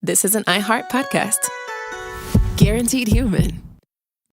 this is an iHeart podcast. Guaranteed human.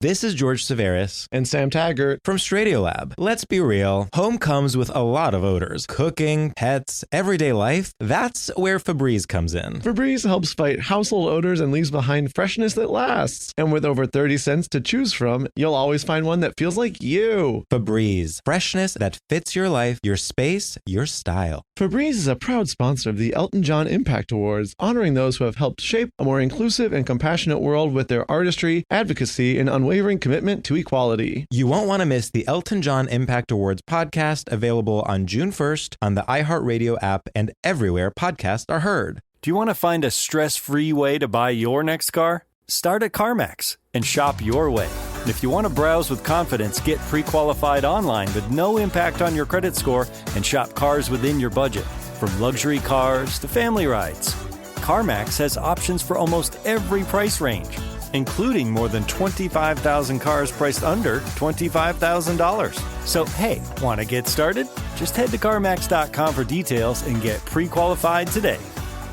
This is George Severus and Sam Taggart from Radiolab. Let's be real. Home comes with a lot of odors. Cooking, pets, everyday life. That's where Febreze comes in. Febreze helps fight household odors and leaves behind freshness that lasts. And with over 30 scents to choose from, you'll always find one that feels like you. Febreze. Freshness that fits your life, your space, your style. Febreze is a proud sponsor of the Elton John Impact Awards, honoring those who have helped shape a more inclusive and compassionate world with their artistry, advocacy, and unwavering commitment to equality. You won't want to miss the Elton John Impact Awards podcast, available on June 1st on the iHeartRadio app and everywhere podcasts are heard. Do you want to find a stress-free way to buy your next car? Start at CarMax and shop your way. And if you want to browse with confidence, get pre-qualified online with no impact on your credit score and shop cars within your budget. From luxury cars to family rides, CarMax has options for almost every price range, including more than 25,000 cars priced under $25,000. So, hey, want to get started? Just head to CarMax.com for details and get pre-qualified today.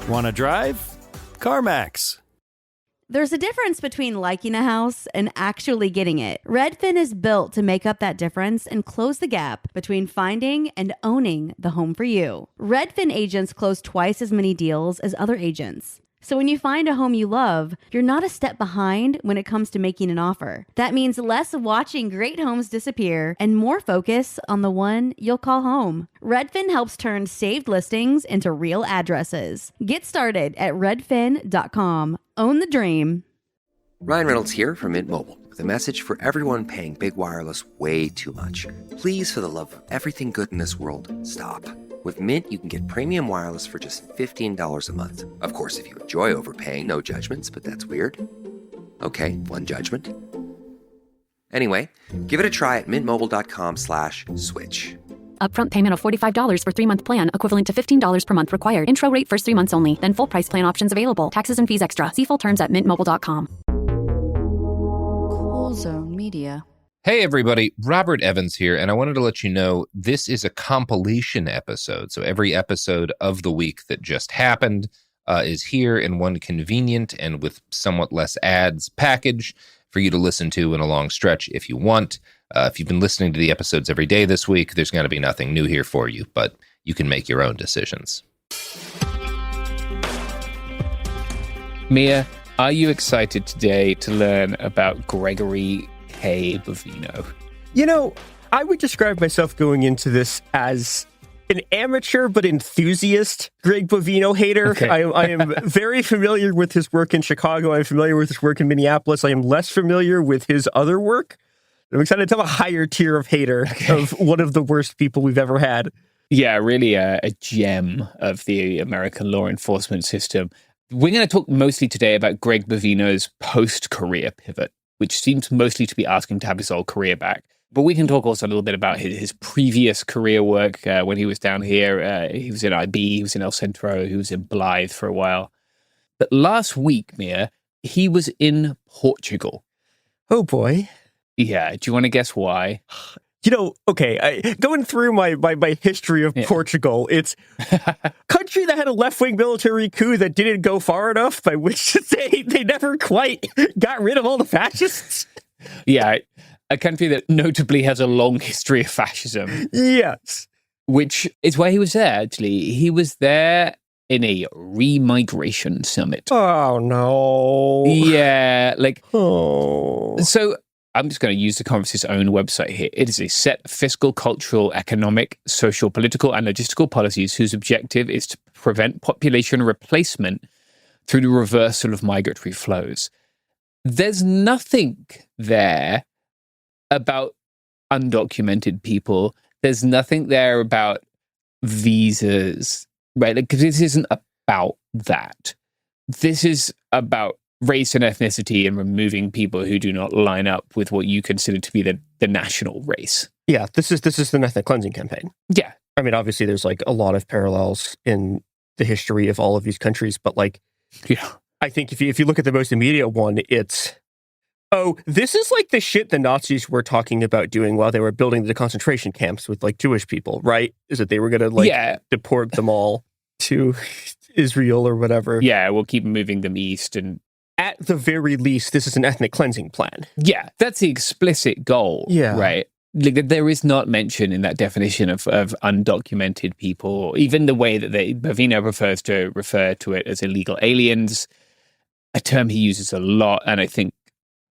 Want to drive? CarMax. There's a difference between liking a house and actually getting it. Redfin is built to make up that difference and close the gap between finding and owning the home for you. Redfin agents close twice as many deals as other agents. So when you find a home you love, you're not a step behind when it comes to making an offer. That means less watching great homes disappear and more focus on the one you'll call home. Redfin helps turn saved listings into real addresses. Get started at redfin.com. Own the dream. Ryan Reynolds here from Mint Mobile with a message for everyone paying big wireless way too much. Please, for the love of everything good in this world, stop. With Mint, you can get premium wireless for just $15 a month. Of course, if you enjoy overpaying, no judgments, but that's weird. Okay, one judgment. Anyway, give it a try at mintmobile.com/switch. Upfront payment of $45 for 3-month plan, equivalent to $15 per month required. Intro rate first 3 months only, then full price plan options available. Taxes and fees extra. See full terms at mintmobile.com. Cool Zone Media. Hey everybody, Robert Evans here, and I wanted to let you know this is a compilation episode. So every episode of the week that just happened is here in one convenient and with somewhat less ads package for you to listen to in a long stretch if you want. If you've been listening to the episodes every day this week, there's going to be nothing new here for you, but you can make your own decisions. Mia, are you excited today to learn about Gregory K. Bovino? You know, I would describe myself going into this as an amateur but enthusiast Greg Bovino hater. Okay. I am very familiar with his work in Chicago. I'm familiar with his work in Minneapolis. I am less familiar with his other work. I'm excited to tell a higher tier of hater of one of the worst people we've ever had. Yeah, really a gem of the American law enforcement system. We're going to talk mostly today about Greg Bovino's post-career pivot, which seems mostly to be asking to have his old career back. But we can talk also a little bit about his previous career work when he was down here. He was in IB, he was in El Centro, he was in Blythe for a while. But last week, Mia, he was in Portugal. Oh, boy. Yeah. Do you want to guess why? You know, okay, going through my history of Portugal, it's a country that had a left-wing military coup that didn't go far enough, by which to say they never quite got rid of all the fascists. Yeah, a country that notably has a long history of fascism. Yes. Which is why he was there, actually. He was there in a remigration summit. Oh, no. Yeah, like... Oh. So... I'm just going to use the conference's own website here. It is a set of fiscal, cultural, economic, social, political, and logistical policies whose objective is to prevent population replacement through the reversal of migratory flows. There's nothing there about undocumented people. There's nothing there about visas, right? Because this isn't about that. This is about race and ethnicity and removing people who do not line up with what you consider to be the national race. Yeah, this is an ethnic cleansing campaign. Yeah. I mean, obviously there's like a lot of parallels in the history of all of these countries, but like, yeah, I think if you look at the most immediate one, it's, oh, this is like the shit the Nazis were talking about doing while they were building the concentration camps with like Jewish people, right? Is that they were going to like deport them all to Israel or whatever. Yeah, we'll keep moving them east. And at the very least, this is an ethnic cleansing plan. yeah, that's the explicit goal, right? Like, there is not mention in that definition of undocumented people, even the way that Bovino prefers to refer to it as illegal aliens, a term he uses a lot, and I think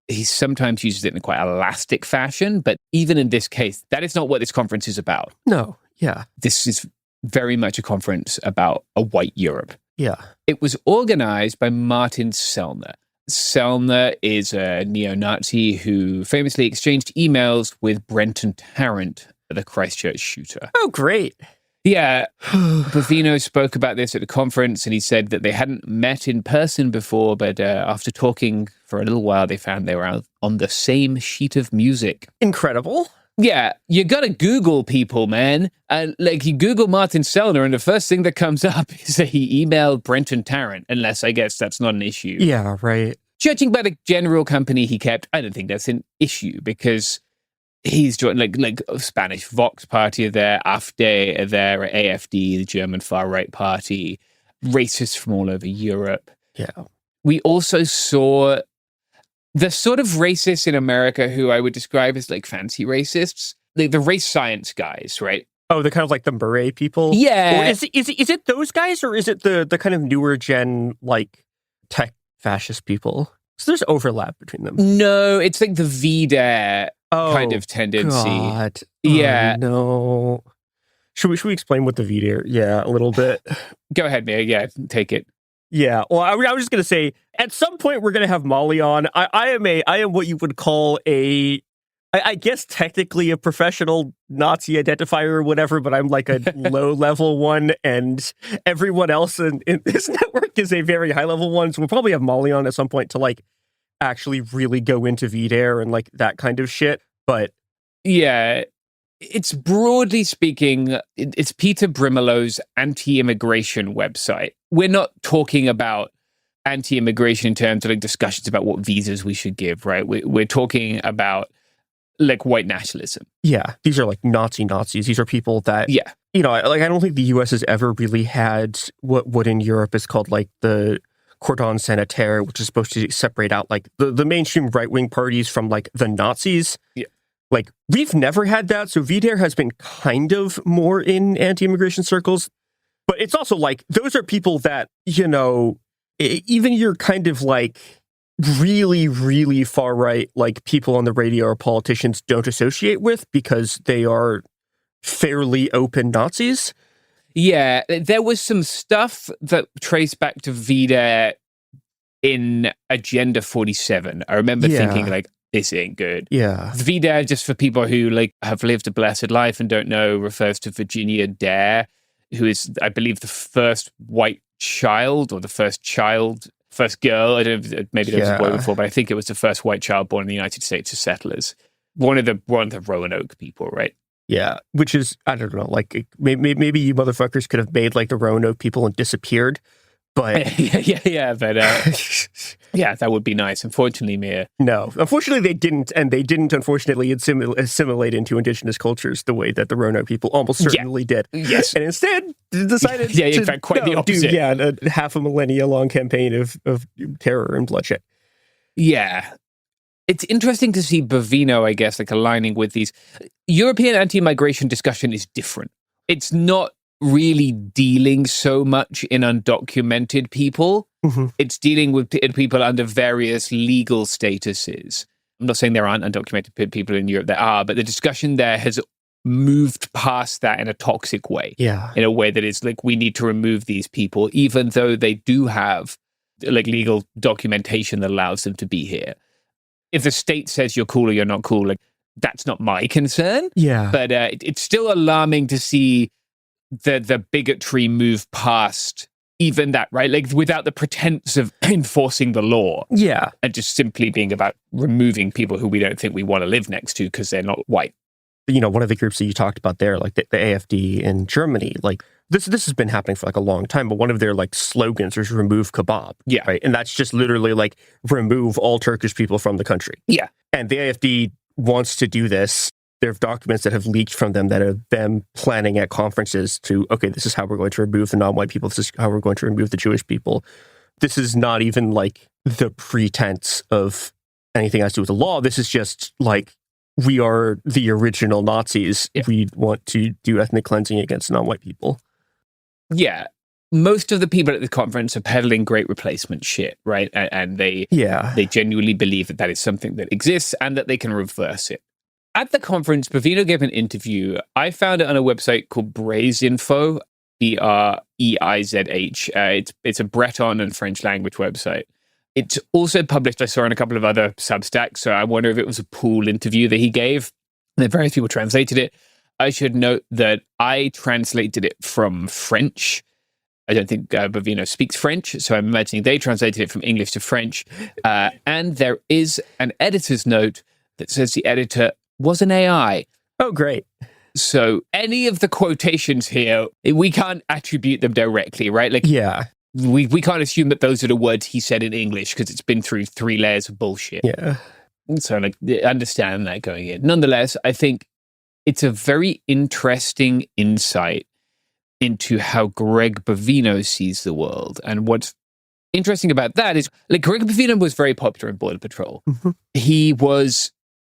he sometimes uses it in quite elastic fashion, but even in this case, that is not what this conference is about. No, yeah. This is very much a conference about a white Europe. Yeah. It was organized by Martin Sellner. Sellner is a neo-Nazi who famously exchanged emails with Brenton Tarrant, the Christchurch shooter. Oh, great. Yeah, Bovino spoke about this at the conference, and he said that they hadn't met in person before, but after talking for a little while, they found they were on the same sheet of music. Incredible. Yeah, you gotta Google people, man. Like, you Google Martin Sellner, and the first thing that comes up is that he emailed Brenton Tarrant, unless I guess that's not an issue. Yeah, right. Judging by the general company he kept, I don't think that's an issue, because he's joined, like Spanish Vox Party are there, AfD are there, AfD, the German far-right party, racists from all over Europe. Yeah. We also saw the sort of racists in America who I would describe as like fancy racists, like the race science guys, right? Oh, the kind of like the beret people? Yeah. Or is it those guys, or is it the kind of newer gen, like, tech fascist people? So there's overlap between them. No, it's like the VDAR kind of tendency. God. Yeah. Oh, no. Should we explain what the VDAR? Yeah, a little bit. Go ahead, Mia. Yeah, take it. Yeah. Well, I was just going to say, at some point we're going to have Molly on. I am what you would call I guess technically a professional Nazi identifier or whatever, but I'm like a low level one, and everyone else in this network is a very high level one. So we'll probably have Molly on at some point to like actually really go into VDAR and like that kind of shit. But yeah, it's broadly speaking, it's Peter Brimelo's anti-immigration website. We're not talking about anti-immigration in terms of like discussions about what visas we should give, right? We're talking about like white nationalism. Yeah, these are like Nazis. These are people that, yeah, you know, like I don't think the U.S. has ever really had what in Europe is called like the cordon sanitaire, which is supposed to separate out like the mainstream right-wing parties from like the Nazis. Yeah. Like, we've never had that, so VDAR has been kind of more in anti-immigration circles. But it's also like, those are people that, you know, even your kind of like really, really far right, like people on the radio or politicians don't associate with because they are fairly open Nazis. Yeah, there was some stuff that traced back to VDAR in Agenda 47. I remember thinking like, this ain't good. Yeah. VDAR, just for people who like have lived a blessed life and don't know, refers to Virginia Dare, who is, I believe, the first white child or the first girl. I don't know, maybe there was a boy before, but I think it was the first white child born in the United States to settlers. One of the Roanoke people, right? Yeah, which is, I don't know, like maybe you motherfuckers could have made like the Roanoke people and disappeared, but yeah, but yeah, that would be nice. Unfortunately, Mia. No, unfortunately they didn't, and they didn't unfortunately assimilate into indigenous cultures the way that the Roanoke people almost certainly did. Yes, and instead decided in fact, quite the opposite. A half a millennia long campaign of terror and bloodshed. Yeah. It's interesting to see Bovino, I guess, like aligning with these. European anti-migration discussion is different. It's not really dealing so much in undocumented people. Mm-hmm. It's dealing with people under various legal statuses. I'm not saying there aren't undocumented people in Europe. There are, but the discussion there has moved past that in a toxic way. Yeah. In a way that is like, we need to remove these people, even though they do have like legal documentation that allows them to be here. If the state says you're cool or you're not cool, like, that's not my concern. Yeah. But it's still alarming to see the bigotry move past even that, right? Like, without the pretense of enforcing the law. Yeah. And just simply being about removing people who we don't think we want to live next to because they're not white. You know, one of the groups that you talked about there, like the AfD in Germany, like this has been happening for like a long time, but one of their like slogans is remove kebab. Yeah. Right. And that's just literally like remove all Turkish people from the country. Yeah. And the AfD wants to do this There are documents that have leaked from them that are them planning at conferences to, okay, this is how we're going to remove the non-white people. This is how we're going to remove the Jewish people. This is not even like the pretense of anything has to do with the law. This is just like, we are the original Nazis. Yeah. We want to do ethnic cleansing against non-white people. Yeah. Most of the people at the conference are peddling great replacement shit, right? And they genuinely believe that is something that exists and that they can reverse it. At the conference, Bovino gave an interview. I found it on a website called Breizinfo, Breizh. It's a Breton and French language website. It's also published, I saw, in a couple of other Substacks, so I wonder if it was a pool interview that he gave. And various people translated it. I should note that I translated it from French. I don't think Bovino speaks French, so I'm imagining they translated it from English to French. And there is an editor's note that says the editor was an AI. Oh, great. So any of the quotations here, we can't attribute them directly, right? Like, yeah. We can't assume that those are the words he said in English because it's been through 3 layers of bullshit. Yeah. So, like, understand that going in. Nonetheless, I think it's a very interesting insight into how Greg Bovino sees the world. And what's interesting about that is, like, Greg Bovino was very popular in Border Patrol. Mm-hmm. He was,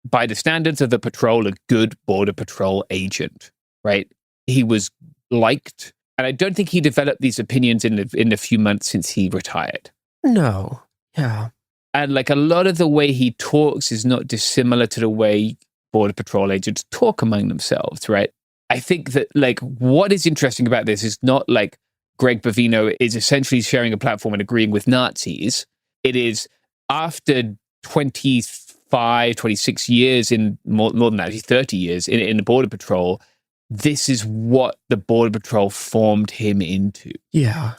by the standards of the patrol, a good Border Patrol agent, right? He was liked. And I don't think he developed these opinions in the few months since he retired. No. Yeah. And like a lot of the way he talks is not dissimilar to the way Border Patrol agents talk among themselves, right? I think that like what is interesting about this is not like Greg Bovino is essentially sharing a platform and agreeing with Nazis. It is after 25, 26 years in more than that, 30 years in the Border Patrol, this is what the Border Patrol formed him into. Yeah.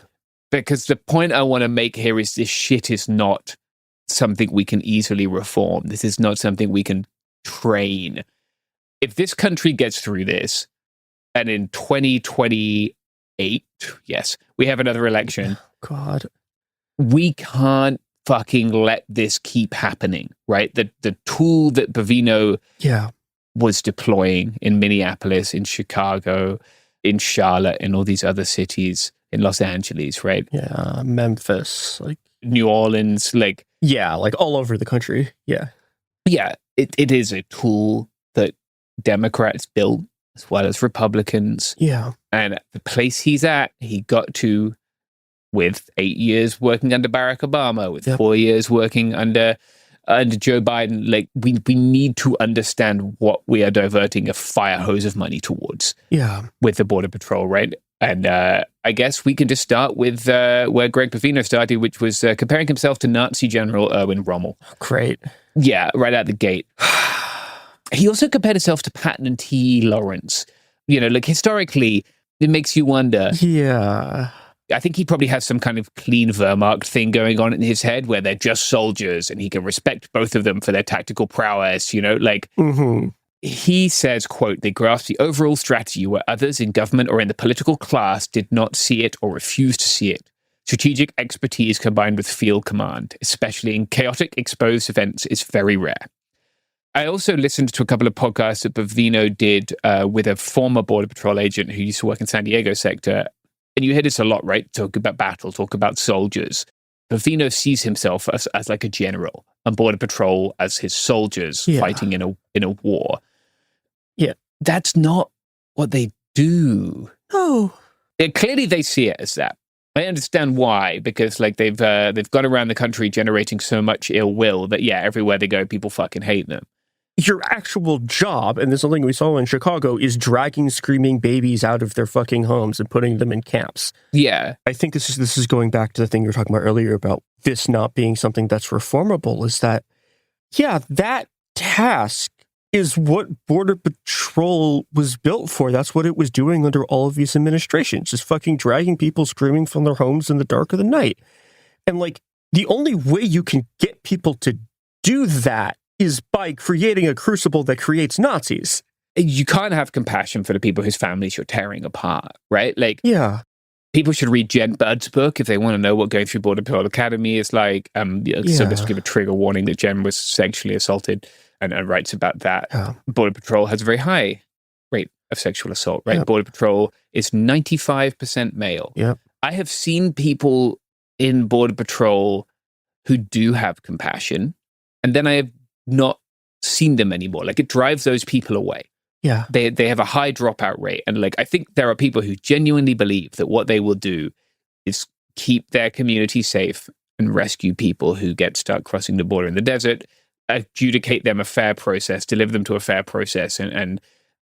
Because the point I want to make here is this shit is not something we can easily reform. This is not something we can train. If this country gets through this, and in 2028, yes, we have another election. God. We can't fucking let this keep happening, right? The tool that Bovino was deploying in Minneapolis, in Chicago, in Charlotte, in all these other cities, in Los Angeles, right? Yeah, Memphis, like New Orleans, like... Yeah, like all over the country, yeah. Yeah, it is a tool that Democrats built as well as Republicans. Yeah. And the place he's at, he got to with 8 years working under Barack Obama, with 4 years working under Joe Biden. Like, we need to understand what we are diverting a fire hose of money towards. Yeah. With the Border Patrol, right? And I guess we can just start with where Greg Bovino started, which was comparing himself to Nazi General Erwin Rommel. Great. Yeah, right out the gate. He also compared himself to Patton and T. Lawrence. You know, like historically, it makes you wonder. Yeah. I think he probably has some kind of clean Wehrmacht thing going on in his head where they're just soldiers and he can respect both of them for their tactical prowess, you know, like... Mm-hmm. He says, quote, they grasped the overall strategy where others in government or in the political class did not see it or refused to see it. Strategic expertise combined with field command, especially in chaotic exposed events, is very rare. I also listened to a couple of podcasts that Bovino did with a former Border Patrol agent who used to work in San Diego sector. And you hear this a lot, right? Talk about battle, talk about soldiers. Bovino sees himself as like a general and Border Patrol as his soldiers fighting in a war. Yeah. That's not what they do. No. Clearly they see it as that. I understand why, because like they've gone around the country generating so much ill will that everywhere they go, people fucking hate them. Your actual job, and there's something we saw in Chicago, is dragging screaming babies out of their fucking homes and putting them in camps. Yeah. I think this is going back to the thing you were talking about earlier about this not being something that's reformable, is that, that task is what Border Patrol was built for. That's what it was doing under all of these administrations, just fucking dragging people screaming from their homes in the dark of the night. And like, the only way you can get people to do that is by creating a crucible that creates Nazis. You can't have compassion for the people whose families you're tearing apart, right? Like, people should read Jen Budd's book if they want to know what going through Border Patrol Academy is like. So let's give a trigger warning that Jen was sexually assaulted and writes about that. Border Patrol has a very high rate of sexual assault, right? Border Patrol is 95% male. I have seen people in Border Patrol who do have compassion, and then I have not seen them anymore. Like, it drives those people away. They have a high dropout rate. And like, I think there are people who genuinely believe that what they will do is keep their community safe and rescue people who get stuck crossing the border in the desert, adjudicate them a fair process, deliver them to a fair process, and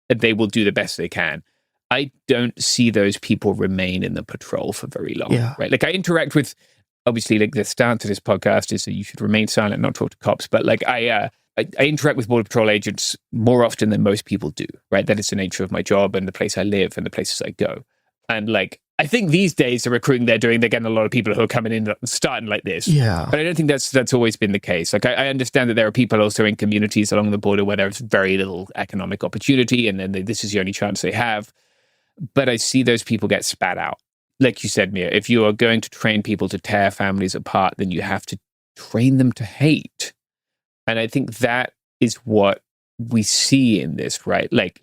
they will do the best they can. I don't see those people remain in the patrol for very long, right? Like, I interact with, obviously, like, the stance of this podcast is that you should remain silent, not talk to cops. But like, I interact with Border Patrol agents more often than most people do, right? That is the nature of my job and the place I live and the places I go. And like, I think these days the recruiting they're getting a lot of people who are coming in starting like this. But I don't think that's always been the case. Like, I understand that there are people also in communities along the border where there's very little economic opportunity, and then this is the only chance they have. But I see those people get spat out. Like you said, Mia, if you are going to train people to tear families apart, then you have to train them to hate. And I think that is what we see in this, right? Like,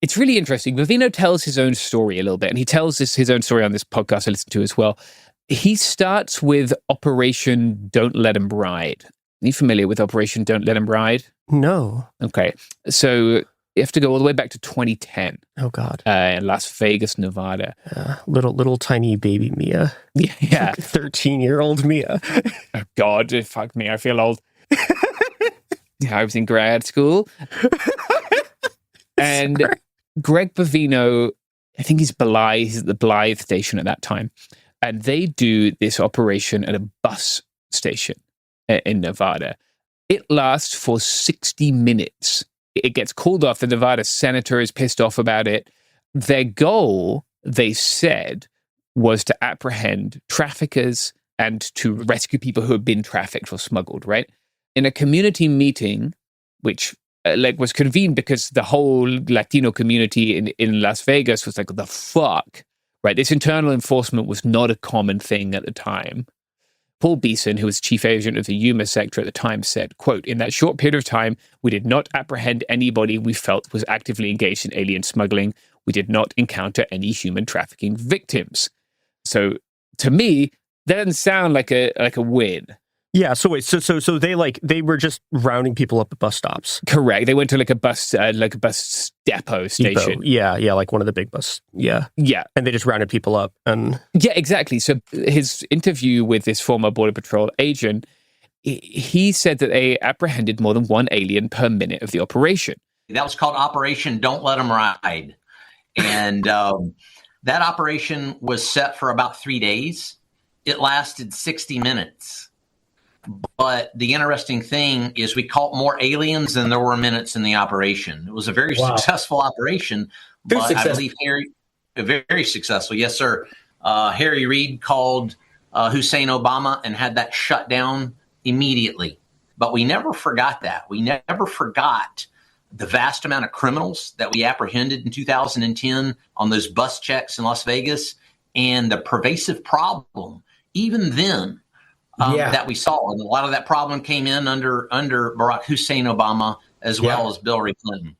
it's really interesting. Bovino tells his own story a little bit, and he tells his own story on this podcast I listen to as well. He starts with Operation Don't Let Him Ride. Are you familiar with Operation Don't Let Him Ride? No. Okay. So you have to go all the way back to 2010. Oh, God. In Las Vegas, Nevada. Little tiny baby Mia. Yeah. 13-year-old Mia. Oh, God. Fuck me. I feel old. I was in grad school. And Greg Bovino, I think he's at the Blythe station at that time. And they do this operation at a bus station in Nevada. It lasts for 60 minutes. It gets called off. The Nevada senator is pissed off about it. Their goal, they said, was to apprehend traffickers and to rescue people who have been trafficked or smuggled, right? In a community meeting, which was convened because the whole Latino community in Las Vegas was like, the fuck, right? This internal enforcement was not a common thing at the time. Paul Beeson, who was chief agent of the Yuma sector at the time, said, quote, "In that short period of time, we did not apprehend anybody we felt was actively engaged in alien smuggling. We did not encounter any human trafficking victims." So to me, that doesn't sound like a win. Yeah, so wait, so they were just rounding people up at bus stops. Correct. They went to like a bus depot station. Yeah, like one of the big bus. Yeah. And they just rounded people up. And yeah, exactly. So his interview with this former Border Patrol agent, he said that they apprehended more than one alien per minute of the operation. That was called Operation Don't Let Them Ride. And that operation was set for about 3 days. It lasted 60 minutes. But the interesting thing is we caught more aliens than there were minutes in the operation. It was a very successful operation, but I believe very successful. Yes, sir. Harry Reid called Hussein Obama and had that shut down immediately. But we never forgot that. We never forgot the vast amount of criminals that we apprehended in 2010 on those bus checks in Las Vegas, and the pervasive problem, even then, that we saw. And a lot of that problem came in under Barack Hussein Obama as well as Hillary Clinton.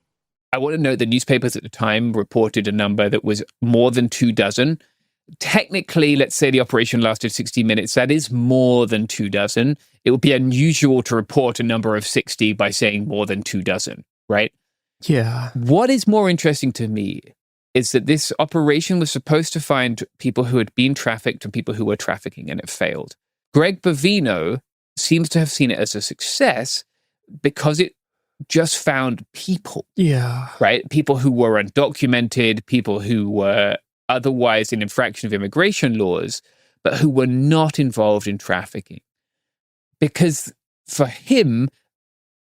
I want to note that newspapers at the time reported a number that was more than 24. Technically, let's say the operation lasted 60 minutes. That is more than 24. It would be unusual to report a number of 60 by saying more than 24, right? Yeah. What is more interesting to me is that this operation was supposed to find people who had been trafficked and people who were trafficking, and it failed. Greg Bovino seems to have seen it as a success because it just found people. Yeah. Right? People who were undocumented, people who were otherwise in infraction of immigration laws, but who were not involved in trafficking. Because for him,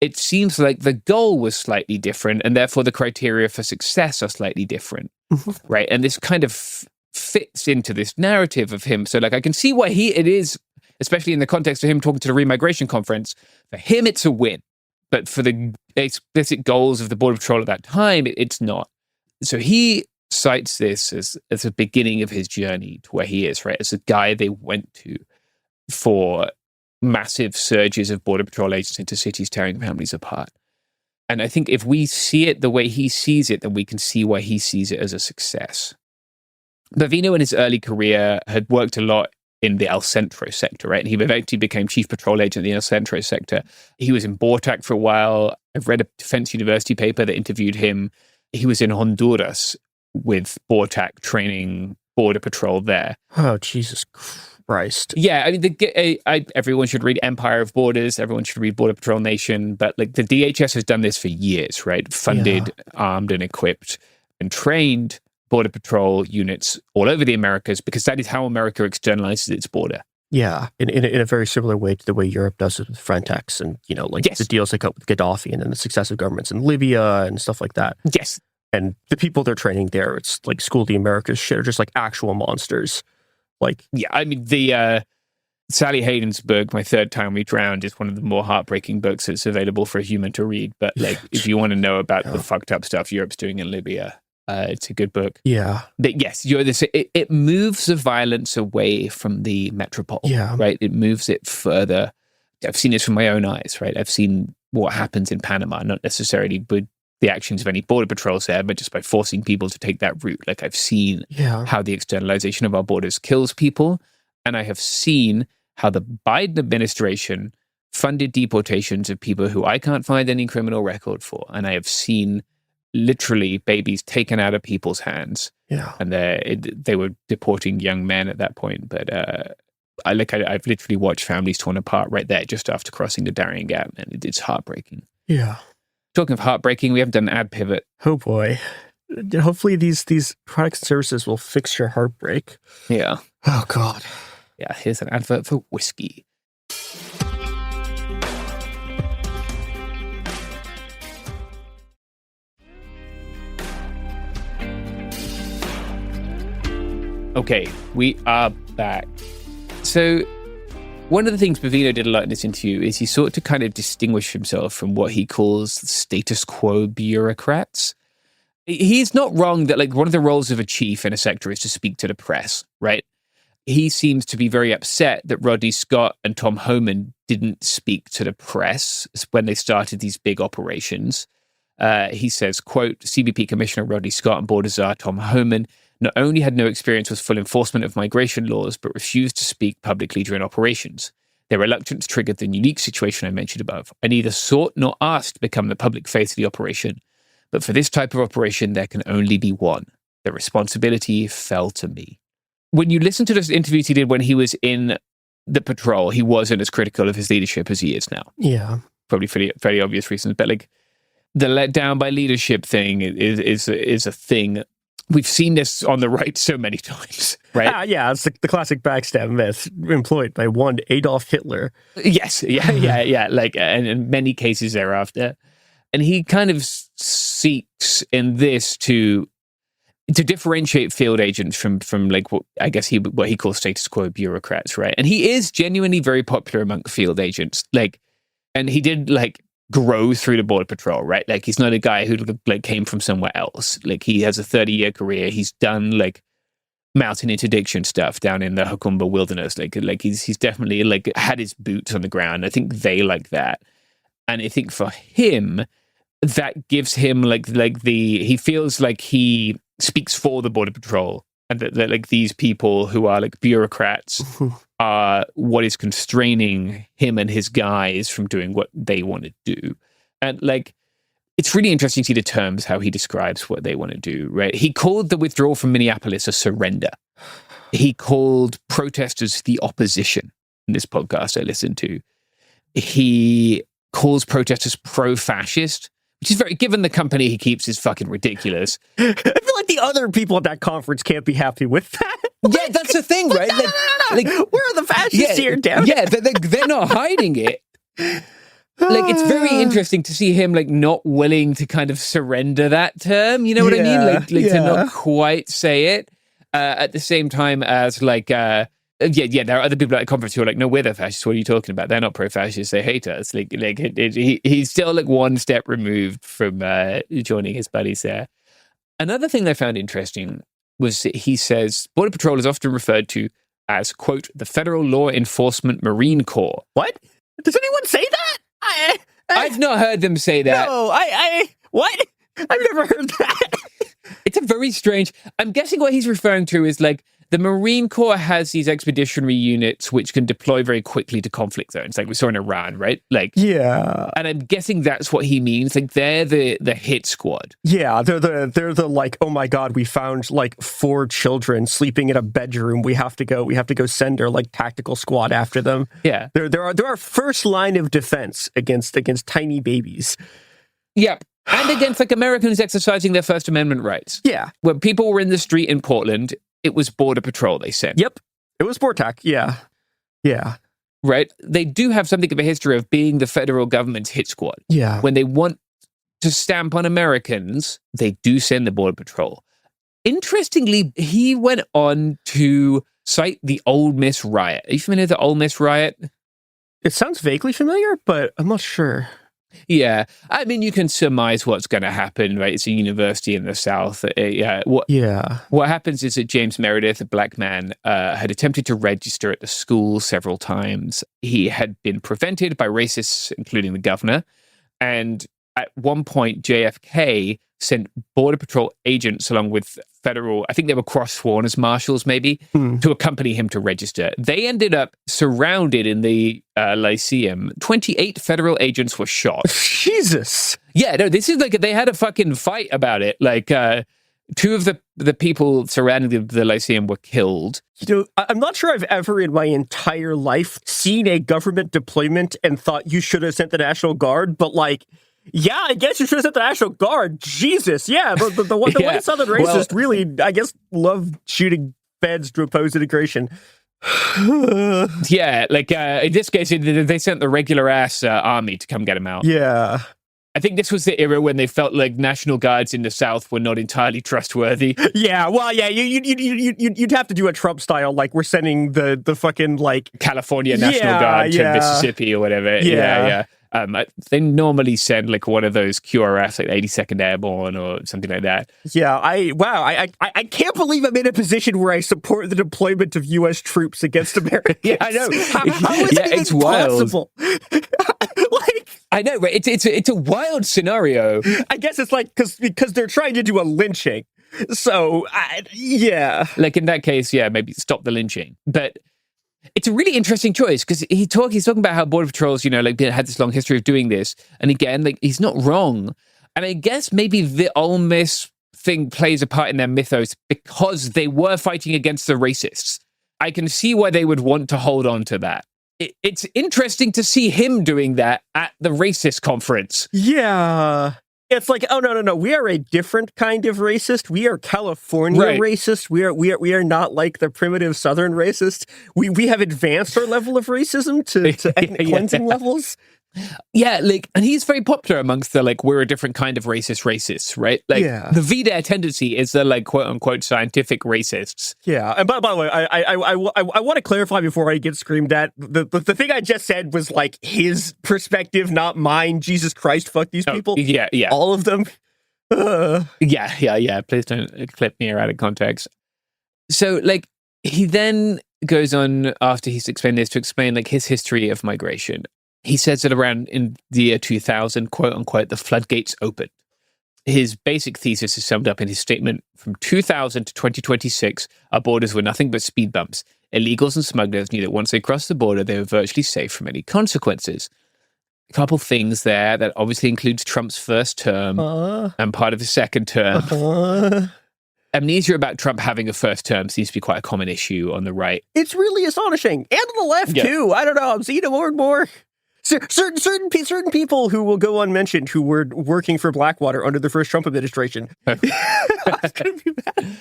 it seems like the goal was slightly different, and therefore the criteria for success are slightly different. Right? And this kind of fits into this narrative of him. So like, I can see why it is, especially in the context of him talking to the Remigration Conference, for him it's a win. But for the explicit goals of the Border Patrol at that time, it's not. So he cites this as the beginning of his journey to where he is, right? As a guy they went to for massive surges of Border Patrol agents into cities tearing families apart. And I think if we see it the way he sees it, then we can see why he sees it as a success. Bovino in his early career had worked a lot in the El Centro sector, right? And he eventually became chief patrol agent in the El Centro sector. He was in BORTAC for a while. I've read a Defense University paper that interviewed him. He was in Honduras with BORTAC training border patrol there. Oh, Jesus Christ. Yeah, I mean, everyone should read Empire of Borders. Everyone should read Border Patrol Nation. But like the DHS has done this for years, right? Funded, armed, and equipped and trained Border Patrol units all over the Americas because that is how America externalizes its border. Yeah, in a very similar way to the way Europe does it with Frontex and, the deals they cut with Gaddafi and then the successive governments in Libya and stuff like that. Yes. And the people they're training there, it's like School of the Americas shit, are just like actual monsters. Yeah, I mean, the Sally Hayden's book, My Third Time We Drowned, is one of the more heartbreaking books that's available for a human to read. But like, if you want to know about the fucked up stuff Europe's doing in Libya, it's a good book. Yeah. But yes, it moves the violence away from the metropole. Yeah. Right? It moves it further. I've seen this from my own eyes, right? I've seen what happens in Panama, not necessarily with the actions of any border patrols there, but just by forcing people to take that route. Like I've seen how the externalization of our borders kills people. And I have seen how the Biden administration funded deportations of people who I can't find any criminal record for. And I have seen literally babies taken out of people's hands. Yeah. And they were deporting young men at that point. But I've literally watched families torn apart right there just after crossing the Darien Gap. And it's heartbreaking. Yeah. Talking of heartbreaking, we haven't done an ad pivot. Oh boy. Hopefully these products and services will fix your heartbreak. Yeah. Oh God. Yeah, here's an advert for whiskey. Okay, we are back. So one of the things Bovino did a lot in this interview is he sought to kind of distinguish himself from what he calls status quo bureaucrats. He's not wrong that like one of the roles of a chief in a sector is to speak to the press, right? He seems to be very upset that Rodney Scott and Tom Homan didn't speak to the press when they started these big operations. He says, quote, CBP Commissioner Rodney Scott and Border Czar Tom Homan not only had no experience with full enforcement of migration laws, but refused to speak publicly during operations. Their reluctance triggered the unique situation I mentioned above. I neither sought nor asked to become the public face of the operation, but for this type of operation, there can only be one. The responsibility fell to me. When you listen to those interviews he did when he was in the patrol, he wasn't as critical of his leadership as he is now. Yeah. Probably for very obvious reasons, but like the let down by leadership thing is a thing. We've seen this on the right so many times, right? Yeah, it's the classic backstab myth employed by one Adolf Hitler. Yes, yeah. Like, and in many cases thereafter. And he kind of seeks in this to differentiate field agents from like what he calls status quo bureaucrats, right? And he is genuinely very popular among field agents. Like, and he did like grow through the border patrol, right? Like he's not a guy who like came from somewhere else. Like he has a 30-year career. He's done like mountain interdiction stuff down in the Hukumba wilderness. Like he's definitely like had his boots on the ground. I think they like that. And I think for him, that gives him he feels like he speaks for the border patrol and that like these people who are like bureaucrats are what is constraining him and his guys from doing what they want to do. And like, it's really interesting to see the terms, how he describes what they want to do, right? He called the withdrawal from Minneapolis a surrender. He called protesters the opposition in this podcast I listened to. He calls protesters pro-fascist, which is very, given the company he keeps, is fucking ridiculous. I feel like the other people at that conference can't be happy with that. Yeah, that's the thing, right? Like, where are the fascists here, damn it? Yeah, they're not hiding it. Like, it's very interesting to see him, like, not willing to kind of surrender that term. You know what I mean? Like to not quite say it. At the same time as, like, there are other people at the conference who are like, no, we're the fascists. What are you talking about? They're not pro-fascists. They hate us. He's still, like, one step removed from joining his buddies there. Another thing I found interesting was that he says, Border Patrol is often referred to as, quote, the Federal Law Enforcement Marine Corps. What? Does anyone say that? I've not heard them say that. No, what? I've never heard that. It's a very strange. I'm guessing what he's referring to is like the Marine Corps has these expeditionary units which can deploy very quickly to conflict zones, like we saw in Iran, right? Like, yeah. And I'm guessing that's what he means. Like they're the hit squad. Yeah, they're the like, oh my God, we found like 4 children sleeping in a bedroom. We have to go send our like tactical squad after them. Yeah, they're our first line of defense against tiny babies. Yep. And against like Americans exercising their First Amendment rights. Yeah. When people were in the street in Portland, it was Border Patrol they sent. Yep. It was BORTAC. Yeah. Yeah. Right? They do have something of a history of being the federal government's hit squad. Yeah. When they want to stamp on Americans, they do send the Border Patrol. Interestingly, he went on to cite the Ole Miss riot. Are you familiar with the Ole Miss riot? It sounds vaguely familiar, but I'm not sure. Yeah, I mean, you can surmise what's going to happen, right? It's a university in the South. What happens is that James Meredith, a black man, had attempted to register at the school several times. He had been prevented by racists, including the governor. And at one point, JFK sent Border Patrol agents along with federal, I think they were cross-sworn as marshals maybe, to accompany him to register. They ended up surrounded in the Lyceum. 28 federal agents were shot. Jesus. Yeah, no, this is like, they had a fucking fight about it. Like, 2 of the people surrounding the Lyceum were killed. You know, I'm not sure I've ever in my entire life seen a government deployment and thought you should have sent the National Guard, but like, yeah, I guess you should have sent the National Guard. Jesus, yeah. The white Southern racist really, I guess, love shooting feds to oppose integration. Yeah, like in this case, they sent the regular ass army to come get him out. Yeah. I think this was the era when they felt like National Guards in the South were not entirely trustworthy. Yeah, well, yeah, you'd have to do a Trump style, like we're sending the fucking like California National Guard to Mississippi or whatever. Yeah. They normally send like one of those QRFs, like 82nd Airborne or something like that. Yeah, I can't believe I'm in a position where I support the deployment of U.S. troops against Americans. Yeah, I know. How is that even it's wild. possible? I know, right? It's a wild scenario. I guess it's like because they're trying to do a lynching. So, yeah. Like in that case, yeah, maybe stop the lynching. But it's a really interesting choice because he's talking about how Border Patrols, you know, like had this long history of doing this. And again, like he's not wrong. And I guess maybe the Ole Miss thing plays a part in their mythos because they were fighting against the racists. I can see why they would want to hold on to that. It's interesting to see him doing that at the racist conference. Yeah. It's like, oh, no. We are a different kind of racist. We are California racist. We are not like the primitive Southern racist. We have advanced our level of racism to ethnic cleansing levels. Yeah, like, and he's very popular amongst the, like, we're a different kind of racists, right? Like, the VDAR tendency is the, like, quote-unquote scientific racists. Yeah, and by the way, I want to clarify before I get screamed at, the thing I just said was, like, his perspective, not mine. Jesus Christ, fuck these people. Yeah. All of them. Yeah. Please don't clip me out of context. So, like, he then goes on, after he's explained this, to explain, like, his history of migration. He says that around in the year 2000, quote unquote, the floodgates opened. His basic thesis is summed up in his statement: from 2000 to 2026, our borders were nothing but speed bumps. Illegals and smugglers knew that once they crossed the border, they were virtually safe from any consequences. A couple things there that obviously includes Trump's first term and part of his second term. Amnesia about Trump having a first term seems to be quite a common issue on the right. It's really astonishing. And on the left, too. I don't know. I'm seeing it more and more. Certain people who will go unmentioned who were working for Blackwater under the first Trump administration. It's gonna be bad.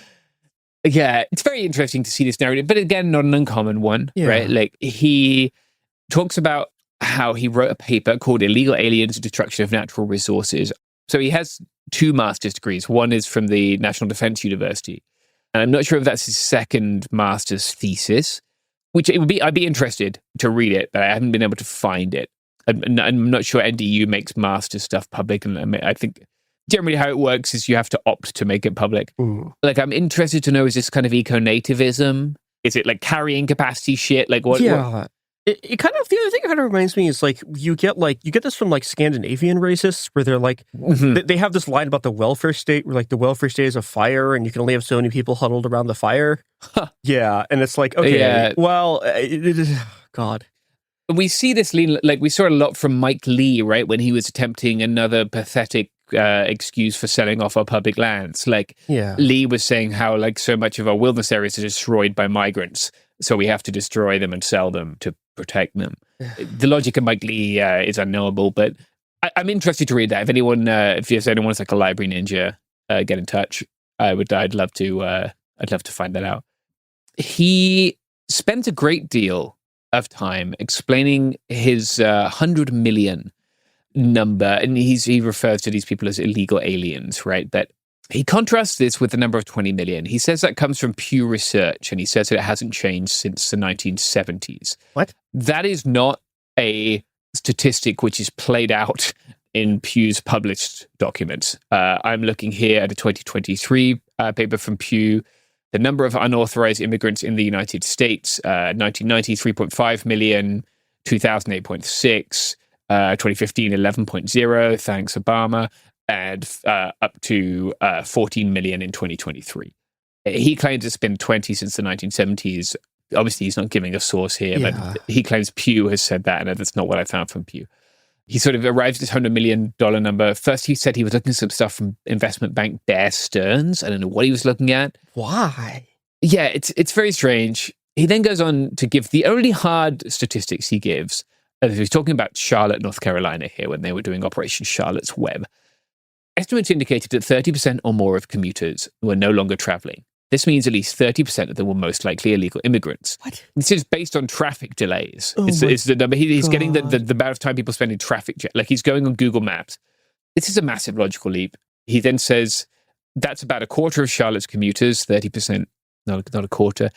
Yeah, it's very interesting to see this narrative, but again, not an uncommon one, right? Like, he talks about how he wrote a paper called Illegal Aliens and Destruction of Natural Resources. So he has 2 master's degrees. One is from the National Defense University. And I'm not sure if that's his second master's thesis, which I'd be interested to read it, but I haven't been able to find it. I'm not sure NDU makes master stuff public, and I think generally how it works is you have to opt to make it public. Ooh. Like, I'm interested to know, is this kind of eco-nativism? Is it like carrying capacity shit? Like what? Yeah. It kind of, the other thing it kind of reminds me is you get this from Scandinavian racists where they're they have this line about the welfare state where the welfare state is a fire and you can only have so many people huddled around the fire. Huh. Yeah, and it's okay, yeah. Well, God. We see this lean, we saw a lot from Mike Lee, right, when he was attempting another pathetic excuse for selling off our public lands. Lee was saying how so much of our wilderness areas are destroyed by migrants, so we have to destroy them and sell them to protect them. The logic of Mike Lee is unknowable, but I'm interested to read that. If anyone, if anyone's a library ninja, get in touch. I'd love to find that out. He spent a great deal of time explaining his 100 million number, and he refers to these people as illegal aliens, right? But he contrasts this with the number of 20 million. He says that comes from Pew Research, and he says that it hasn't changed since the 1970s. What? That is not a statistic which is played out in Pew's published documents. I'm looking here at a 2023 paper from Pew. The number of unauthorized immigrants in the United States, 1990, 3.5 million, 2000, 8.6, 2015, 11.0, thanks Obama, and up to 14 million in 2023. He claims it's been 20 since the 1970s. Obviously, he's not giving a source here, but he claims Pew has said that, and that's not what I found from Pew. He sort of arrived at this $100 million number. First, he said he was looking at some stuff from investment bank Bear Stearns. I don't know what he was looking at. Why? Yeah, it's very strange. He then goes on to give the only hard statistics he gives. He's talking about Charlotte, North Carolina here when they were doing Operation Charlotte's Web. Estimates indicated that 30% or more of commuters were no longer traveling. This means at least 30% of them were most likely illegal immigrants. What? This is based on traffic delays. It's the number. He's getting the amount of time people spend in traffic. He's going on Google Maps. This is a massive logical leap. He then says that's about a quarter of Charlotte's commuters, 30%, not a quarter.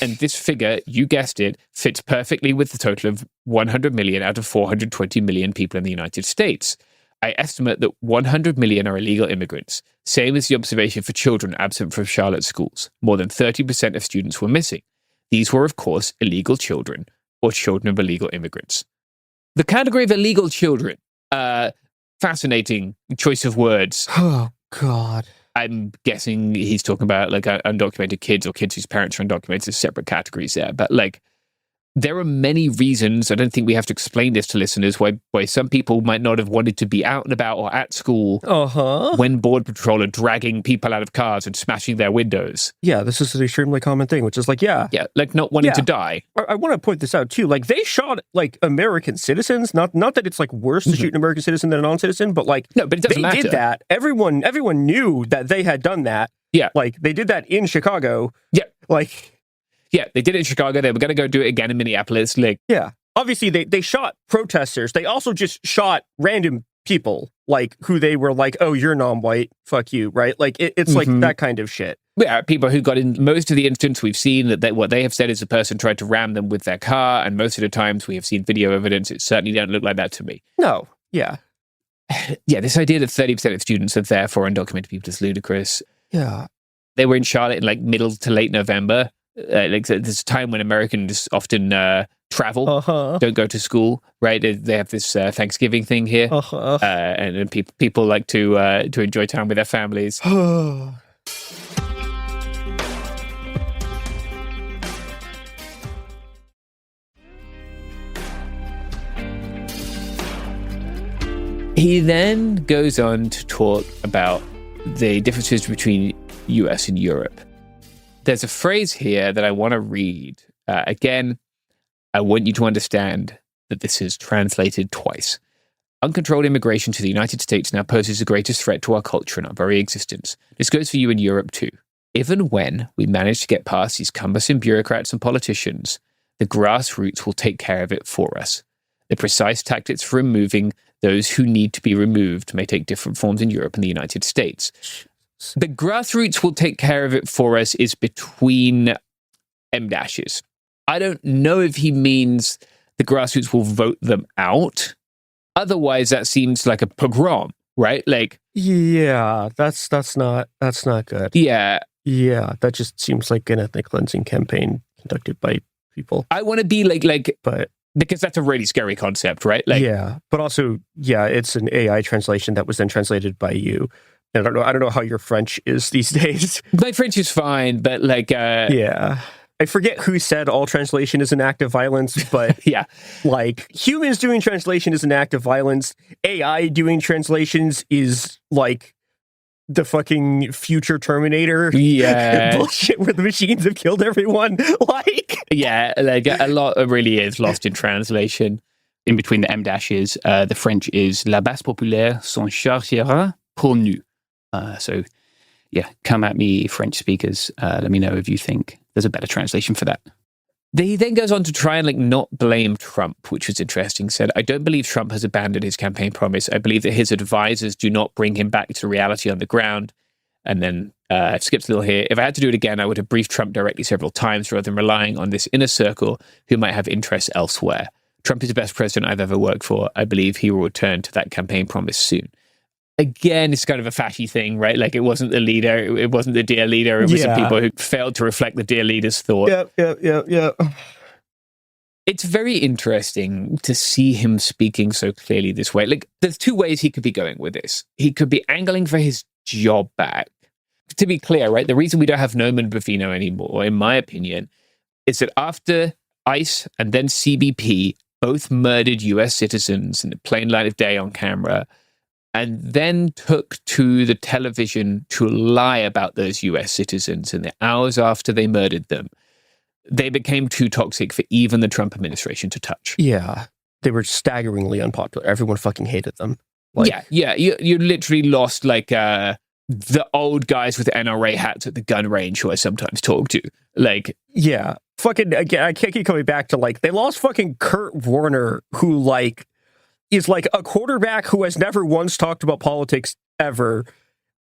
And this figure, you guessed it, fits perfectly with the total of 100 million out of 420 million people in the United States. I estimate that 100 million are illegal immigrants, same as the observation for children absent from Charlotte schools. More than 30% of students were missing. These were, of course, illegal children or children of illegal immigrants. The category of illegal children, fascinating choice of words. Oh, God. I'm guessing he's talking about undocumented kids or kids whose parents are undocumented, as separate categories there. But there are many reasons, I don't think we have to explain this to listeners, why some people might not have wanted to be out and about or at school when Border Patrol are dragging people out of cars and smashing their windows. Yeah, this is an extremely common thing, which is not wanting to die. I want to point this out, too. They shot, American citizens. Not that it's, worse to shoot an American citizen than a non-citizen, but, no, but it doesn't matter. They did that. Everyone knew that they had done that. Yeah. They did that in Chicago. Yeah. Yeah, they did it in Chicago. They were going to go do it again in Minneapolis. Yeah. Obviously, they shot protesters. They also just shot random people, who they were oh, you're non-white. Fuck you, right? It's that kind of shit. Yeah, people who got in. Most of the instance we've seen that what they have said is the person tried to ram them with their car, and most of the times we have seen video evidence. It certainly doesn't look like that to me. No. Yeah. Yeah, this idea that 30% of students are therefore undocumented people is ludicrous. Yeah. They were in Charlotte in middle to late November. There's a time when Americans often travel, don't go to school, right? They have this Thanksgiving thing here, and people like to enjoy time with their families. He then goes on to talk about the differences between US and Europe. There's a phrase here that I want to read. Again, I want you to understand that this is translated twice. Uncontrolled immigration to the United States now poses the greatest threat to our culture and our very existence. This goes for you in Europe too. If and when we manage to get past these cumbersome bureaucrats and politicians, the grassroots will take care of it for us. The precise tactics for removing those who need to be removed may take different forms in Europe and the United States. The grassroots will take care of it for us is between M dashes. I don't know if he means the grassroots will vote them out. Otherwise, that seems like a pogrom, right? Yeah, that's not good. Yeah. Yeah, that just seems like an ethnic cleansing campaign conducted by people. I want to be but Because that's a really scary concept, right? Like, yeah, but also, yeah, it's an AI translation that was then translated by you. And I don't know how your French is these days. My French is fine, but like, yeah. I forget who said all translation is an act of violence, but yeah, like humans doing translation is an act of violence. AI doing translations is like the fucking future Terminator bullshit where the machines have killed everyone. Like, yeah, like a lot really is lost in translation. In between the M dashes, the French is La base populaire s'en chargera pour nous. So, yeah, come at me, French speakers. Let me know if you think there's a better translation for that. He then goes on to try and like not blame Trump, which was interesting. Said, I don't believe Trump has abandoned his campaign promise. I believe that his advisors do not bring him back to reality on the ground. And then skips a little here. If I had to do it again, I would have briefed Trump directly several times rather than relying on this inner circle who might have interests elsewhere. Trump is the best president I've ever worked for. I believe he will return to that campaign promise soon. Again, it's kind of a fashy thing, right? Like, it wasn't the leader, it wasn't the dear leader, it was the people who failed to reflect the dear leader's thought. Yeah. It's very interesting to see him speaking so clearly this way. Like, there's two ways he could be going with this. He could be angling for his job back. To be clear, right, the reason we don't have Norman Bovino anymore, in my opinion, is that after ICE and then CBP both murdered US citizens in the plain light of day on camera, and then took to the television to lie about those US citizens in the hours after they murdered them, they became too toxic for even the Trump administration to touch. Yeah. They were staggeringly unpopular. Everyone fucking hated them. Like, yeah. You literally lost like the old guys with NRA hats at the gun range who I sometimes talk to. Like, yeah. Fucking, again, I can't keep coming back to like, they lost fucking Kurt Warner, who like, is like a quarterback who has never once talked about politics ever,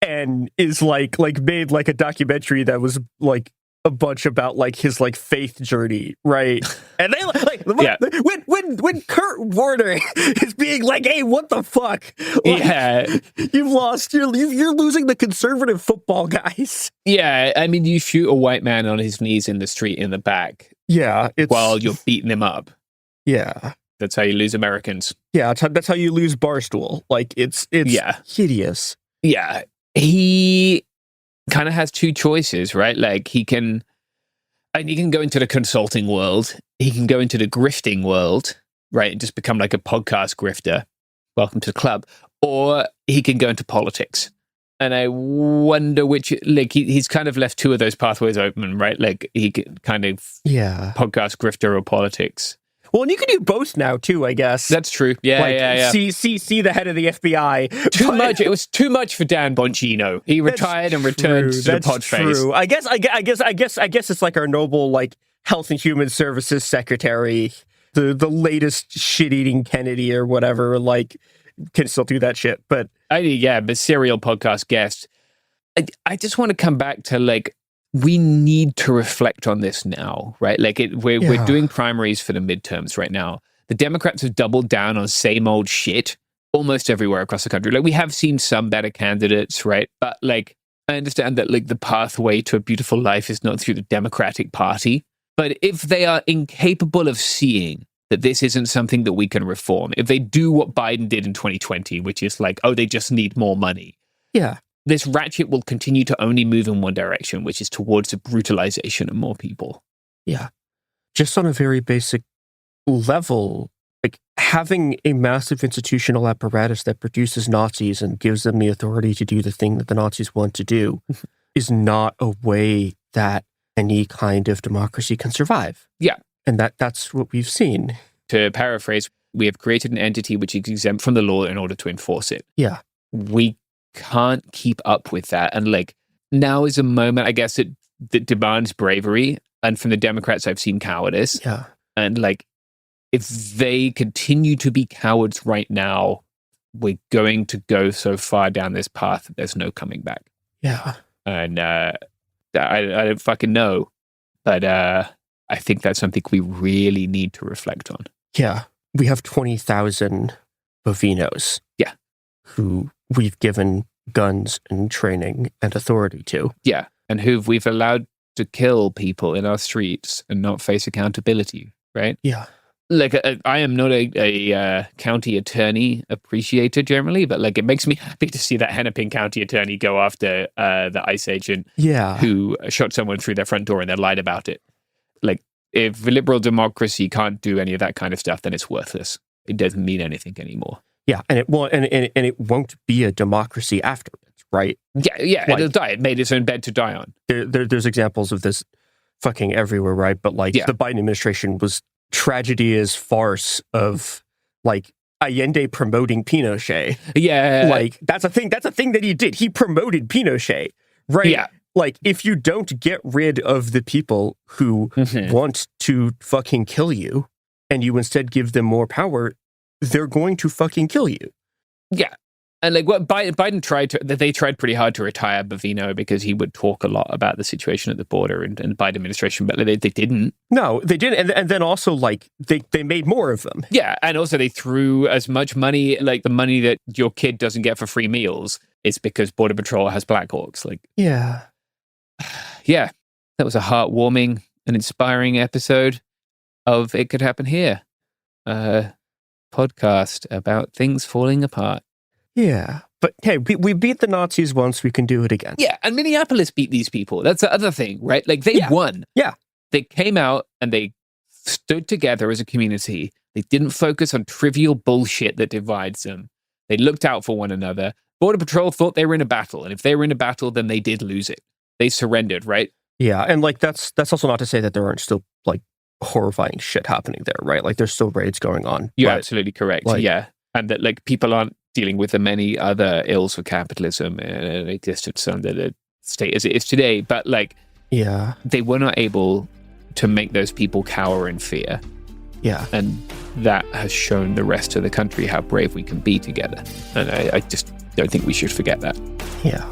and is like made like a documentary that was like a bunch about like his like faith journey, right? And they like when Kurt Warner is being like, "Hey, what the fuck? Like, you're losing the conservative football guys." Yeah, I mean, you shoot a white man on his knees in the street in the back. Yeah, while you're beating him up. Yeah. That's how you lose Americans. Yeah, that's how you lose Barstool. Like, it's hideous. Yeah. He kind of has two choices, right? Like, he can go into the consulting world. He can go into the grifting world, right? And just become like a podcast grifter. Welcome to the club. Or he can go into politics. And I wonder which, like, he's kind of left two of those pathways open, right? Like, he can kind of podcast grifter or politics. Well, and you can do both now too, I guess. That's true. Yeah, like, yeah. See the head of the FBI. Too much. It was too much for Dan Bongino. He retired and returned to the pod phase. True. I guess it's like our noble like Health and Human Services Secretary, the latest shit-eating Kennedy or whatever. Like, can still do that shit. But but serial podcast guest. I just want to come back to like, we need to reflect on this now, right? Like, we're doing primaries for the midterms right now. The Democrats have doubled down on same old shit almost everywhere across the country. Like, we have seen some better candidates, right? But like, I understand that like the pathway to a beautiful life is not through the Democratic Party. But if they are incapable of seeing that this isn't something that we can reform, if they do what Biden did in 2020, which is like, oh, they just need more money. Yeah. This ratchet will continue to only move in one direction, which is towards the brutalization of more people. Yeah. Just on a very basic level, like having a massive institutional apparatus that produces Nazis and gives them the authority to do the thing that the Nazis want to do is not a way that any kind of democracy can survive. Yeah. And that's what we've seen. To paraphrase, we have created an entity which is exempt from the law in order to enforce it. Yeah. We can't keep up with that. And like, now is a moment, I guess, that demands bravery. And from the Democrats, I've seen cowardice. Yeah. And like, if they continue to be cowards right now, we're going to go so far down this path that there's no coming back. Yeah. And I don't fucking know. But I think that's something we really need to reflect on. Yeah. We have 20,000 Bovinos. Yeah. Who we've given guns and training and authority to. Yeah. And who we've allowed to kill people in our streets and not face accountability, right? Yeah. like I am not a county attorney appreciator generally, but like it makes me happy to see that Hennepin County attorney go after the ICE agent who shot someone through their front door and then lied about it. Like, if liberal democracy can't do any of that kind of stuff, then it's worthless. It doesn't mean anything anymore. Yeah, and it won't, and it won't be a democracy afterwards, right? Yeah, like, it'll die. It made its own bed to die on. There's examples of this fucking everywhere, right? But like the Biden administration was tragedy as farce of like Allende promoting Pinochet. Yeah, like that's a thing that he did. He promoted Pinochet, right? Yeah. Like, if you don't get rid of the people who want to fucking kill you, and you instead give them more power, they're going to fucking kill you. Yeah. And like what Biden they tried pretty hard to retire Bovino because he would talk a lot about the situation at the border and the Biden administration, but they didn't. No, they didn't. And then also, like, they made more of them. Yeah. And also they threw as much money, like the money that your kid doesn't get for free meals, it's because Border Patrol has Black Hawks. Like, yeah. Yeah, that was a heartwarming and inspiring episode of It Could Happen Here, a podcast about things falling apart. Yeah, but hey, we beat the Nazis once, we can do it again. Yeah, and Minneapolis beat these people. That's the other thing, right? Like, they won. Yeah. They came out and they stood together as a community. They didn't focus on trivial bullshit that divides them. They looked out for one another. Border Patrol thought they were in a battle, and if they were in a battle, then they did lose it. They surrendered, right? Yeah, and like that's also not to say that there aren't still like horrifying shit happening there, right? Like there's still raids going on. You're absolutely correct. Like, yeah, and that like people aren't dealing with the many other ills of capitalism and existence under the state as it is today. But like, they were not able to make those people cower in fear. Yeah, and that has shown the rest of the country how brave we can be together. And I just don't think we should forget that. Yeah.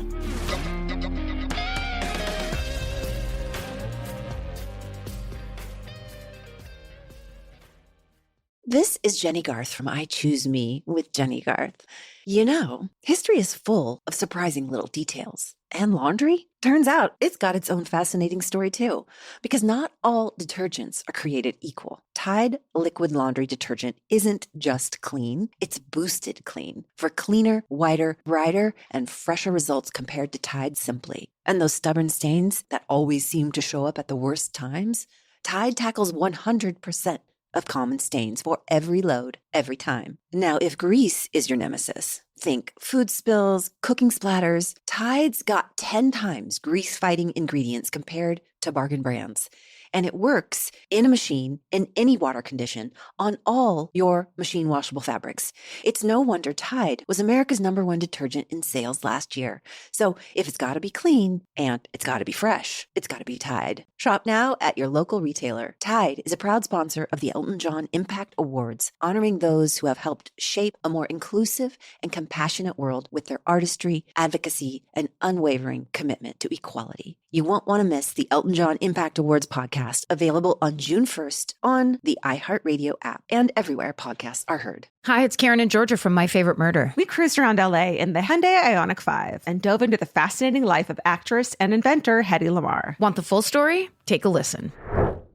This is Jenny Garth from I Choose Me with Jenny Garth. You know, history is full of surprising little details. And laundry? Turns out it's got its own fascinating story too. Because not all detergents are created equal. Tide liquid laundry detergent isn't just clean, it's boosted clean. For cleaner, whiter, brighter, and fresher results compared to Tide Simply. And those stubborn stains that always seem to show up at the worst times? Tide tackles 100% of common stains for every load, every time. Now, if grease is your nemesis, think food spills, cooking splatters, Tide's got 10 times grease-fighting ingredients compared to bargain brands. And it works in a machine, in any water condition, on all your machine washable fabrics. It's no wonder Tide was America's #1 detergent in sales last year. So if it's got to be clean and it's got to be fresh, it's got to be Tide. Shop now at your local retailer. Tide is a proud sponsor of the Elton John Impact Awards, honoring those who have helped shape a more inclusive and compassionate world with their artistry, advocacy, and unwavering commitment to equality. You won't want to miss the Elton John Impact Awards podcast, available on June 1st on the iHeartRadio app and everywhere podcasts are heard. Hi, it's Karen and Georgia from My Favorite Murder. We cruised around LA in the Hyundai Ioniq 5 and dove into the fascinating life of actress and inventor Hedy Lamarr. Want the full story? Take a listen.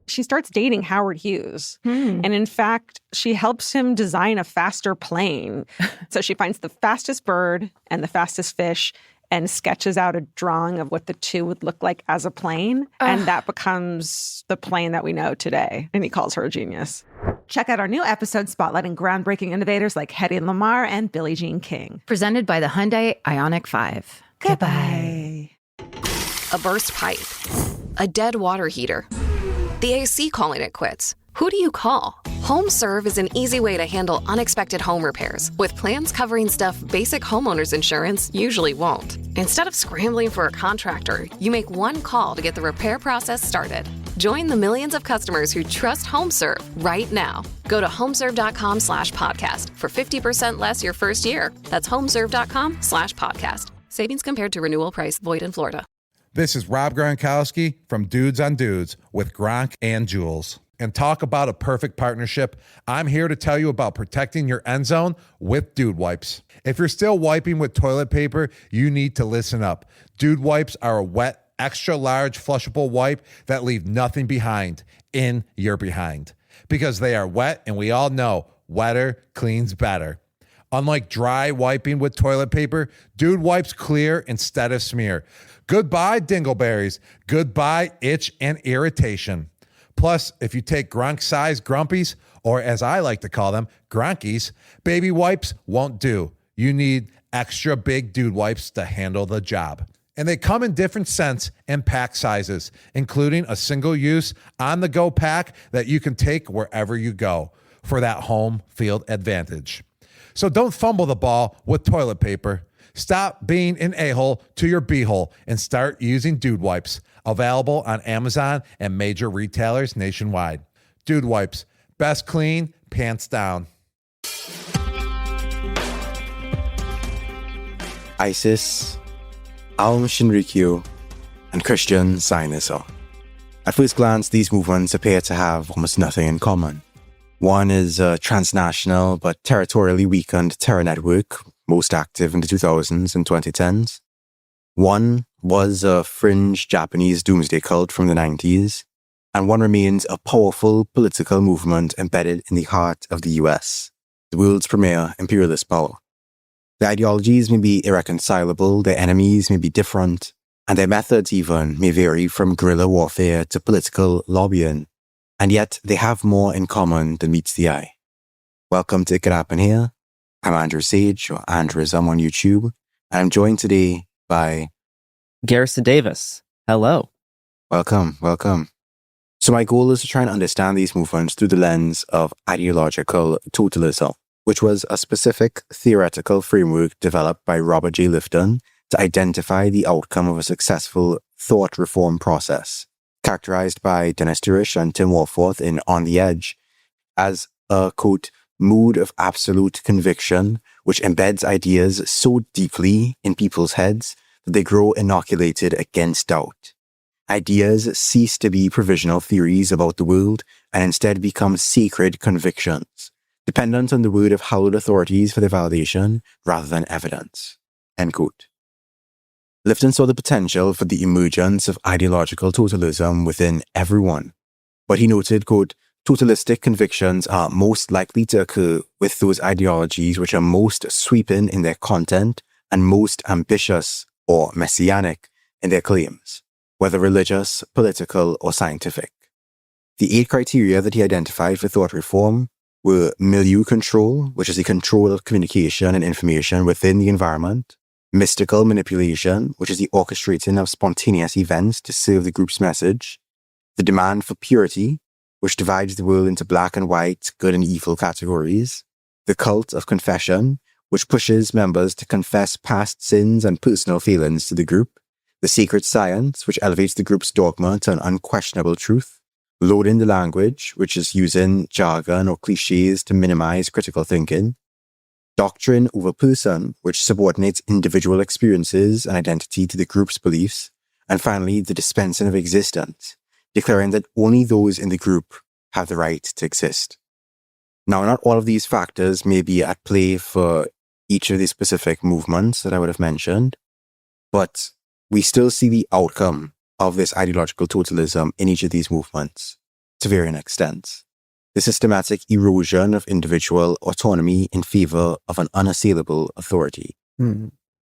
She starts dating Howard Hughes. And in fact, she helps him design a faster plane. So she finds the fastest bird and the fastest fish and sketches out a drawing of what the two would look like as a plane. And that becomes the plane that we know today. And he calls her a genius. Check out our new episode spotlighting groundbreaking innovators like Hedy Lamarr and Billie Jean King. Presented by the Hyundai Ioniq 5. Goodbye. A burst pipe. A dead water heater. The AC calling it quits. Who do you call? HomeServe is an easy way to handle unexpected home repairs with plans covering stuff basic homeowners insurance usually won't. Instead of scrambling for a contractor, you make one call to get the repair process started. Join the millions of customers who trust HomeServe right now. Go to homeserve.com/podcast for 50% less your first year. That's homeserve.com/podcast. Savings compared to renewal price void in Florida. This is Rob Gronkowski from Dudes on Dudes with Gronk and Jules. And talk about a perfect partnership, I'm here to tell you about protecting your end zone with Dude Wipes. If you're still wiping with toilet paper, you need to listen up. Dude Wipes are a wet, extra large flushable wipe that leave nothing behind in your behind. because they are wet, and we all know wetter cleans better. Unlike dry wiping with toilet paper, Dude Wipes clear instead of smear. Goodbye dingleberries. Goodbye itch and irritation. Plus, if you take Gronk-sized grumpies, or as I like to call them, Gronkies, baby wipes won't do. You need extra big Dude Wipes to handle the job. And they come in different scents and pack sizes, including a single-use, on-the-go pack that you can take wherever you go for that home field advantage. So don't fumble the ball with toilet paper. Stop being an a-hole to your b-hole and start using Dude Wipes. Available on Amazon and major retailers nationwide. Dude Wipes. Best clean, pants down. ISIS, Al Shinrikyo, and Christian Zionism. At first glance, these movements appear to have almost nothing in common. One is a transnational but territorially weakened terror network, most active in the 2000s and 2010s. One was a fringe Japanese doomsday cult from the 90s, and one remains a powerful political movement embedded in the heart of the US, the world's premier imperialist power. Their ideologies may be irreconcilable, their enemies may be different, and their methods even may vary from guerrilla warfare to political lobbying. And yet, they have more in common than meets the eye. Welcome to It Could Happen Here. I'm Andrew Sage, or Andrism on YouTube, and I'm joined today by Garrison Davis. Hello. Welcome. So my goal is to try and understand these movements through the lens of ideological totalism, which was a specific theoretical framework developed by Robert J. Lifton to identify the outcome of a successful thought reform process, characterized by Dennis Turish and Tim Warforth in On the Edge as a, quote, mood of absolute conviction which embeds ideas so deeply in people's heads that they grow inoculated against doubt. Ideas cease to be provisional theories about the world and instead become sacred convictions, dependent on the word of hallowed authorities for their validation rather than evidence. End quote. Lifton saw the potential for the emergence of ideological totalism within everyone, but he noted, quote, totalistic convictions are most likely to occur with those ideologies which are most sweeping in their content and most ambitious or messianic in their claims, whether religious, political, or scientific. The 8 criteria that he identified for thought reform were milieu control, which is the control of communication and information within the environment, mystical manipulation, which is the orchestrating of spontaneous events to serve the group's message, the demand for purity, which divides the world into black and white, good and evil categories, the cult of confession, which pushes members to confess past sins and personal failings to the group, the sacred science, which elevates the group's dogma to an unquestionable truth, loading the language, which is using jargon or cliches to minimize critical thinking, doctrine over person, which subordinates individual experiences and identity to the group's beliefs, and finally, the dispensing of existence, declaring that only those in the group have the right to exist. Now, not all of these factors may be at play for each of the specific movements that I would have mentioned, but we still see the outcome of this ideological totalism in each of these movements to varying extents. The systematic erosion of individual autonomy in favor of an unassailable authority.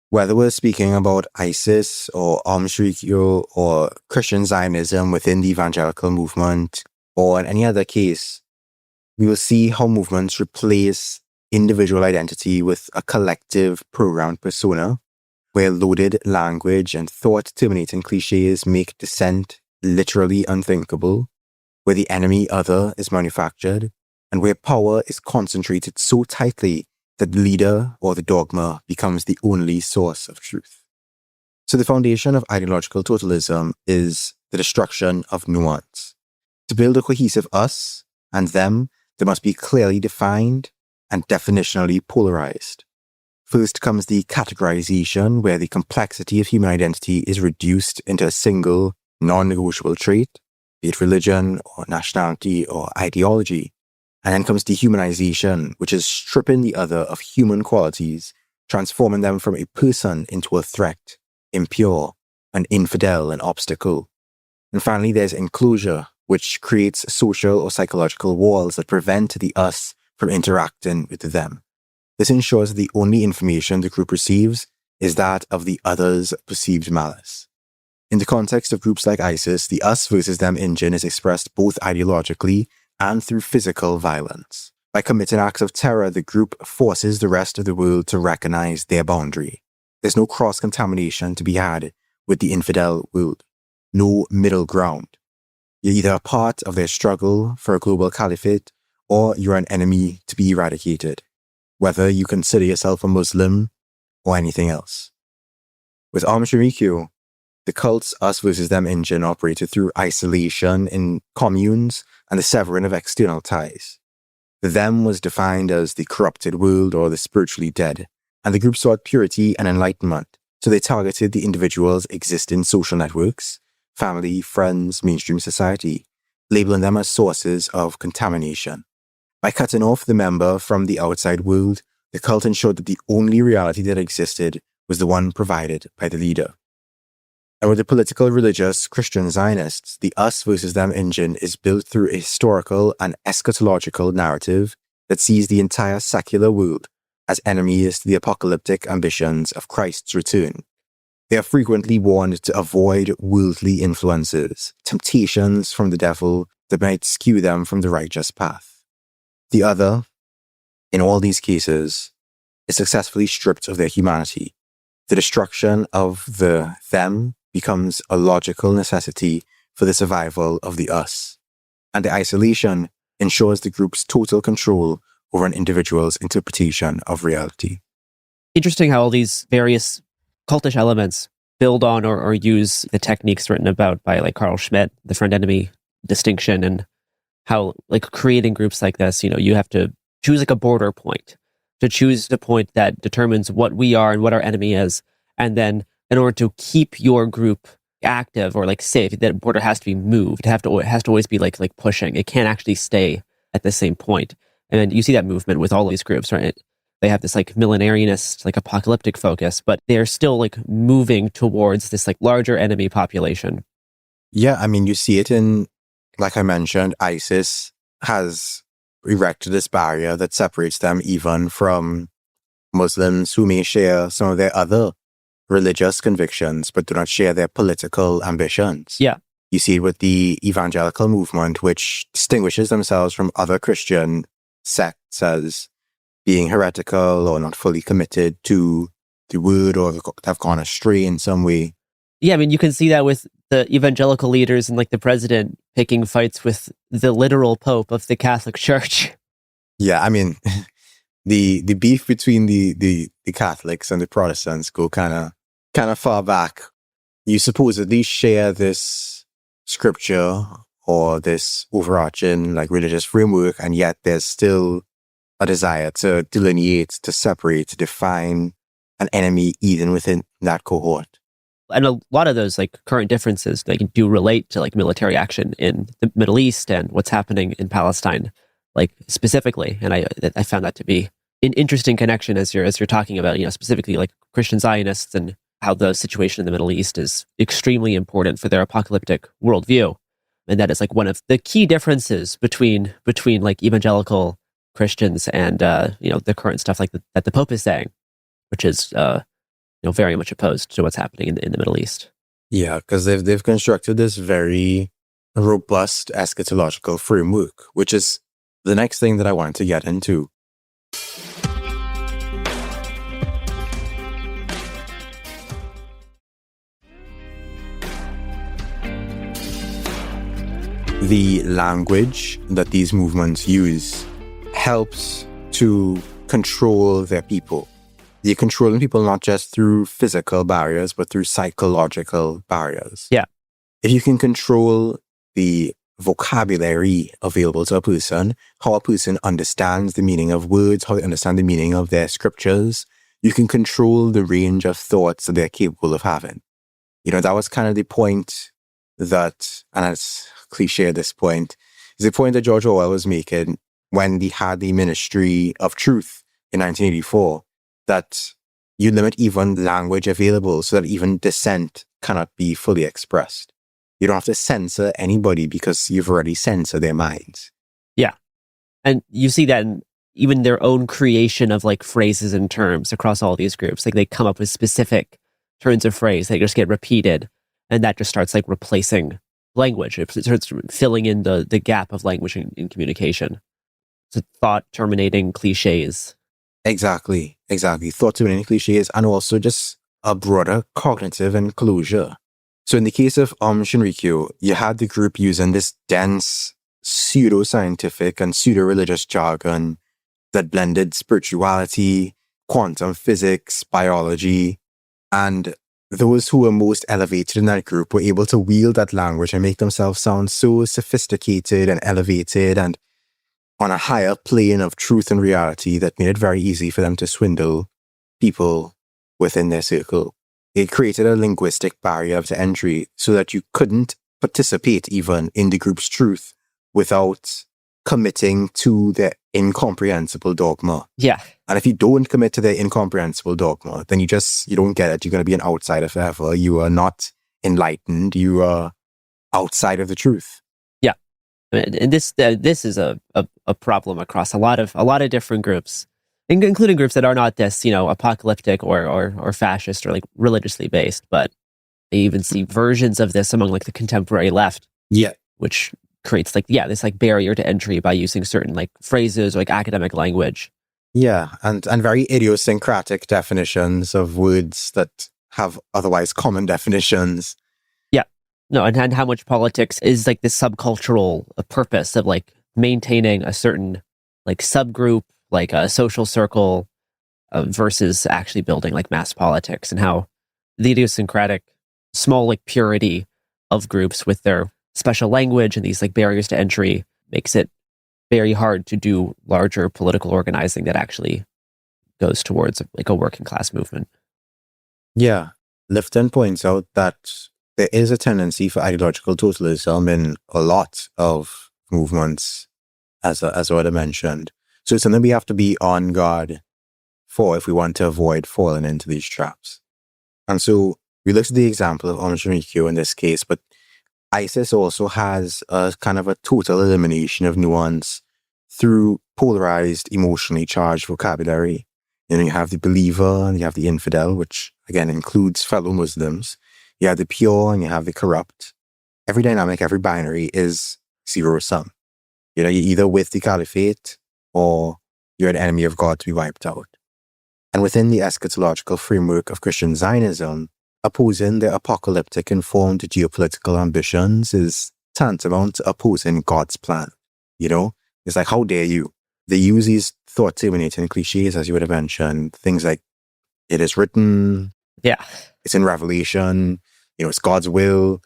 Whether we're speaking about ISIS or Shinrikyo or Christian Zionism within the evangelical movement, or in any other case, we will see how movements replace individual identity with a collective programmed persona, where loaded language and thought-terminating cliches make dissent literally unthinkable, where the enemy other is manufactured, and where power is concentrated so tightly that the leader or the dogma becomes the only source of truth. So the foundation of ideological totalism is the destruction of nuance. To build a cohesive us and them, they must be clearly defined and definitionally polarized. First comes the categorization, where the complexity of human identity is reduced into a single, non-negotiable trait, be it religion or nationality or ideology. And then comes dehumanization, which is stripping the other of human qualities, transforming them from a person into a threat, impure, an infidel, an obstacle. And finally, there's enclosure, which creates social or psychological walls that prevent the us from interacting with them. This ensures that the only information the group receives is that of the other's perceived malice. In the context of groups like ISIS, the us versus them engine is expressed both ideologically and through physical violence. By committing acts of terror, the group forces the rest of the world to recognize their boundary. There's no cross-contamination to be had with the infidel world. No middle ground. You're either a part of their struggle for a global caliphate or you're an enemy to be eradicated, whether you consider yourself a Muslim or anything else. With Shariku, the cult's us versus them engine operated through isolation in communes and the severing of external ties. The them was defined as the corrupted world or the spiritually dead, and the group sought purity and enlightenment, so they targeted the individual's existing social networks, family, friends, mainstream society, labeling them as sources of contamination. By cutting off the member from the outside world, the cult ensured that the only reality that existed was the one provided by the leader. And with the political, religious, Christian Zionists, the us versus them engine is built through a historical and eschatological narrative that sees the entire secular world as enemies to the apocalyptic ambitions of Christ's return. They are frequently warned to avoid worldly influences, temptations from the devil that might skew them from the righteous path. The other, in all these cases, is successfully stripped of their humanity. The destruction of the them becomes a logical necessity for the survival of the us, and the isolation ensures the group's total control over an individual's interpretation of reality. Interesting how all these various cultish elements build on or use the techniques written about by like Carl Schmitt, the friend-enemy distinction, and how like creating groups like this, you have to choose like a border point, to choose the point that determines what we are and what our enemy is, and then in order to keep your group active or like safe, that border has to be moved. It has to always be like pushing. It can't actually stay at the same point. And you see that movement with all of these groups, right? They have this like millenarianist, like apocalyptic focus, but they're still like moving towards this like larger enemy population. Yeah, I mean, you see it in, like I mentioned, ISIS has erected this barrier that separates them even from Muslims who may share some of their other religious convictions, but do not share their political ambitions. Yeah. You see it with the evangelical movement, which distinguishes themselves from other Christian sects as being heretical or not fully committed to the word or have gone astray in some way. Yeah, I mean, you can see that with the evangelical leaders and like the president picking fights with the literal Pope of the Catholic Church. Yeah, I mean, the beef between the Catholics and the Protestants go kind of far back. You supposedly share this scripture or this overarching like religious framework, and yet there's still a desire to delineate, to separate, to define an enemy even within that cohort. And a lot of those like current differences, they do relate to like military action in the Middle East and what's happening in Palestine, like specifically. And I found that to be an interesting connection as you're talking about, specifically like Christian Zionists and how the situation in the Middle East is extremely important for their apocalyptic worldview. And that is like one of the key differences between like evangelical Christians and, the current stuff like that the Pope is saying, which is, very much opposed to what's happening in the Middle East. Yeah, because they've constructed this very robust eschatological framework, which is the next thing that I wanted to get into. The language that these movements use helps to control their people. You're controlling people not just through physical barriers, but through psychological barriers. Yeah. If you can control the vocabulary available to a person, how a person understands the meaning of words, how they understand the meaning of their scriptures, you can control the range of thoughts that they're capable of having. That was kind of the point that, and it's cliche at this point, is the point that George Orwell was making when he had the Ministry of Truth in 1984, that you limit even language available so that even dissent cannot be fully expressed. You don't have to censor anybody because you've already censored their minds. Yeah. And you see that in even their own creation of like phrases and terms across all these groups. Like they come up with specific turns of phrase that just get repeated, and that just starts like replacing language. It starts filling in the gap of language in communication. It's thought terminating cliches. Exactly. Thought terminating cliches, and also just a broader cognitive enclosure. So in the case of Shinrikyo, you had the group using this dense pseudo-scientific and pseudo-religious jargon that blended spirituality, quantum physics, biology, and those who were most elevated in that group were able to wield that language and make themselves sound so sophisticated and elevated and on a higher plane of truth and reality that made it very easy for them to swindle people within their circle. It created a linguistic barrier to entry so that you couldn't participate even in the group's truth without committing to their incomprehensible dogma. Yeah. And if you don't commit to their incomprehensible dogma, then you don't get it. You're going to be an outsider forever. You are not enlightened. You are outside of the truth. Yeah. And this is a problem across a lot of different groups, including groups that are not this, apocalyptic or fascist or like religiously based, but they even see versions of this among like the contemporary left. Yeah. Which creates this barrier to entry by using certain like phrases or like academic language. Yeah, and very idiosyncratic definitions of words that have otherwise common definitions. Yeah. No, and how much politics is like this subcultural purpose of like maintaining a certain like subgroup, like a social circle versus actually building like mass politics, and how the idiosyncratic small like purity of groups with their special language and these like barriers to entry makes it very hard to do larger political organizing that actually goes towards like a working class movement. Yeah. Lifton points out that there is a tendency for ideological totalism in a lot of movements, as I mentioned. So it's something we have to be on guard for if we want to avoid falling into these traps. And so we looked at the example of Shinrikyo in this case, but ISIS also has a kind of a total elimination of nuance through polarized, emotionally charged vocabulary. You have the believer and you have the infidel, which again includes fellow Muslims. You have the pure and you have the corrupt. Every dynamic, every binary is zero-sum. You're either with the caliphate or you're an enemy of God to be wiped out. And within the eschatological framework of Christian Zionism, opposing their apocalyptic informed geopolitical ambitions is tantamount to opposing God's plan. It's like, how dare you? They use these thought terminating cliches, as you would have mentioned, things like, it is written, yeah, it's in Revelation, it's God's will,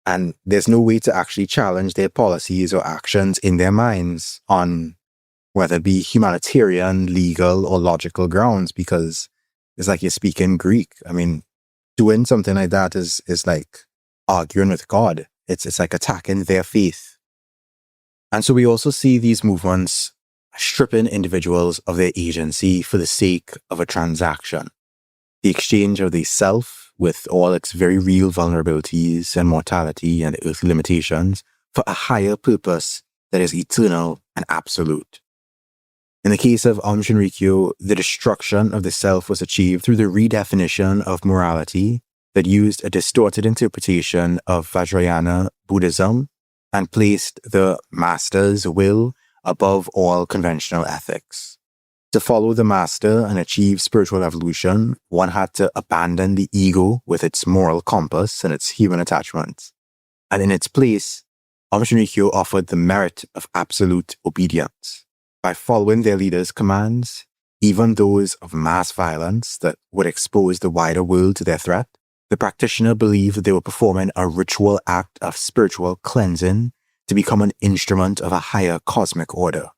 and there's no way to actually challenge their policies or actions in their minds on whether it be humanitarian, legal, or logical grounds, because it's like you're speaking Greek. I mean, doing something like that is like arguing with God. It's like attacking their faith. And so we also see these movements stripping individuals of their agency for the sake of a transaction. The exchange of the self with all its very real vulnerabilities and mortality and earthly limitations for a higher purpose that is eternal and absolute. In the case of Shinrikyo, the destruction of the self was achieved through the redefinition of morality that used a distorted interpretation of Vajrayana Buddhism and placed the master's will above all conventional ethics. To follow the master and achieve spiritual evolution, one had to abandon the ego with its moral compass and its human attachments. And in its place, Shinrikyo offered the merit of absolute obedience. By following their leaders' commands, even those of mass violence that would expose the wider world to their threat, the practitioner believed that they were performing a ritual act of spiritual cleansing to become an instrument of a higher cosmic order.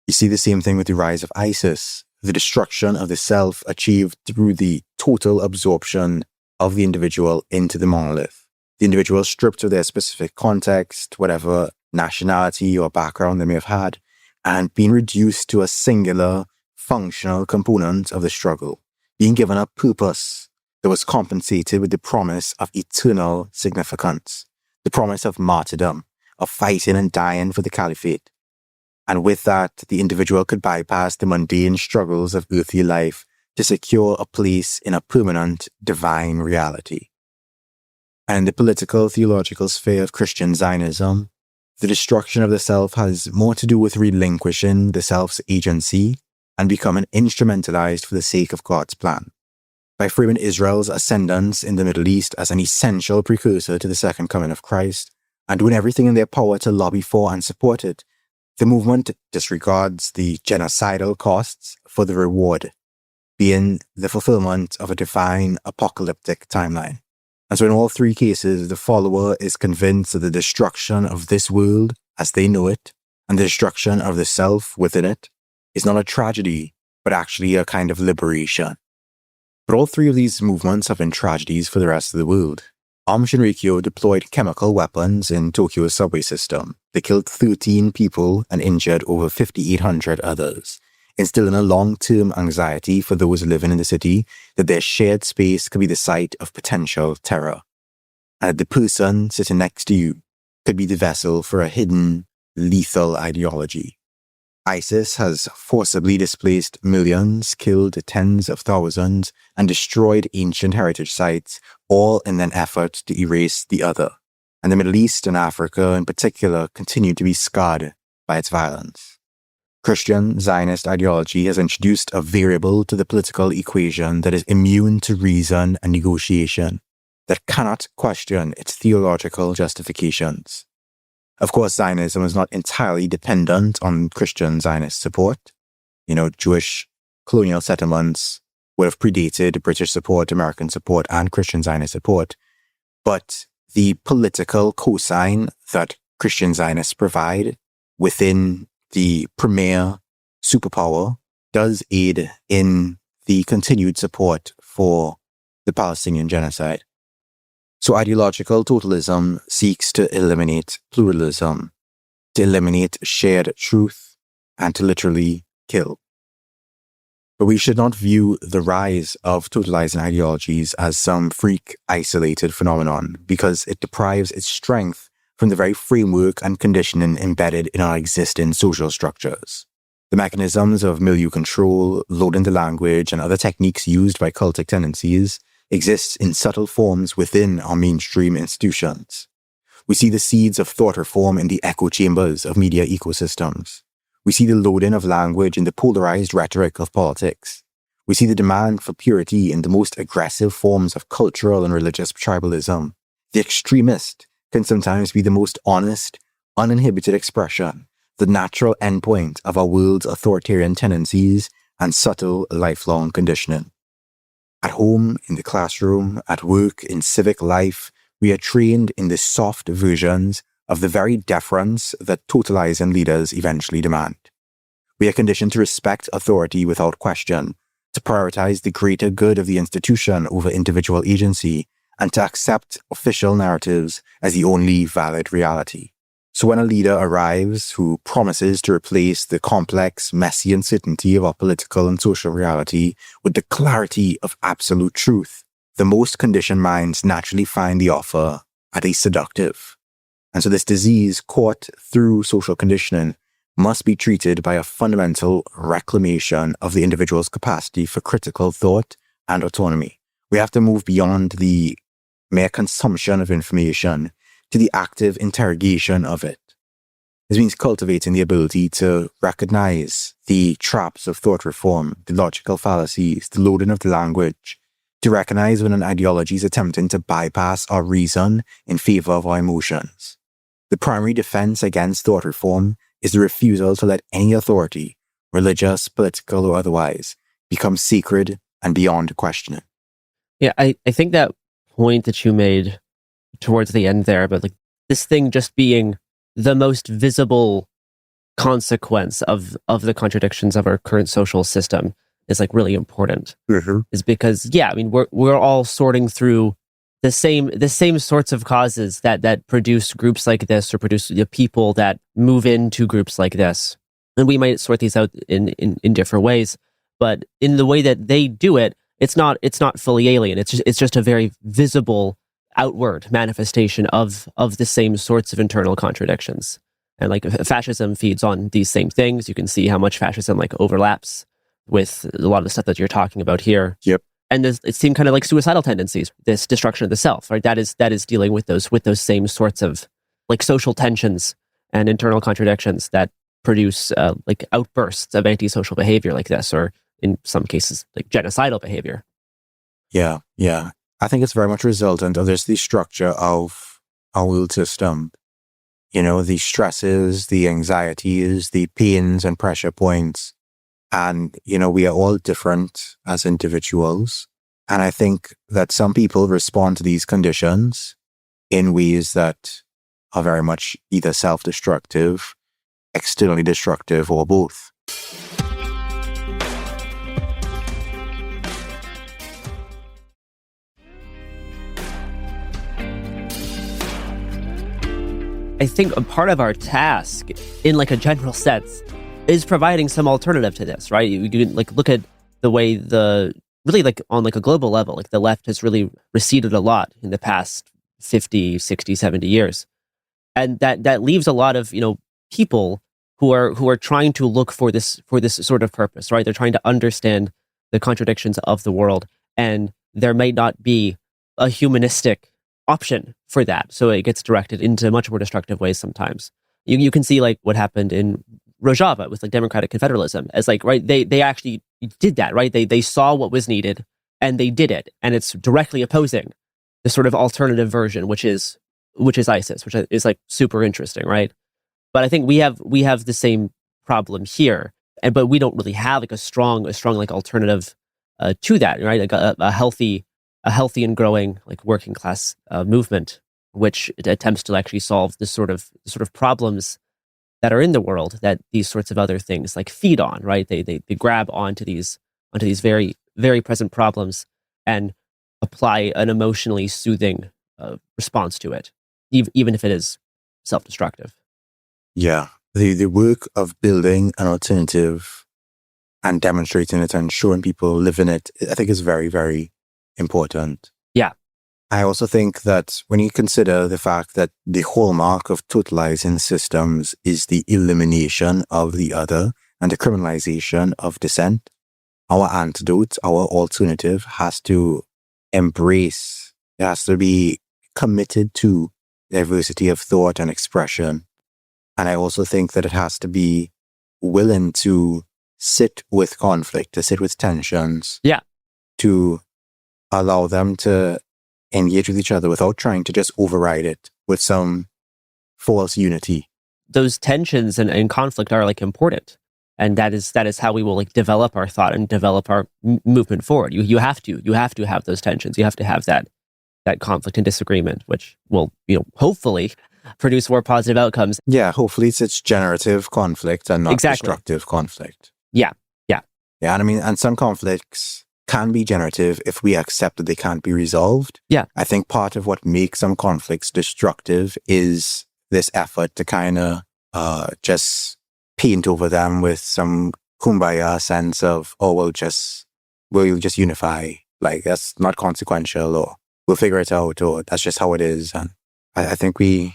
You see the same thing with the rise of ISIS, the destruction of the self achieved through the total absorption of the individual into the monolith. The individual stripped of their specific context, whatever nationality or background they may have had, and being reduced to a singular, functional component of the struggle, being given a purpose that was compensated with the promise of eternal significance. the promise of martyrdom, of fighting and dying for the caliphate. And with that, the individual could bypass the mundane struggles of earthly life to secure a place in a permanent divine reality. And in the political, theological sphere of Christian Zionism, the destruction of the self has more to do with relinquishing the self's agency and becoming instrumentalized for the sake of God's plan. By framing Israel's ascendance in the Middle East as an essential precursor to the second coming of Christ, and doing everything in their power to lobby for and support it, the movement disregards the genocidal costs for the reward, being the fulfillment of a divine apocalyptic timeline. And so in all three cases, the follower is convinced that the destruction of this world as they know it, and the destruction of the self within it, is not a tragedy, but actually a kind of liberation. But all three of these movements have been tragedies for the rest of the world. Aum Shinrikyo deployed chemical weapons in Tokyo's subway system. They killed 13 people and injured over 5,800 others, instilling a long-term anxiety for those living in the city that their shared space could be the site of potential terror, and that the person sitting next to you could be the vessel for a hidden, lethal ideology. ISIS has forcibly displaced millions, killed tens of thousands, and destroyed ancient heritage sites, all in an effort to erase the other. And the Middle East and Africa in particular continue to be scarred by its violence. Christian Zionist ideology has introduced a variable to the political equation that is immune to reason and negotiation, that cannot question its theological justifications. Of course, Zionism is not entirely dependent on Christian Zionist support. Jewish colonial settlements would have predated British support, American support, and Christian Zionist support. But the political cosign that Christian Zionists provide within the premier superpower does aid in the continued support for the Palestinian genocide. So ideological totalism seeks to eliminate pluralism, to eliminate shared truth, and to literally kill. But we should not view the rise of totalizing ideologies as some freak, isolated phenomenon, because it deprives its strength from the very framework and conditioning embedded in our existing social structures. The mechanisms of milieu control, loading the language, and other techniques used by cultic tendencies exists in subtle forms within our mainstream institutions. We see the seeds of thought reform in the echo chambers of media ecosystems. We see the loading of language in the polarized rhetoric of politics. We see the demand for purity in the most aggressive forms of cultural and religious tribalism. The extremist can sometimes be the most honest, uninhibited expression, the natural endpoint of our world's authoritarian tendencies and subtle lifelong conditioning. At home, in the classroom, at work, in civic life, we are trained in the soft versions of the very deference that totalizing leaders eventually demand. We are conditioned to respect authority without question, to prioritize the greater good of the institution over individual agency, and to accept official narratives as the only valid reality. So when a leader arrives who promises to replace the complex, messy uncertainty of our political and social reality with the clarity of absolute truth, the most conditioned minds naturally find the offer at least seductive. And so this disease caught through social conditioning must be treated by a fundamental reclamation of the individual's capacity for critical thought and autonomy. We have to move beyond the mere consumption of information to the active interrogation of it. This means cultivating the ability to recognize the traps of thought reform, the logical fallacies, the loading of the language, to recognize when an ideology is attempting to bypass our reason in favor of our emotions. The primary defense against thought reform is the refusal to let any authority, religious, political, or otherwise, become sacred and beyond questioning. Yeah, I think that point that you made towards the end there, but like this thing just being the most visible consequence of the contradictions of our current social system is like really important. Mm-hmm. Is because we're all sorting through the same sorts of causes that produce groups like this or produce the people that move into groups like this, and we might sort these out in different ways, but in the way that they do it, it's not fully alien. It's just a very visible outward manifestation of the same sorts of internal contradictions. And like fascism feeds on these same things. You can see how much fascism like overlaps with a lot of the stuff that you're talking about here. Yep. And it seemed kind of like suicidal tendencies, this destruction of the self, right? That is dealing with those same sorts of like social tensions and internal contradictions that produce like outbursts of antisocial behavior like this, or in some cases like genocidal behavior. Yeah. I think it's very much resultant of the structure of our world system. You know, the stresses, the anxieties, the pains and pressure points. And, you know, we are all different as individuals. And I think that some people respond to these conditions in ways that are very much either self-destructive, externally destructive, or both. I think a part of our task, in like a general sense, is providing some alternative to this, right? You can like look at the way really like on like a global level, like the left has really receded a lot in the past 50, 60, 70 years. And that leaves a lot of, you know, people who are trying to look for this sort of purpose, right? They're trying to understand the contradictions of the world, and there may not be a humanistic option for that. So it gets directed into much more destructive ways sometimes. You can see like what happened in Rojava with like democratic confederalism as like, right, they actually did that, right? They saw what was needed and they did it. And it's directly opposing the sort of alternative version, which is ISIS, which is like super interesting, right? But I think we have the same problem here, but we don't really have like a strong like alternative to that, right? Like a healthy and growing like working class movement, which attempts to actually solve the sort of problems that are in the world that these sorts of other things like feed on, right? They grab onto these very, very present problems and apply an emotionally soothing response to it, even if it is self-destructive. Yeah. The work of building an alternative and demonstrating it and showing people live in it, I think is very, very important. Yeah. I also think that when you consider the fact that the hallmark of totalizing systems is the elimination of the other and the criminalization of dissent, our antidote, our alternative has to embrace, it has to be committed to diversity of thought and expression. And I also think that it has to be willing to sit with conflict, to sit with tensions. Yeah. To allow them to engage with each other without trying to just override it with some false unity. Those tensions and conflict are like important. And that is how we will like develop our thought and develop our movement forward. You have to have those tensions. You have to have that conflict and disagreement, which will, you know, hopefully produce more positive outcomes. Yeah, hopefully it's generative conflict and not destructive conflict. Yeah. Yeah, and I mean, and some conflicts can be generative if we accept that they can't be resolved. Yeah. I think part of what makes some conflicts destructive is this effort to kind of just paint over them with some kumbaya sense of, oh, we'll just unify. Like, that's not consequential, or we'll figure it out, or that's just how it is. And I think we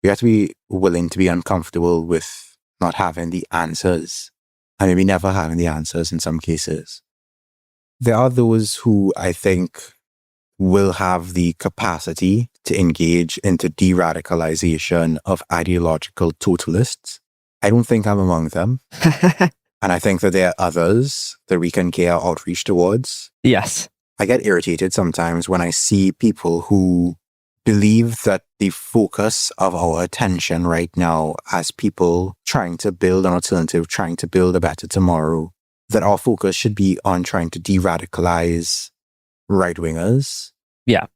have to be willing to be uncomfortable with not having the answers, and maybe never having the answers in some cases. There are those who I think will have the capacity to engage into de-radicalization of ideological totalists. I don't think I'm among them. And I think that there are others that we can care outreach towards. Yes. I get irritated sometimes when I see people who believe that the focus of our attention right now as people trying to build an alternative, trying to build a better tomorrow, that our focus should be on trying to de-radicalize right-wingers. Yeah.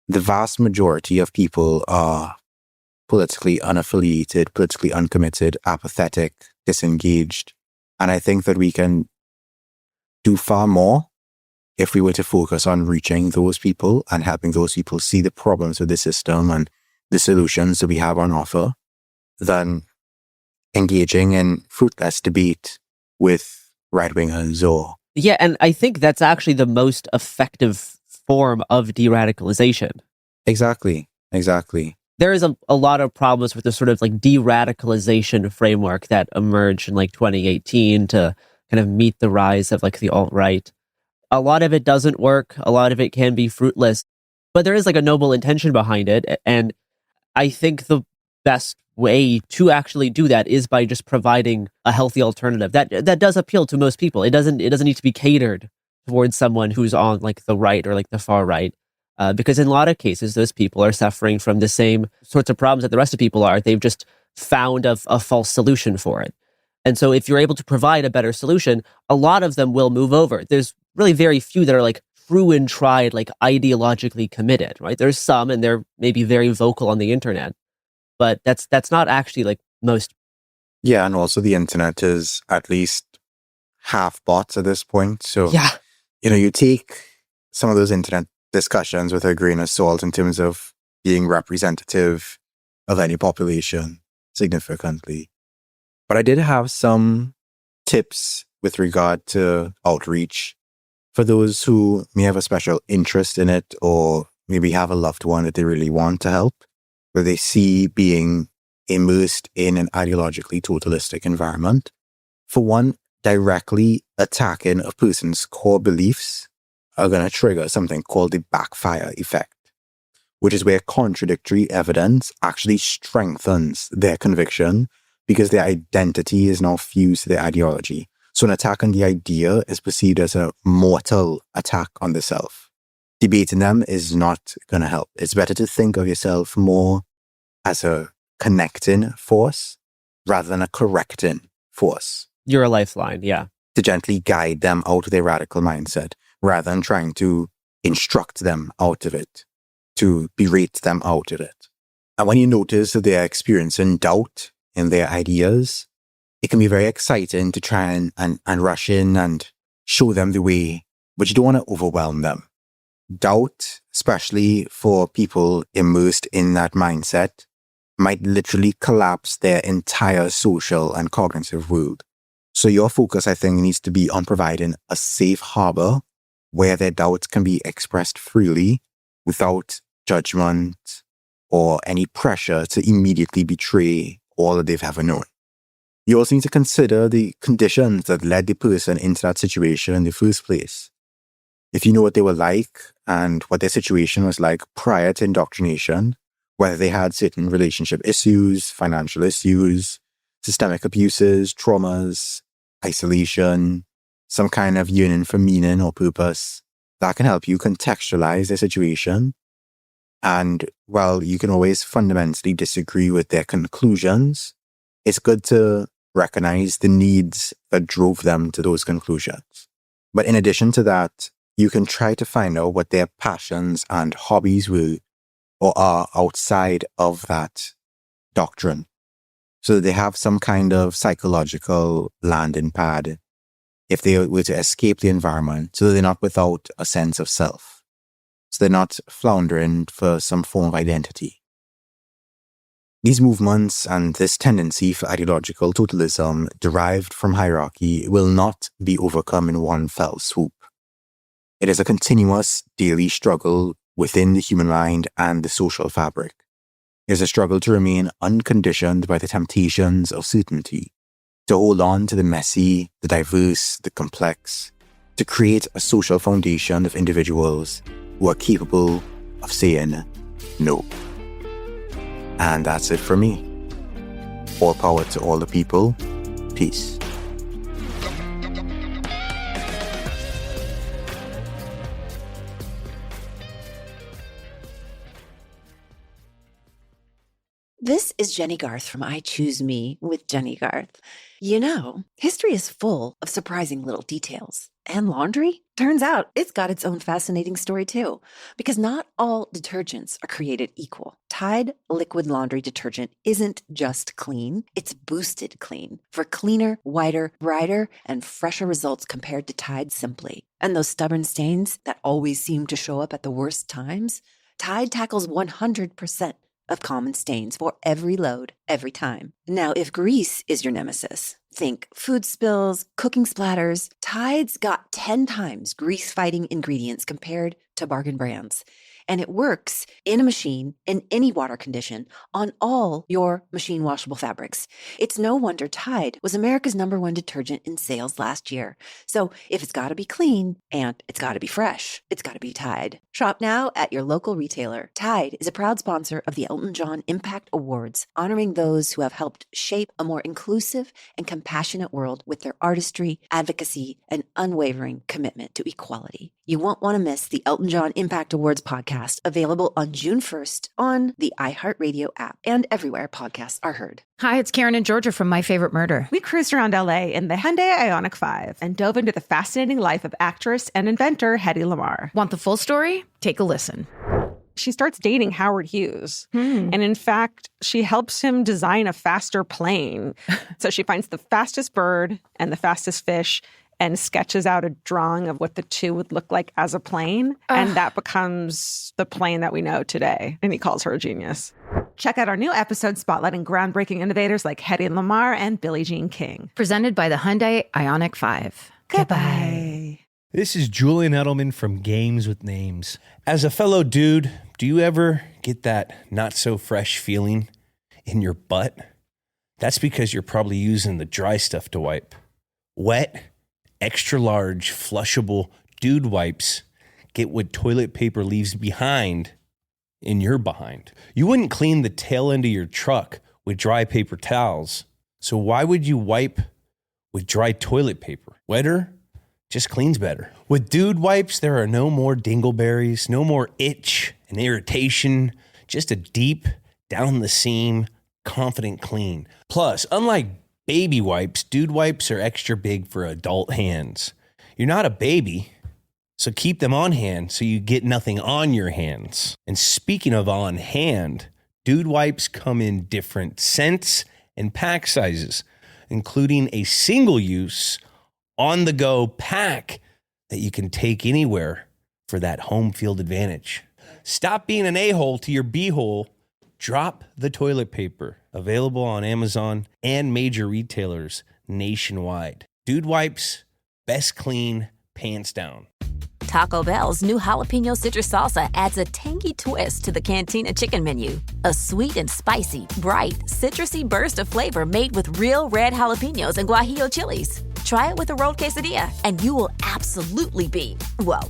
The vast majority of people are politically unaffiliated, politically uncommitted, apathetic, disengaged. And I think that we can do far more if we were to focus on reaching those people and helping those people see the problems with the system and the solutions that we have on offer, than engaging in fruitless debate with right-wingers or... Yeah, and I think that's actually the most effective form of de-radicalization, Exactly. There is a lot of problems with the sort of like de-radicalization framework that emerged in like 2018 to kind of meet the rise of like the alt-right. A lot of it doesn't work. A lot of it can be fruitless, but there is like a noble intention behind it. And I think the best way to actually do that is by just providing a healthy alternative that does appeal to most people. It doesn't need to be catered towards someone who's on like the right or like the far right. Because in a lot of cases, those people are suffering from the same sorts of problems that the rest of people are. They've just found a false solution for it. And so if you're able to provide a better solution, a lot of them will move over. There's really very few that are like true and tried, like ideologically committed, right? There's some, and they're maybe very vocal on the internet, but that's not actually like most. Yeah, and also the internet is at least half bots at this point. So, yeah, you take some of those internet discussions with a grain of salt in terms of being representative of any population significantly. But I did have some tips with regard to outreach for those who may have a special interest in it, or maybe have a loved one that they really want to help, where they see being immersed in an ideologically totalistic environment. For one, directly attacking a person's core beliefs are going to trigger something called the backfire effect, which is where contradictory evidence actually strengthens their conviction because their identity is now fused to their ideology. So an attack on the idea is perceived as a mortal attack on the self. Debating them is not going to help. It's better to think of yourself more as a connecting force rather than a correcting force. You're a lifeline, yeah. To gently guide them out of their radical mindset, rather than trying to instruct them out of it, to berate them out of it. And when you notice that they're experiencing doubt in their ideas, it can be very exciting to try and rush in and show them the way, but you don't want to overwhelm them. Doubt, especially for people immersed in that mindset, might literally collapse their entire social and cognitive world. So your focus, I think, needs to be on providing a safe harbor where their doubts can be expressed freely without judgment or any pressure to immediately betray all that they've ever known. You also need to consider the conditions that led the person into that situation in the first place. If you know what they were like and what their situation was like prior to indoctrination, whether they had certain relationship issues, financial issues, systemic abuses, traumas, isolation, some kind of yearning for meaning or purpose, that can help you contextualize their situation. And while you can always fundamentally disagree with their conclusions, it's good to recognize the needs that drove them to those conclusions. But in addition to that, you can try to find out what their passions and hobbies were or are outside of that doctrine, so that they have some kind of psychological landing pad if they were to escape the environment, so that they're not without a sense of self. So they're not floundering for some form of identity. These movements and this tendency for ideological totalism derived from hierarchy will not be overcome in one fell swoop. It is a continuous daily struggle within the human mind and the social fabric. It is a struggle to remain unconditioned by the temptations of certainty, to hold on to the messy, the diverse, the complex, to create a social foundation of individuals who are capable of saying no. And that's it for me. All power to all the people. Peace. This is Jenny Garth from I Choose Me with Jenny Garth. You know, history is full of surprising little details. And laundry? Turns out it's got its own fascinating story too. Because not all detergents are created equal. Tide liquid laundry detergent isn't just clean, it's boosted clean. For cleaner, whiter, brighter, and fresher results compared to Tide Simply. And those stubborn stains that always seem to show up at the worst times? Tide tackles 100% of common stains for every load, every time. Now, if grease is your nemesis, think food spills, cooking splatters, Tide's got 10 times grease-fighting ingredients compared to bargain brands. And it works in a machine, in any water condition, on all your machine washable fabrics. It's no wonder Tide was America's #1 detergent in sales last year. So if it's gotta be clean and it's gotta be fresh, it's gotta be Tide. Shop now at your local retailer. Tide is a proud sponsor of the Elton John Impact Awards, honoring those who have helped shape a more inclusive and compassionate world with their artistry, advocacy, and unwavering commitment to equality. You won't want to miss the Elton John Impact Awards podcast, available on June 1st on the iHeartRadio app and everywhere podcasts are heard. Hi, it's Karen and Georgia from My Favorite Murder. We cruised around LA in the Hyundai Ioniq 5 and dove into the fascinating life of actress and inventor Hedy Lamarr. Want the full story? Take a listen. She starts dating Howard Hughes. And in fact, she helps him design a faster plane. So she finds the fastest bird and the fastest fish and sketches out a drawing of what the two would look like as a plane. And that becomes the plane that we know today. And he calls her a genius. Check out our new episode spotlighting groundbreaking innovators like Hedy Lamarr and Billie Jean King. Presented by the Hyundai Ioniq 5. Goodbye. This is Julian Edelman from Games with Names. As a fellow dude, do you ever get that not so fresh feeling in your butt? That's because you're probably using the dry stuff to wipe. Wet, extra large, flushable dude wipes get what toilet paper leaves behind in your behind. You wouldn't clean the tail end of your truck with dry paper towels. So why would you wipe with dry toilet paper? Wetter just cleans better. With dude wipes, there are no more dingleberries, no more itch and irritation, just a deep, down the seam, confident clean. Plus, unlike baby wipes, dude wipes are extra big for adult hands. You're not a baby, so keep them on hand so you get nothing on your hands. And speaking of on hand, dude wipes come in different scents and pack sizes, including a single-use, on-the-go pack that you can take anywhere for that home field advantage. Stop being an a-hole to your b-hole. Drop the toilet paper. Available on Amazon and major retailers nationwide. Dude wipes, best clean, pants down. Taco Bell's new jalapeno citrus salsa adds a tangy twist to the Cantina chicken menu. A sweet and spicy, bright, citrusy burst of flavor made with real red jalapenos and guajillo chilies. Try it with a rolled quesadilla, and you will absolutely be, well,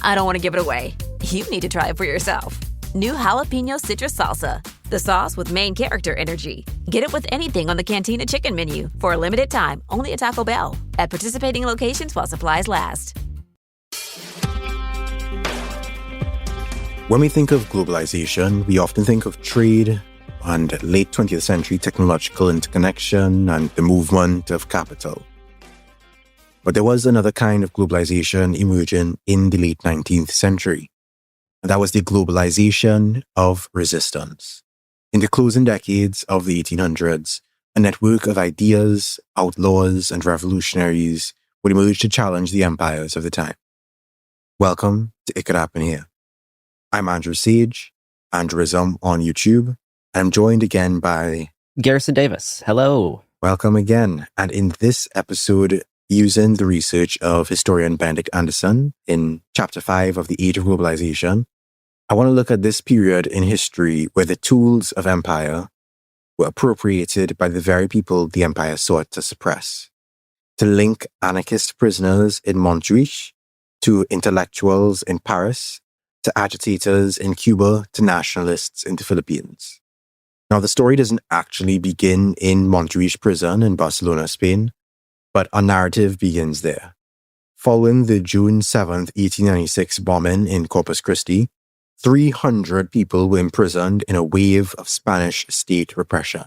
I don't want to give it away. You need to try it for yourself. New jalapeno citrus salsa, the sauce with main character energy. Get it with anything on the Cantina chicken menu for a limited time, only at Taco Bell. At participating locations while supplies last. When we think of globalization, we often think of trade and late 20th century technological interconnection and the movement of capital. But there was another kind of globalization emerging in the late 19th century. And that was the globalization of resistance. In the closing decades of the 1800s, a network of ideas, outlaws, and revolutionaries would emerge to challenge the empires of the time. Welcome to It Could Happen Here. I'm Andrew Sage, Andrewism on YouTube, and I'm joined again by Garrison Davis. Hello. Welcome again. And in this episode, using the research of historian Benedict Anderson in Chapter 5 of The Age of Globalization, I want to look at this period in history where the tools of empire were appropriated by the very people the empire sought to suppress, to link anarchist prisoners in Montjuich to intellectuals in Paris, to agitators in Cuba, to nationalists in the Philippines. Now, the story doesn't actually begin in Montjuich prison in Barcelona, Spain, but our narrative begins there. Following the June 7th, 1896 bombing in Corpus Christi, 300 people were imprisoned in a wave of Spanish state repression.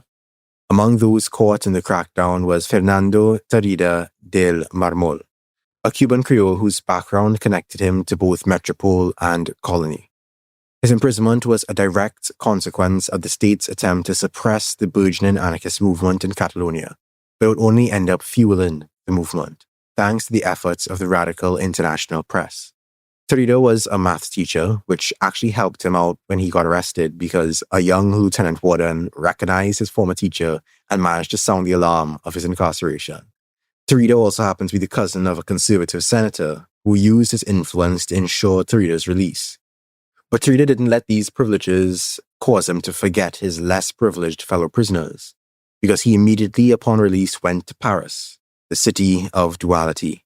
Among those caught in the crackdown was Fernando Tarrida del Marmol, a Cuban Creole whose background connected him to both metropole and colony. His imprisonment was a direct consequence of the state's attempt to suppress the burgeoning anarchist movement in Catalonia, but would only end up fueling the movement, thanks to the efforts of the radical international press. Torrido was a math teacher, which actually helped him out when he got arrested because a young lieutenant warden recognized his former teacher and managed to sound the alarm of his incarceration. Torrido also happened to be the cousin of a conservative senator who used his influence to ensure Torrido's release. But Torrido didn't let these privileges cause him to forget his less privileged fellow prisoners, because he immediately upon release went to Paris, the city of duality,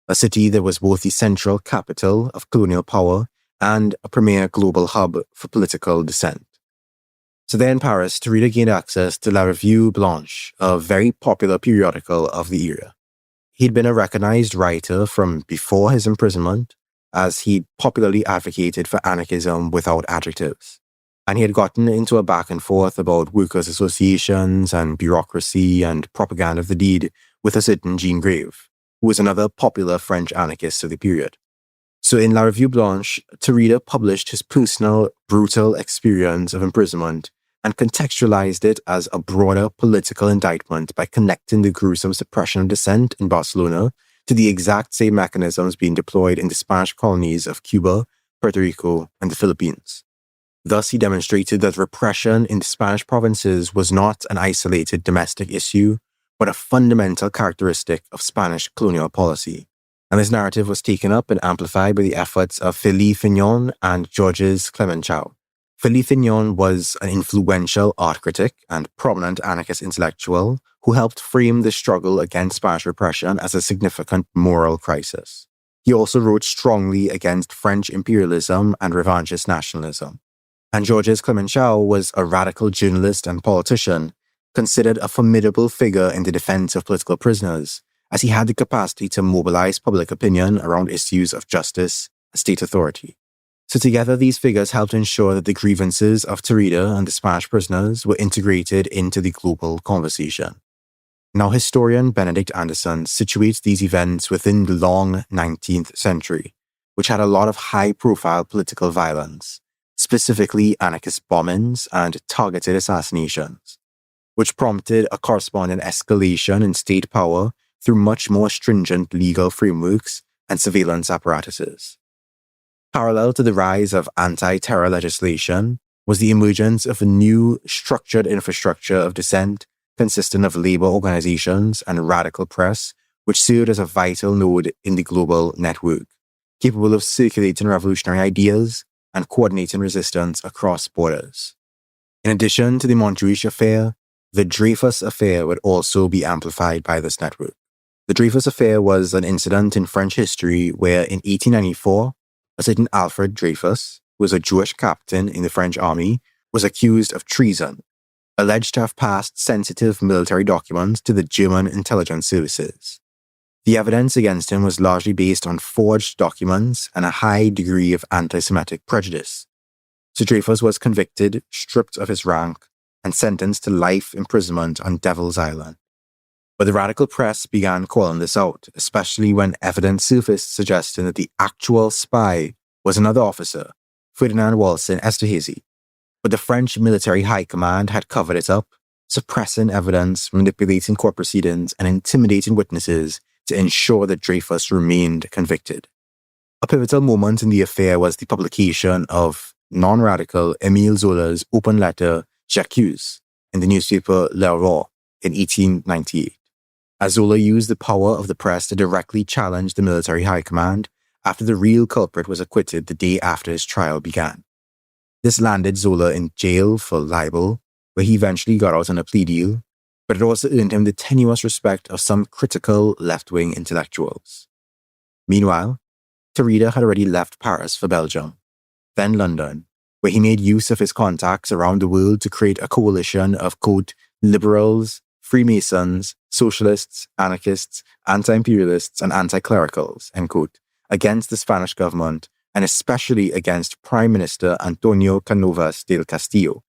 a city that was both the central capital of colonial power and a premier global hub for political dissent. So there in Paris, Torrido gained access to La Revue Blanche, a very popular periodical of the era. He'd been a recognized writer from before his imprisonment, as he popularly advocated for anarchism without adjectives. And he had gotten into a back and forth about workers' associations and bureaucracy and propaganda of the deed with a certain Jean Grave, who was another popular French anarchist of the period. So in La Revue Blanche, Torrido published his personal, brutal experience of imprisonment and contextualized it as a broader political indictment by connecting the gruesome suppression of dissent in Barcelona to the exact same mechanisms being deployed in the Spanish colonies of Cuba, Puerto Rico, and the Philippines. Thus, he demonstrated that repression in the Spanish provinces was not an isolated domestic issue, but a fundamental characteristic of Spanish colonial policy. And this narrative was taken up and amplified by the efforts of Philippe Fignon and Georges Clemenceau. Philippe Fignon was an influential art critic and prominent anarchist intellectual who helped frame the struggle against Spanish repression as a significant moral crisis. He also wrote strongly against French imperialism and revanchist nationalism. And Georges Clemenceau was a radical journalist and politician, considered a formidable figure in the defense of political prisoners, as he had the capacity to mobilize public opinion around issues of justice and state authority. So together, these figures helped ensure that the grievances of Torrido and the Spanish prisoners were integrated into the global conversation. Now, historian Benedict Anderson situates these events within the long 19th century, which had a lot of high-profile political violence, specifically anarchist bombings and targeted assassinations, which prompted a corresponding escalation in state power through much more stringent legal frameworks and surveillance apparatuses. Parallel to the rise of anti-terror legislation was the emergence of a new structured infrastructure of dissent consisting of labor organizations and radical press, which served as a vital node in the global network, capable of circulating revolutionary ideas and coordinating resistance across borders. In addition to the Montjuic affair, the Dreyfus affair would also be amplified by this network. The Dreyfus affair was an incident in French history where in 1894, a certain Alfred Dreyfus, who was a Jewish captain in the French army, was accused of treason, alleged to have passed sensitive military documents to the German intelligence services. The evidence against him was largely based on forged documents and a high degree of anti-Semitic prejudice. So Dreyfus was convicted, stripped of his rank, and sentenced to life imprisonment on Devil's Island. But the radical press began calling this out, especially when evidence surfaced suggesting that the actual spy was another officer, Ferdinand Walsin Esterhazy. But the French military high command had covered it up, suppressing evidence, manipulating court proceedings, and intimidating witnesses to ensure that Dreyfus remained convicted. A pivotal moment in the affair was the publication of non-radical Émile Zola's open letter J'accuse in the newspaper Le Roi in 1898. As Zola used the power of the press to directly challenge the military high command after the real culprit was acquitted the day after his trial began. This landed Zola in jail for libel, where he eventually got out on a plea deal, but it also earned him the tenuous respect of some critical left-wing intellectuals. Meanwhile, Torrido had already left Paris for Belgium, then London, where he made use of his contacts around the world to create a coalition of, quote, liberals, Freemasons, socialists, anarchists, anti-imperialists, and anti-clericals, end quote, against the Spanish government, and especially against Prime Minister Antonio Cánovas del Castillo,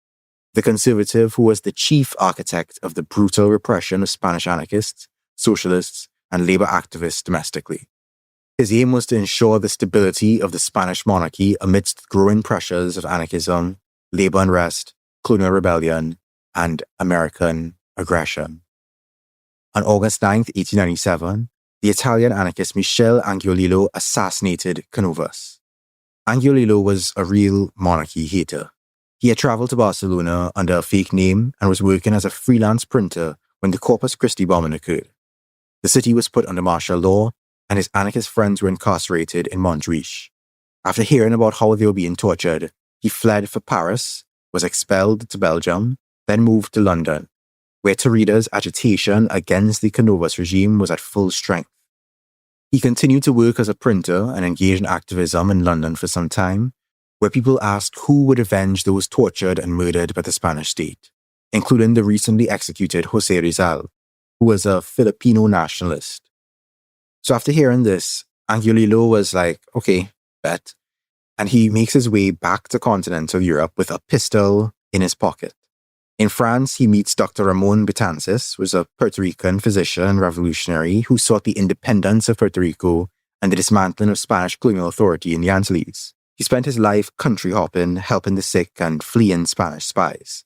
the conservative who was the chief architect of the brutal repression of Spanish anarchists, socialists, and labor activists domestically. His aim was to ensure the stability of the Spanish monarchy amidst growing pressures of anarchism, labor unrest, colonial rebellion, and American aggression. On August 9, 1897, the Italian anarchist Michel Angiolillo assassinated Cánovas. Angiolillo was a real monarchy hater. He had traveled to Barcelona under a fake name and was working as a freelance printer when the Corpus Christi bombing occurred. The city was put under martial law, and his anarchist friends were incarcerated in Montjuic. After hearing about how they were being tortured, he fled for Paris, was expelled to Belgium, then moved to London, where Tarida's agitation against the Canovas regime was at full strength. He continued to work as a printer and engage in activism in London for some time, where people asked who would avenge those tortured and murdered by the Spanish state, including the recently executed José Rizal, who was a Filipino nationalist. So after hearing this, Angiolillo was like, okay, bet. And he makes his way back to continental Europe with a pistol in his pocket. In France, he meets Dr. Ramon Betances, who was a Puerto Rican physician and revolutionary who sought the independence of Puerto Rico and the dismantling of Spanish colonial authority in the Antilles. He spent his life country hopping, helping the sick, and fleeing Spanish spies.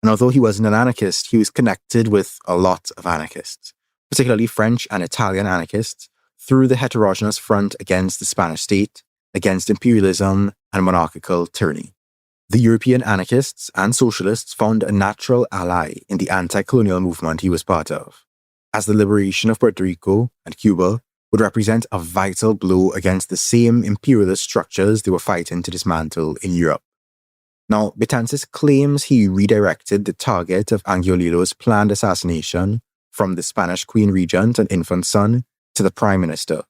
And although he wasn't an anarchist, he was connected with a lot of anarchists, particularly French and Italian anarchists, through the heterogeneous front against the Spanish state, against imperialism and monarchical tyranny. The European anarchists and socialists found a natural ally in the anti-colonial movement he was part of, as the liberation of Puerto Rico and Cuba would represent a vital blow against the same imperialist structures they were fighting to dismantle in Europe. Now, Betances claims he redirected the target of Angiolillo's planned assassination from the Spanish Queen Regent and infant son to the Prime Minister.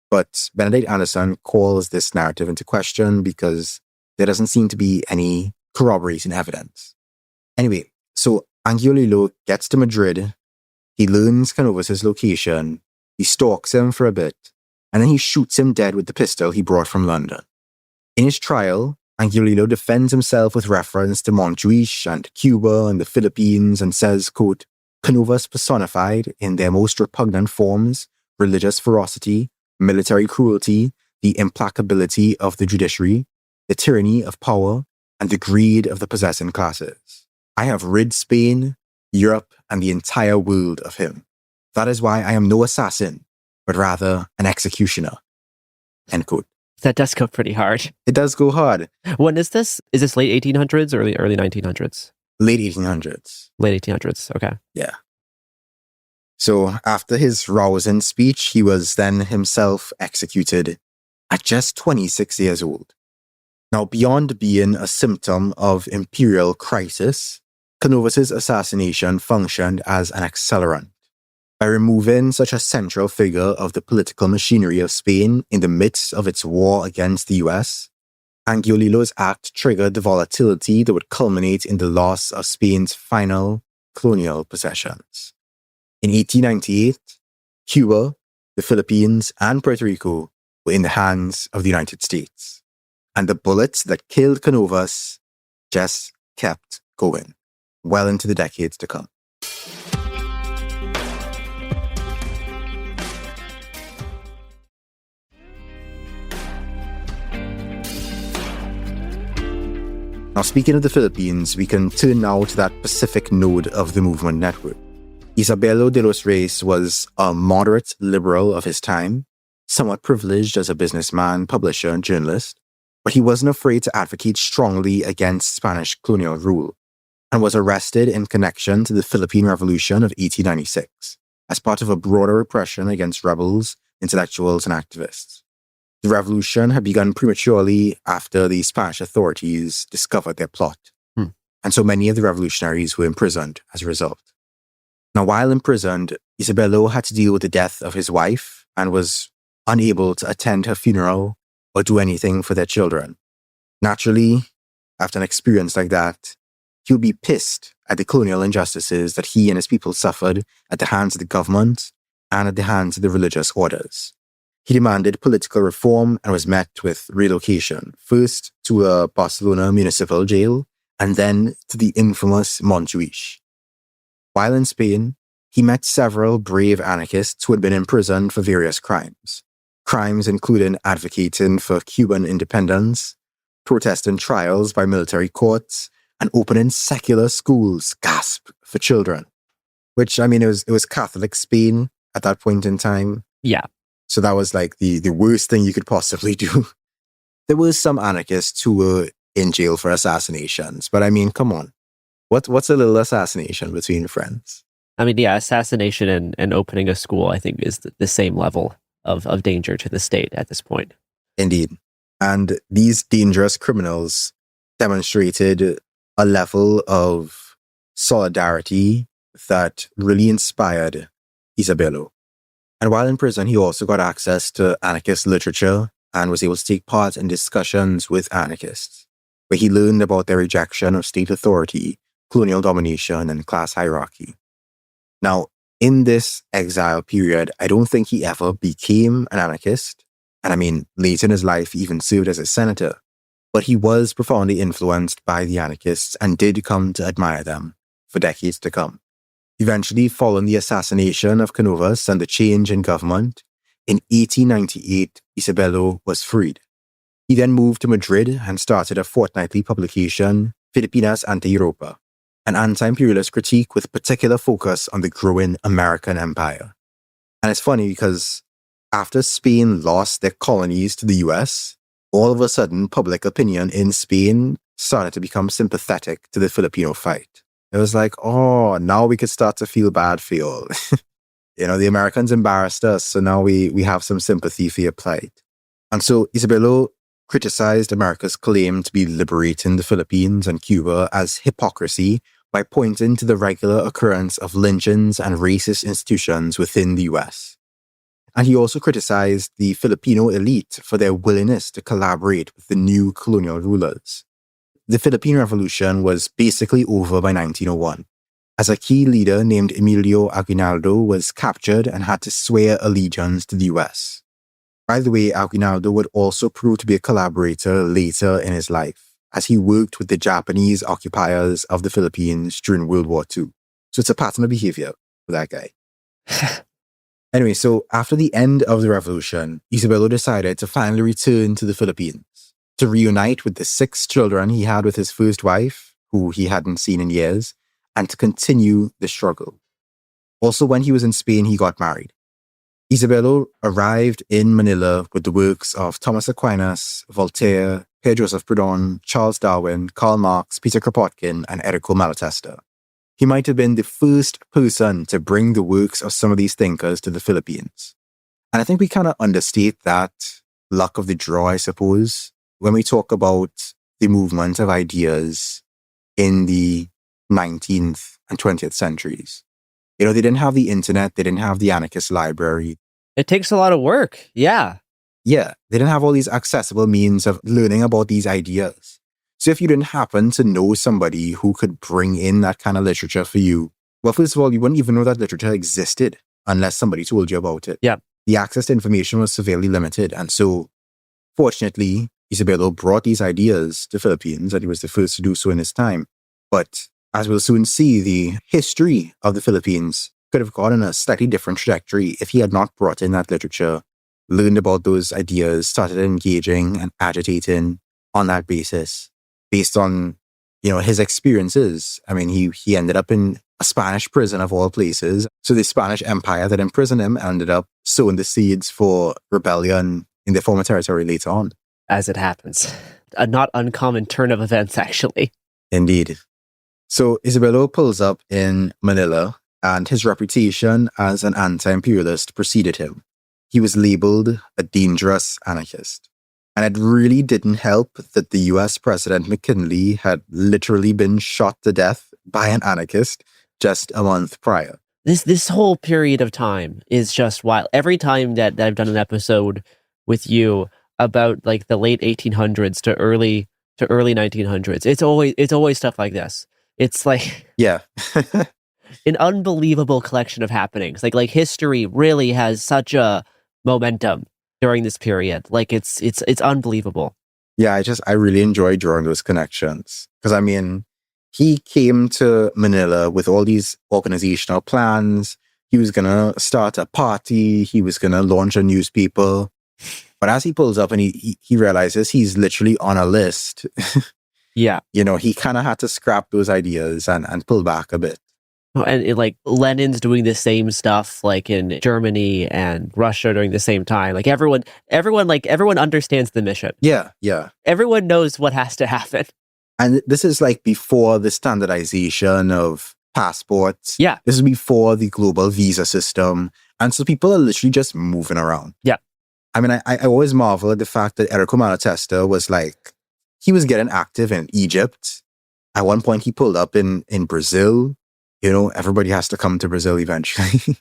But Benedict Anderson calls this narrative into question because there doesn't seem to be any corroborating evidence. Anyway, so Angiolillo gets to Madrid, he learns Canovas' location, he stalks him for a bit, and then he shoots him dead with the pistol he brought from London. In his trial, Angiolillo defends himself with reference to Montjuic and Cuba and the Philippines and says, quote, Canovas personified in their most repugnant forms religious ferocity, military cruelty, the implacability of the judiciary, the tyranny of power, and the greed of the possessing classes. I have rid Spain, Europe, and the entire world of him. That is why I am no assassin, but rather an executioner. End quote. That does go pretty hard. It does go hard. When is this? Is this late 1800s or early 1900s? Late 1800s. Late 1800s, okay. Yeah. So after his rousing speech, he was then himself executed at just 26 years old. Now, beyond being a symptom of imperial crisis, Canovas' assassination functioned as an accelerant. By removing such a central figure of the political machinery of Spain in the midst of its war against the US, Angiolillo's act triggered the volatility that would culminate in the loss of Spain's final colonial possessions. In 1898, Cuba, the Philippines, and Puerto Rico were in the hands of the United States. And the bullets that killed Canovas just kept going, well into the decades to come. Now, speaking of the Philippines, we can turn now to that Pacific node of the movement network. Isabelo de los Reyes was a moderate liberal of his time, somewhat privileged as a businessman, publisher, and journalist, but he wasn't afraid to advocate strongly against Spanish colonial rule, and was arrested in connection to the Philippine Revolution of 1896 as part of a broader repression against rebels, intellectuals, and activists. The revolution had begun prematurely after the Spanish authorities discovered their plot, and so many of the revolutionaries were imprisoned as a result. Now, while imprisoned, Isabelo had to deal with the death of his wife and was unable to attend her funeral or do anything for their children. Naturally, after an experience like that, he would be pissed at the colonial injustices that he and his people suffered at the hands of the government and at the hands of the religious orders. He demanded political reform and was met with relocation, first to a Barcelona municipal jail and then to the infamous Montjuic. While in Spain, he met several brave anarchists who had been imprisoned for various crimes. Crimes including advocating for Cuban independence, protesting trials by military courts, and opening secular schools, gasp, for children. Which, I mean, it was Catholic Spain at that point in time. Yeah. So that was like the worst thing you could possibly do. there were some anarchists who were in jail for assassinations. But I mean, come on. What's a little assassination between friends? I mean, yeah, assassination and opening a school, I think, is the same level of danger to the state at this point. Indeed. And these dangerous criminals demonstrated a level of solidarity that really inspired Isabello. And while in prison, he also got access to anarchist literature and was able to take part in discussions with anarchists, where he learned about their rejection of state authority, colonial domination, and class hierarchy. Now, in this exile period, I don't think he ever became an anarchist. And I mean, later in his life, he even served as a senator. But he was profoundly influenced by the anarchists and did come to admire them for decades to come. Eventually, following the assassination of Canovas and the change in government, in 1898, Isabello was freed. He then moved to Madrid and started a fortnightly publication, Filipinas ante Europa, an anti-imperialist critique with particular focus on the growing American empire. And it's funny because after Spain lost their colonies to the US, all of a sudden public opinion in Spain started to become sympathetic to the Filipino fight. It was like, oh, now we could start to feel bad for you all. The Americans embarrassed us, so now we have some sympathy for your plight. And so Isabello criticized America's claim to be liberating the Philippines and Cuba as hypocrisy by pointing to the regular occurrence of lynchings and racist institutions within the US. And he also criticized the Filipino elite for their willingness to collaborate with the new colonial rulers. The Philippine Revolution was basically over by 1901, as a key leader named Emilio Aguinaldo was captured and had to swear allegiance to the US. By the way, Aguinaldo would also prove to be a collaborator later in his life, as he worked with the Japanese occupiers of the Philippines during World War II. So it's a pattern of behavior for that guy. Anyway, so after the end of the revolution, Isabello decided to finally return to the Philippines, to reunite with the 6 children he had with his first wife, who he hadn't seen in years, and to continue the struggle. Also, when he was in Spain, he got married. Isabello arrived in Manila with the works of Thomas Aquinas, Voltaire, Pierre Joseph Proudhon, Charles Darwin, Karl Marx, Peter Kropotkin, and Enrico Malatesta. He might have been the first person to bring the works of some of these thinkers to the Philippines. And I think we kind of understate that luck of the draw, I suppose, when we talk about the movement of ideas in the 19th and 20th centuries. They didn't have the internet, they didn't have the anarchist library. It takes a lot of work, yeah. Yeah, they didn't have all these accessible means of learning about these ideas. So if you didn't happen to know somebody who could bring in that kind of literature for you, well, first of all, you wouldn't even know that literature existed unless somebody told you about it. Yeah. The access to information was severely limited. And so, fortunately, Isabello brought these ideas to the Philippines, and he was the first to do so in his time. But as we'll soon see, the history of the Philippines could have gone in a slightly different trajectory if he had not brought in that literature, learned about those ideas, started engaging and agitating on that basis, based on, his experiences. I mean, he ended up in a Spanish prison of all places. So the Spanish Empire that imprisoned him ended up sowing the seeds for rebellion in their former territory later on. As it happens. A not uncommon turn of events, actually. Indeed. So Isabello pulls up in Manila, and his reputation as an anti-imperialist preceded him. He was labeled a dangerous anarchist. And it really didn't help that the US President McKinley had literally been shot to death by an anarchist just a month prior. This whole period of time is just wild. Every time that I've done an episode with you about like the late 1800s to early 1900s, it's always stuff like this. It's like yeah, an unbelievable collection of happenings. Like history really has such a momentum during this period. Like it's unbelievable. Yeah, I really enjoy drawing those connections, because I mean, he came to Manila with all these organizational plans. He was gonna start a party. He was gonna launch a newspaper. But as he pulls up and he realizes he's literally on a list. Yeah. He kind of had to scrap those ideas and pull back a bit. like Lenin's doing the same stuff like in Germany and Russia during the same time. Like everyone understands the mission. Yeah, yeah. Everyone knows what has to happen. And this is like before the standardization of passports. Yeah. This is before the global visa system. And so people are literally just moving around. Yeah. I mean, I always marvel at the fact that Enrico Malatesta was like, he was getting active in Egypt. At one point, he pulled up in Brazil. You know, everybody has to come to Brazil eventually.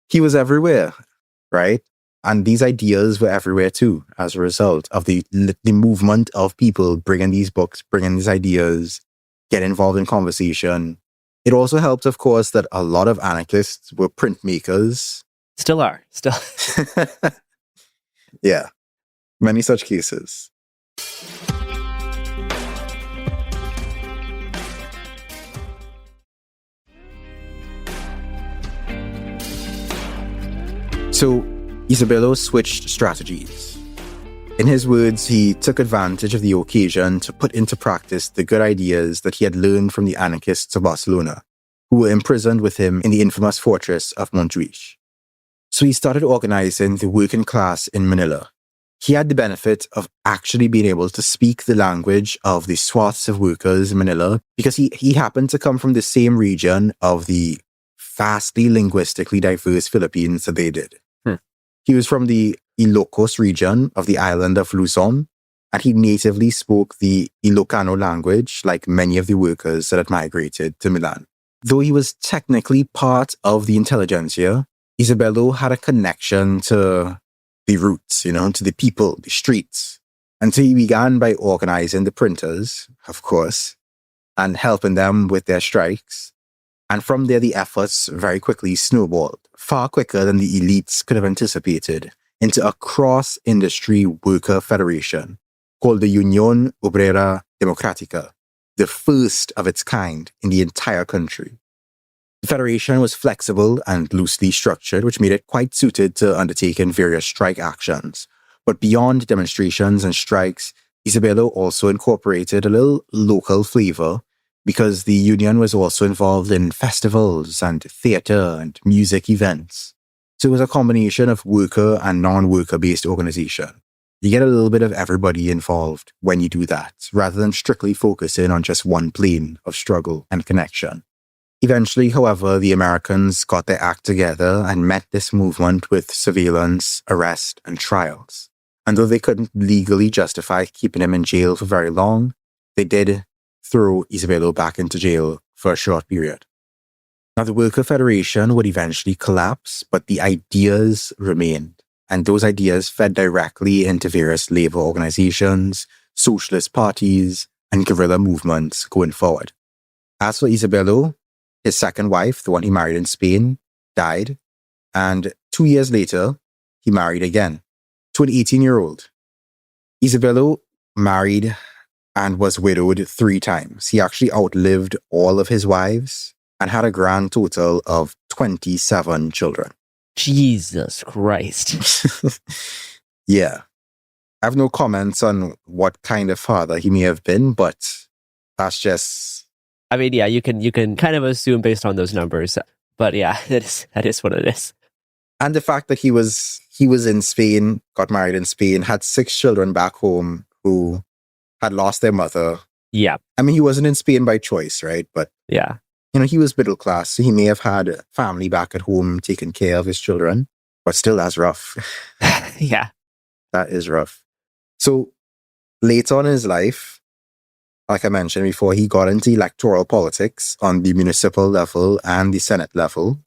He was everywhere, right? And these ideas were everywhere too, as a result of the movement of people bringing these books, bringing these ideas, get involved in conversation. It also helped, of course, that a lot of anarchists were printmakers. Still are. Still. Yeah. Many such cases. So, Isabello switched strategies. In his words, he took advantage of the occasion to put into practice the good ideas that he had learned from the anarchists of Barcelona, who were imprisoned with him in the infamous fortress of Montjuïc. So he started organizing the working class in Manila. He had the benefit of actually being able to speak the language of the swaths of workers in Manila because he happened to come from the same region of the vastly linguistically diverse Philippines that they did. He was from the Ilocos region of the island of Luzon, and he natively spoke the Ilocano language like many of the workers that had migrated to Milan. Though he was technically part of the intelligentsia, Isabello had a connection to the roots, you know, to the people, the streets. And so he began by organizing the printers, of course, and helping them with their strikes. And from there, the efforts very quickly snowballed, far quicker than the elites could have anticipated, into a cross-industry worker federation called the Unión Obrera Democrática, the first of its kind in the entire country. The federation was flexible and loosely structured, which made it quite suited to undertaking various strike actions. But beyond demonstrations and strikes, Isabello also incorporated a little local flavor because the union was also involved in festivals and theater and music events. So it was a combination of worker and non-worker based organization. You get a little bit of everybody involved when you do that, rather than strictly focusing on just one plane of struggle and connection. Eventually, however, the Americans got their act together and met this movement with surveillance, arrest, and trials. And though they couldn't legally justify keeping him in jail for very long, they did throw Isabello back into jail for a short period. Now, the Worker Federation would eventually collapse, but the ideas remained. And those ideas fed directly into various labor organizations, socialist parties, and guerrilla movements going forward. As for Isabello, his second wife, the one he married in Spain, died. And 2 years later, he married again to an 18-year-old. Isabello married and was widowed 3 times. He actually outlived all of his wives and had a grand total of 27 children. Jesus Christ. Yeah. I have no comments on what kind of father he may have been, but that's just... I mean, yeah, you can kind of assume based on those numbers. But yeah, that is what it is. And the fact that he was in Spain, got married in Spain, had 6 children back home who had lost their mother. Yeah. I mean, he wasn't in Spain by choice, right? But yeah, you know, he was middle class, so he may have had a family back at home taking care of his children, but still that's rough. Yeah. That is rough. So late on in his life, like I mentioned before, he got into electoral politics on the municipal level and the Senate level.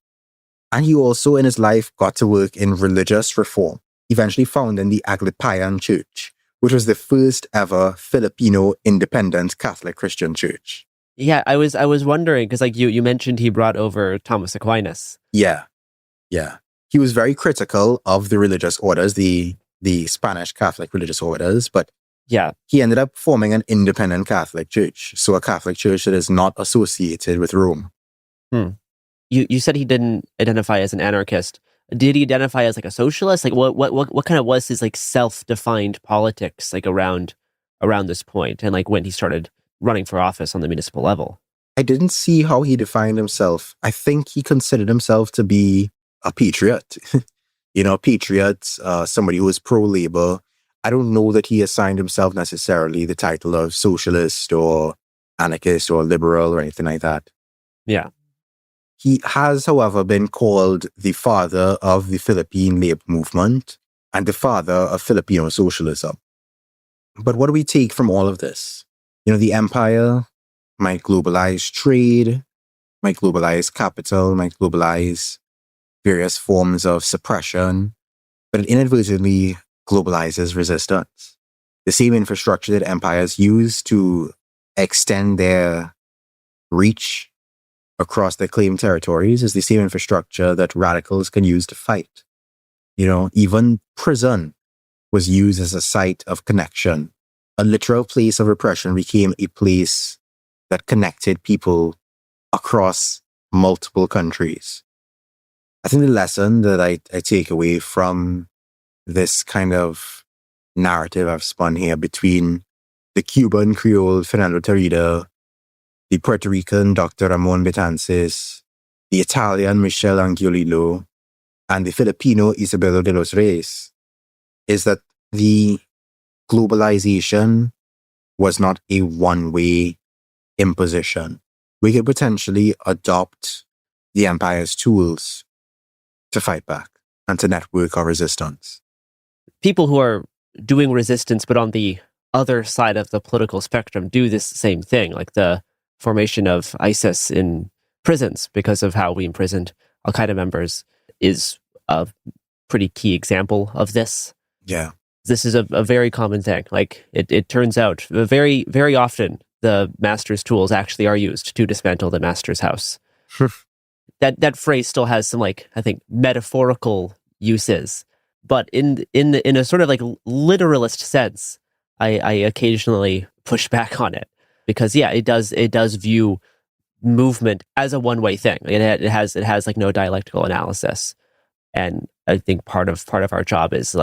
And he also in his life got to work in religious reform, eventually founding the Aglipayan Church, which was the first ever Filipino independent Catholic Christian church. Yeah, I was wondering, because like you mentioned he brought over Thomas Aquinas. Yeah. He was very critical of the religious orders, the Spanish Catholic religious orders, but yeah, he ended up forming an independent Catholic church. So a Catholic church that is not associated with Rome. You said he didn't identify as an anarchist. Did he identify as like a socialist? Like what kind of was his like self-defined politics like around this point and like when he started running for office on the municipal level? I didn't see how he defined himself. I think he considered himself to be a patriot. Patriot, somebody who is pro-labor. I don't know that he assigned himself necessarily the title of socialist or anarchist or liberal or anything like that. Yeah. He has, however, been called the father of the Philippine labor movement and the father of Filipino socialism. But what do we take from all of this? The empire might globalize trade, might globalize capital, might globalize various forms of suppression, but it inadvertently globalizes resistance. The same infrastructure that empires use to extend their reach across their claimed territories is the same infrastructure that radicals can use to fight. Even prison was used as a site of connection. A literal place of repression became a place that connected people across multiple countries. I think the lesson that I take away from this kind of narrative I've spun here between the Cuban Creole Fernando Terida, the Puerto Rican Dr. Ramon Betances, the Italian Michel Angiolillo, and the Filipino Isabelo de los Reyes is that the globalization was not a one-way imposition. We could potentially adopt the empire's tools to fight back and to network our resistance. People who are doing resistance, but on the other side of the political spectrum, do this same thing, like the formation of ISIS in prisons because of how we imprisoned Al-Qaeda members is a pretty key example of this. Yeah. This is a very common thing. Like it turns out very, very often the master's tools actually are used to dismantle the master's house. That phrase still has some, I think, metaphorical uses, but in a sort of literalist sense, I occasionally push back on it because it does view movement as a one-way thing. It has no dialectical analysis, and I think part of our job is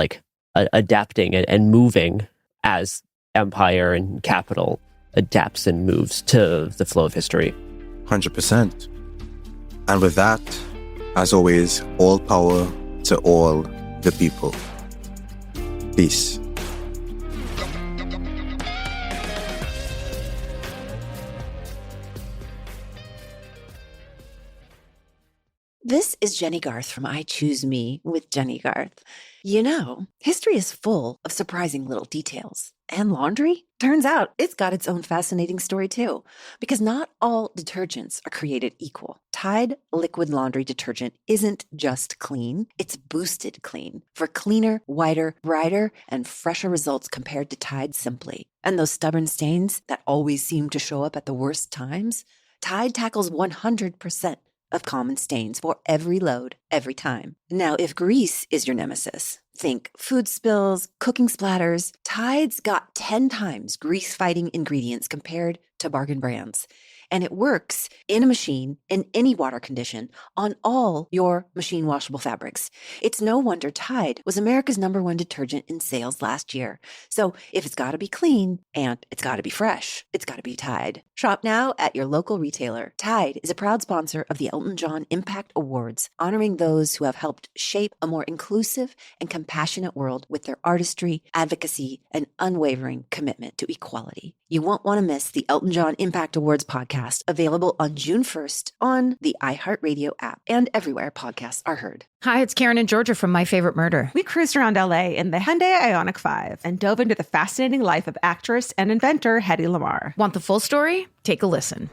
adapting and moving as empire and capital adapts and moves to the flow of history. 100%. And with that, as always, all power to all the people. Peace. This is Jenny Garth from I Choose Me with Jenny Garth. History is full of surprising little details. And laundry? Turns out it's got its own fascinating story too. Because not all detergents are created equal. Tide liquid laundry detergent isn't just clean, it's boosted clean. For cleaner, whiter, brighter, and fresher results compared to Tide Simply. And those stubborn stains that always seem to show up at the worst times? Tide tackles 100% of common stains for every load, every time. Now, if grease is your nemesis, think food spills, cooking splatters, Tide's got 10 times grease-fighting ingredients compared to bargain brands. And it works in a machine, in any water condition, on all your machine washable fabrics. It's no wonder Tide was America's #1 detergent in sales last year. So if it's got to be clean and it's got to be fresh, it's got to be Tide. Shop now at your local retailer. Tide is a proud sponsor of the Elton John Impact Awards, honoring those who have helped shape a more inclusive and compassionate world with their artistry, advocacy, and unwavering commitment to equality. You won't want to miss the Elton John Impact Awards podcast, available on June 1st on the iHeartRadio app and everywhere podcasts are heard. Hi, it's Karen and Georgia from My Favorite Murder. We cruised around LA in the Hyundai Ioniq 5 and dove into the fascinating life of actress and inventor Hedy Lamarr. Want the full story? Take a listen.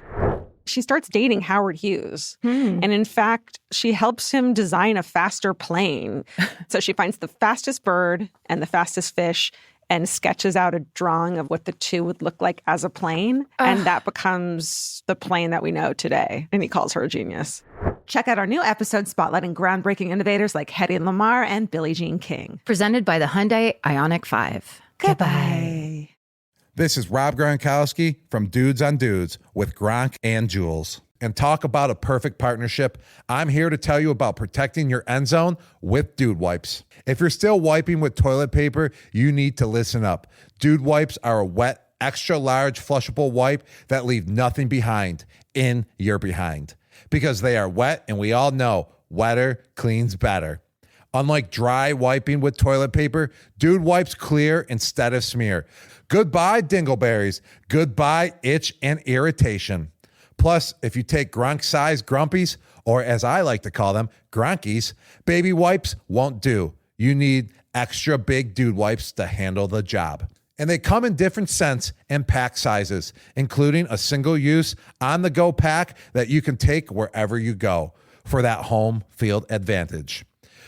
She starts dating Howard Hughes. And in fact, she helps him design a faster plane. So she finds the fastest bird and the fastest fish and sketches out a drawing of what the two would look like as a plane. And that becomes the plane that we know today. And he calls her a genius. Check out our new episode spotlighting groundbreaking innovators like Hedy Lamarr and Billie Jean King. Presented by the Hyundai Ioniq 5. Goodbye. This is Rob Gronkowski from Dudes on Dudes with Gronk and Jules. And talk about a perfect partnership, I'm here to tell you about protecting your end zone with Dude Wipes. If you're still wiping with toilet paper, you need to listen up. Dude Wipes are a wet extra large flushable wipe that leave nothing behind in your behind. Because they are wet, and we all know wetter cleans better. Unlike dry wiping with toilet paper, Dude wipes clear instead of smear. Goodbye dingleberries. Goodbye itch and irritation. Plus, if you take Gronk-sized grumpies, or as I like to call them, Gronkies, baby wipes won't do. You need extra big Dude wipes to handle the job. And they come in different scents and pack sizes, including a single-use, on-the-go pack that you can take wherever you go for that home field advantage.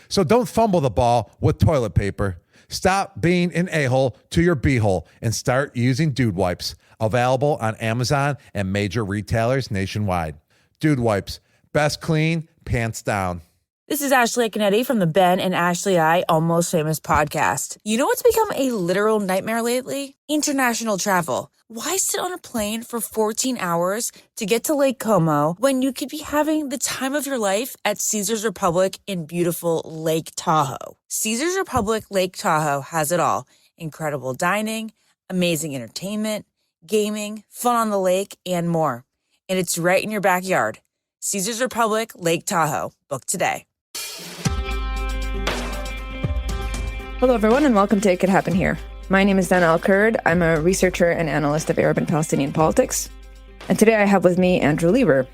So don't fumble the ball with toilet paper. Stop being an a-hole to your b-hole and start using Dude wipes. Available on Amazon and major retailers nationwide. Dude wipes. Best clean, pants down. This is Ashley Canetti from the Ben and Ashley I Almost Famous podcast. You know what's become a literal nightmare lately? International travel. Why sit on a plane for 14 hours to get to Lake Como when you could be having the time of your life at Caesars Republic in beautiful Lake Tahoe? Caesars Republic Lake Tahoe has it all. Incredible dining, amazing entertainment, gaming, fun on the lake, and more. And it's right in your backyard. Caesars Republic Lake Tahoe. Book today. Hello, everyone, and welcome to It Could Happen Here. My name is Dana Al-Kurd. I'm a researcher and analyst of Arab and Palestinian politics. And today I have with me Andrew Lieber.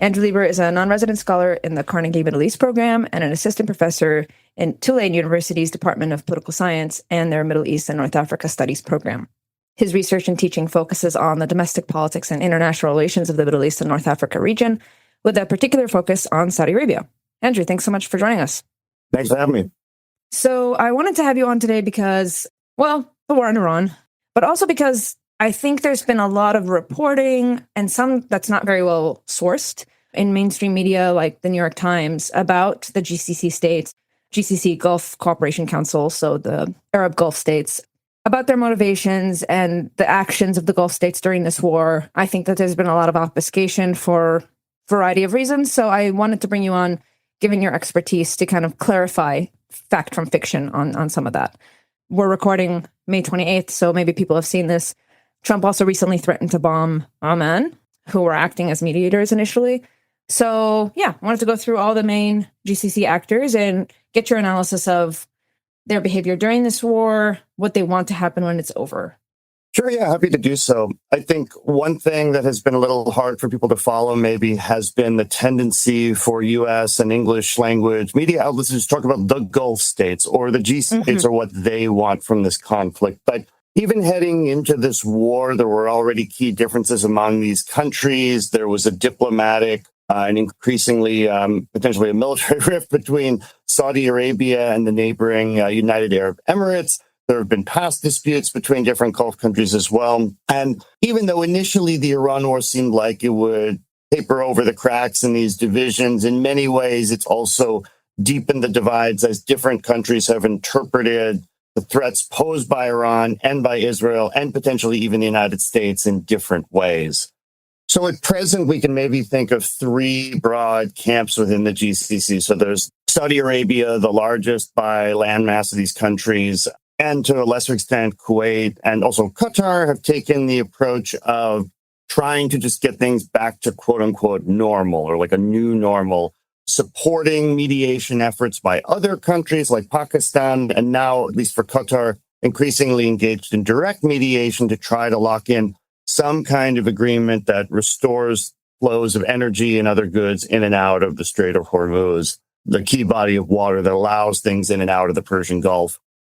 Andrew Lieber is a non-resident scholar in the Carnegie Middle East program and an assistant professor in Tulane University's Department of Political Science and their Middle East and North Africa Studies program. His research and teaching focuses on the domestic politics and international relations of the Middle East and North Africa region, with a particular focus on Saudi Arabia. Andrew, thanks so much for joining us. Thanks for having me. So I wanted to have you on today because, well, the war in Iran, but also because I think there's been a lot of reporting, and some that's not very well sourced in mainstream media like the New York Times, about the GCC states, GCC Gulf Cooperation Council, so the Arab Gulf states, about their motivations and the actions of the Gulf states during this war. I think that there's been a lot of obfuscation for a variety of reasons. So I wanted to bring you on, given your expertise, to kind of clarify fact from fiction on some of that. We're recording May 28th, so maybe people have seen this. Trump also recently threatened to bomb Oman, who were acting as mediators initially. So yeah, I wanted to go through all the main GCC actors and get your analysis of their behavior during this war, what they want to happen when it's over. Sure, yeah, happy to do so. I think one thing that has been a little hard for people to follow maybe has been the tendency for U.S. and English language media outlets to just talk about the Gulf states or the G states or what they want from this conflict. But even heading into this war, there were already key differences among these countries. There was a diplomatic and increasingly potentially a military rift between Saudi Arabia and the neighboring United Arab Emirates. There have been past disputes between different Gulf countries as well. And even though initially the Iran war seemed like it would paper over the cracks in these divisions, in many ways it's also deepened the divides as different countries have interpreted the threats posed by Iran and by Israel and potentially even the United States in different ways. So at present, we can maybe think of three broad camps within the GCC. So there's Saudi Arabia, the largest by landmass of these countries, and to a lesser extent, Kuwait and also Qatar have taken the approach of trying to just get things back to quote unquote normal or like a new normal, supporting mediation efforts by other countries like Pakistan, and now, at least for Qatar, increasingly engaged in direct mediation to try to lock in some kind of agreement that restores flows of energy and other goods in and out of the Strait of Hormuz, the key body of water that allows things in and out of the Persian Gulf.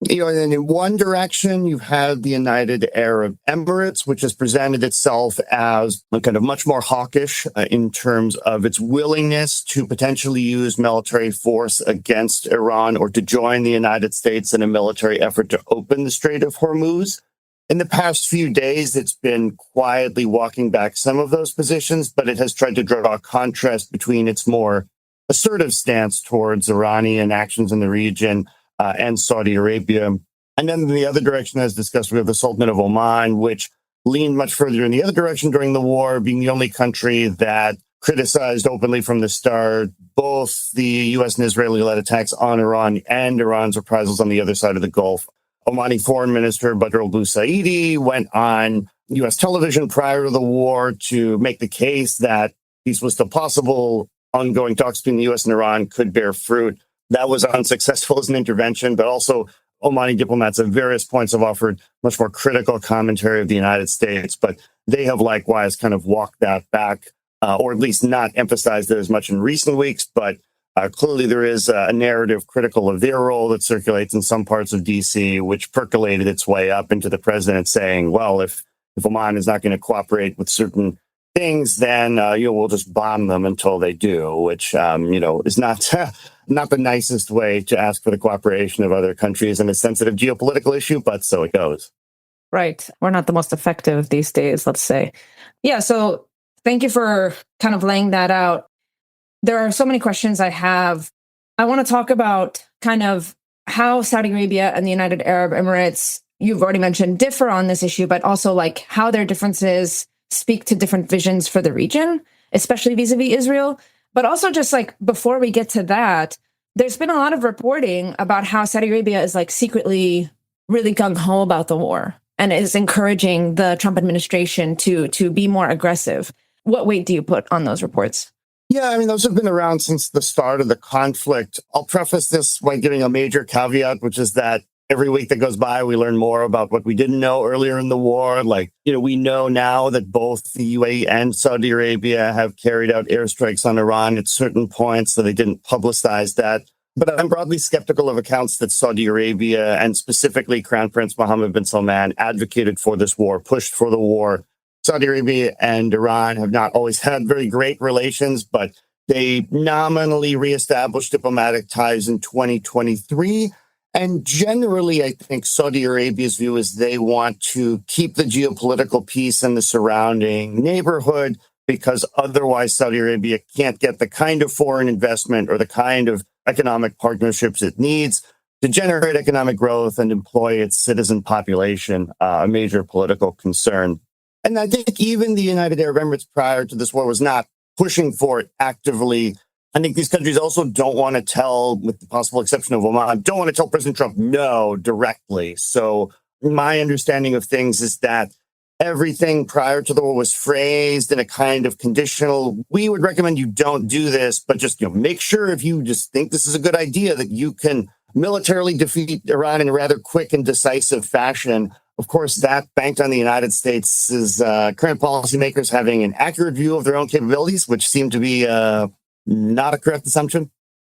You know, and in one direction, you've had the United Arab Emirates, which has presented itself as a kind of much more hawkish in terms of its willingness to potentially use military force against Iran or to join the United States in a military effort to open the Strait of Hormuz. In the past few days, it's been quietly walking back some of those positions, but it has tried to draw a contrast between its more assertive stance towards Iranian actions in the region and Saudi Arabia. And then in the other direction, as discussed, we have the Sultanate of Oman, which leaned much further in the other direction during the war, being the only country that criticized openly from the start both the U.S. and Israeli-led attacks on Iran and Iran's reprisals on the other side of the Gulf. Omani Foreign Minister Badr al-Busaidi went on U.S. television prior to the war to make the case that peace was still possible. Ongoing talks between the U.S. and Iran could bear fruit. That was unsuccessful as an intervention, but also Omani diplomats at various points have offered much more critical commentary of the United States, but they have likewise kind of walked that back, or at least not emphasized it as much in recent weeks. But clearly there is a narrative critical of their role that circulates in some parts of D.C., which percolated its way up into the president saying, well, if Oman is not going to cooperate with certain things, then we'll just bomb them until they do, which is not not the nicest way to ask for the cooperation of other countries in a sensitive geopolitical issue, but so it goes. Right. We're not the most effective these days, let's say. Yeah, so thank you for kind of laying that out. There are so many questions I have. I want to talk about kind of how Saudi Arabia and the United Arab Emirates, you've already mentioned, differ on this issue, but also like how their differences speak to different visions for the region, especially vis-a-vis Israel. But also just like before we get to that, there's been a lot of reporting about how Saudi Arabia is like secretly really gung-ho about the war and is encouraging the Trump administration to be more aggressive. What weight do you put on those reports? Yeah, I mean, those have been around since the start of the conflict. I'll preface this by giving a major caveat, which is that every week that goes by, we learn more about what we didn't know earlier in the war. Like, we know now that both the UAE and Saudi Arabia have carried out airstrikes on Iran at certain points, so they didn't publicize that. But I'm broadly skeptical of accounts that Saudi Arabia and specifically Crown Prince Mohammed bin Salman advocated for this war, pushed for the war. Saudi Arabia and Iran have not always had very great relations, but they nominally reestablished diplomatic ties in 2023. And generally, I think Saudi Arabia's view is they want to keep the geopolitical peace in the surrounding neighborhood because otherwise Saudi Arabia can't get the kind of foreign investment or the kind of economic partnerships it needs to generate economic growth and employ its citizen population, a major political concern. And I think even the United Arab Emirates prior to this war was not pushing for it actively. I think these countries also don't want to tell, with the possible exception of Oman, don't want to tell President Trump no directly. So my understanding of things is that everything prior to the war was phrased in a kind of conditional, we would recommend you don't do this, but just make sure if you just think this is a good idea that you can militarily defeat Iran in a rather quick and decisive fashion. Of course, that banked on the United States' current policymakers having an accurate view of their own capabilities, which seemed to be not a correct assumption.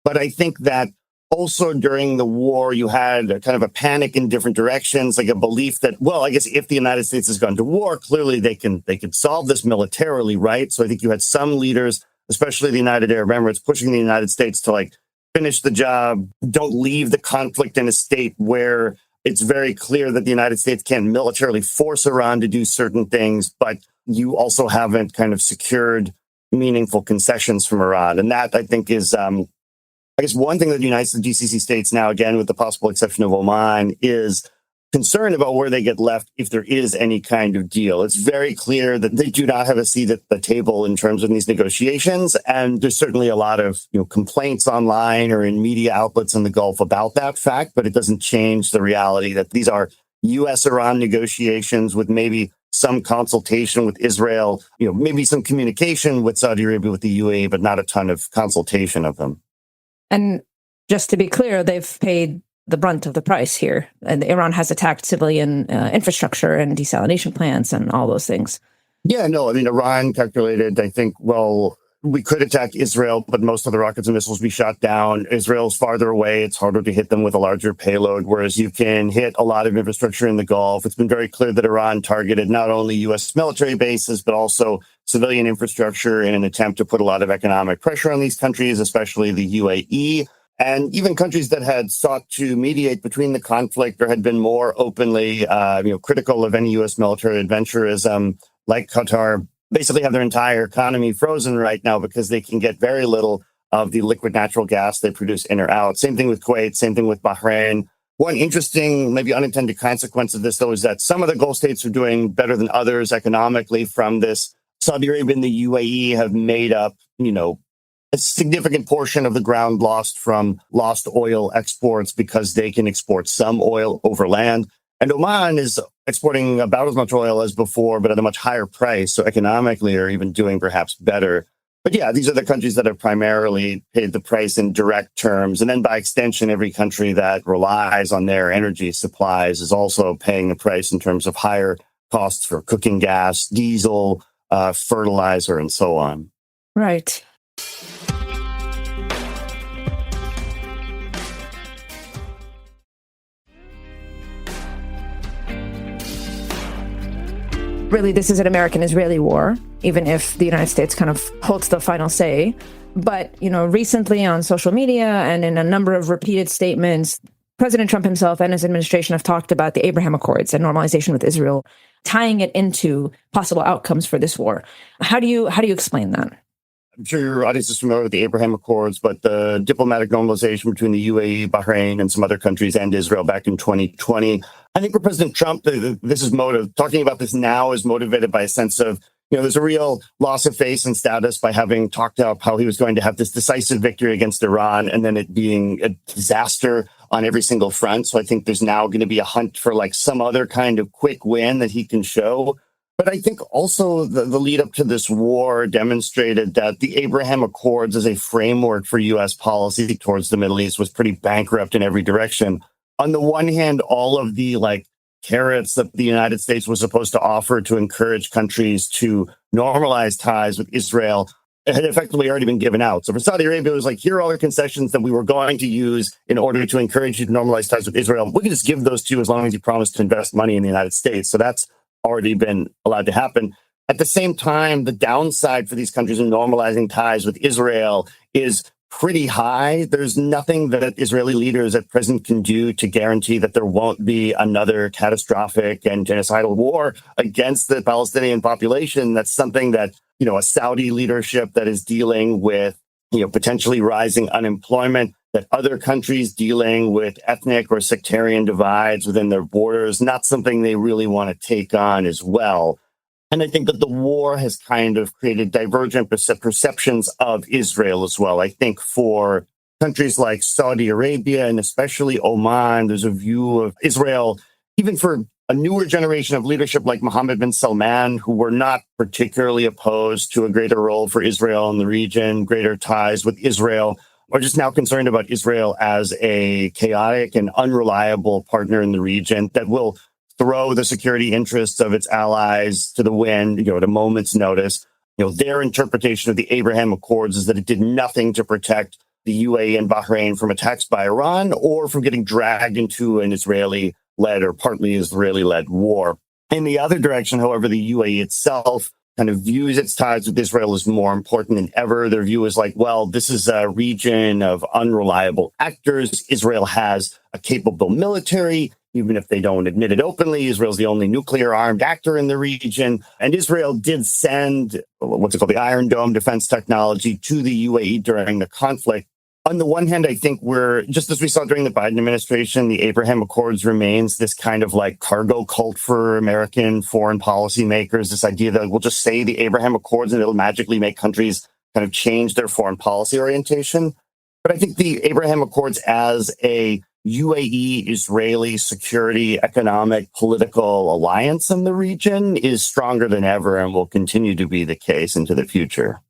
But I think that also during the war, you had a kind of a panic in different directions, like a belief that, well, I guess if the United States has gone to war, clearly they can solve this militarily, right? So I think you had some leaders, especially the United Arab Emirates, pushing the United States to finish the job, don't leave the conflict in a state where it's very clear that the United States can militarily force Iran to do certain things, but you also haven't kind of secured meaningful concessions from Iran. And that, I think, is, I guess, one thing that unites the GCC states now, again, with the possible exception of Oman, is concern about where they get left if there is any kind of deal. It's very clear that they do not have a seat at the table in terms of these negotiations. And there's certainly a lot of complaints online or in media outlets in the Gulf about that fact, but it doesn't change the reality that these are U.S.-Iran negotiations with maybe some consultation with Israel, maybe some communication with Saudi Arabia, with the UAE, but not a ton of consultation of them. And just to be clear, they've paid the brunt of the price here. And Iran has attacked civilian infrastructure and desalination plants and all those things. Yeah, no, I mean, Iran calculated, I think, well, we could attack Israel, but most of the rockets and missiles we shot down. Israel's farther away. It's harder to hit them with a larger payload, whereas you can hit a lot of infrastructure in the Gulf. It's been very clear that Iran targeted not only U.S. military bases, but also civilian infrastructure in an attempt to put a lot of economic pressure on these countries, especially the UAE. And even countries that had sought to mediate between the conflict or had been more openly critical of any U.S. military adventurism, like Qatar, basically have their entire economy frozen right now because they can get very little of the liquid natural gas they produce in or out. Same thing with Kuwait, same thing with Bahrain. One interesting, maybe unintended consequence of this, though, is that some of the Gulf states are doing better than others economically from this. Saudi Arabia and the UAE have made up, a significant portion of the ground lost from lost oil exports because they can export some oil over land. And Oman is exporting about as much oil as before, but at a much higher price. So economically, are even doing perhaps better. But yeah, these are the countries that have primarily paid the price in direct terms. And then by extension, every country that relies on their energy supplies is also paying the price in terms of higher costs for cooking gas, diesel, fertilizer, and so on. Right. Really, this is an American-Israeli war, even if the United States kind of holds the final say. But, recently on social media and in a number of repeated statements, President Trump himself and his administration have talked about the Abraham Accords and normalization with Israel, tying it into possible outcomes for this war. How do you explain that? I'm sure your audience is familiar with the Abraham Accords, but the diplomatic normalization between the UAE, Bahrain, and some other countries and Israel back in 2020. I think for President Trump, talking about this now is motivated by a sense of, there's a real loss of face and status by having talked up how he was going to have this decisive victory against Iran and then it being a disaster on every single front. So I think there's now going to be a hunt for some other kind of quick win that he can show. But I think also the lead up to this war demonstrated that the Abraham Accords as a framework for U.S. policy towards the Middle East was pretty bankrupt in every direction. On the one hand, all of the carrots that the United States was supposed to offer to encourage countries to normalize ties with Israel had effectively already been given out. So for Saudi Arabia, it was here are all the concessions that we were going to use in order to encourage you to normalize ties with Israel. We can just give those to you as long as you promise to invest money in the United States. So that's already been allowed to happen. At the same time, the downside for these countries in normalizing ties with Israel is pretty high. There's nothing that Israeli leaders at present can do to guarantee that there won't be another catastrophic and genocidal war against the Palestinian population. That's something that, a Saudi leadership that is dealing with, potentially rising unemployment, that other countries dealing with ethnic or sectarian divides within their borders, not something they really want to take on as well. And I think that the war has kind of created divergent perceptions of Israel as well. I think for countries like Saudi Arabia and especially Oman, there's a view of Israel, even for a newer generation of leadership like Mohammed bin Salman, who were not particularly opposed to a greater role for Israel in the region, greater ties with Israel, are just now concerned about Israel as a chaotic and unreliable partner in the region that will throw the security interests of its allies to the wind, at a moment's notice. Their interpretation of the Abraham Accords is that it did nothing to protect the UAE and Bahrain from attacks by Iran or from getting dragged into an Israeli-led or partly Israeli-led war. In the other direction, however, the UAE itself kind of views its ties with Israel as more important than ever. Their view is this is a region of unreliable actors. Israel has a capable military. Even if they don't admit it openly, Israel's the only nuclear armed actor in the region. And Israel did send the Iron Dome defense technology to the UAE during the conflict. On the one hand, I think just as we saw during the Biden administration, the Abraham Accords remains this kind of cargo cult for American foreign policy makers, this idea that we'll just say the Abraham Accords and it'll magically make countries kind of change their foreign policy orientation. But I think the Abraham Accords as a UAE-Israeli security, economic, political alliance in the region is stronger than ever and will continue to be the case into the future.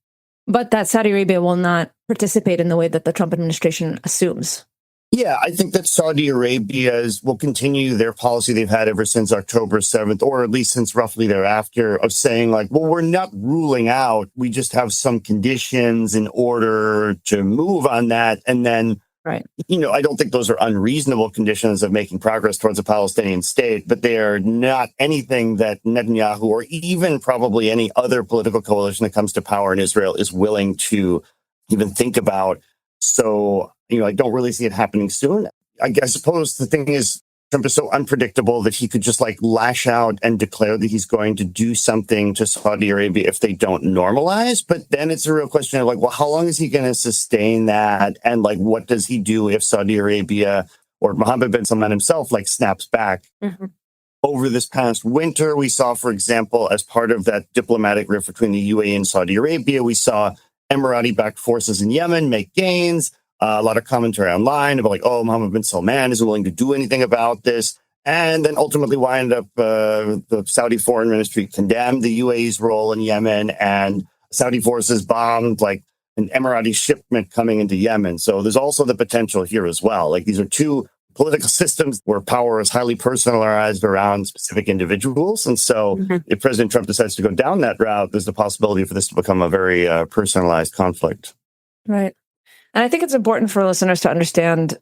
But that Saudi Arabia will not participate in the way that the Trump administration assumes. Yeah, I think that Saudi Arabia will continue their policy they've had ever since October 7th, or at least since roughly thereafter, of saying we're not ruling out, we just have some conditions in order to move on that. And then, right. I don't think those are unreasonable conditions of making progress towards a Palestinian state, but they are not anything that Netanyahu or even probably any other political coalition that comes to power in Israel is willing to even think about. So, I don't really see it happening soon. I suppose the thing is, Trump is so unpredictable that he could just lash out and declare that he's going to do something to Saudi Arabia if they don't normalize. But then it's a real question of how long is he going to sustain that? And what does he do if Saudi Arabia or Mohammed bin Salman himself snaps back? Mm-hmm. Over this past winter, we saw, for example, as part of that diplomatic rift between the UAE and Saudi Arabia, we saw Emirati-backed forces in Yemen make gains. A lot of commentary online about like, oh, Mohammed bin Salman isn't willing to do anything about this. And then ultimately wind up the Saudi foreign ministry condemned the UAE's role in Yemen, and Saudi forces bombed like an Emirati shipment coming into Yemen. So there's also the potential here as well. Like these are two political systems where power is highly personalized around specific individuals. And so if President Trump decides to go down that route, there's the possibility for this to become a very personalized conflict. Right. And I think it's important for listeners to understand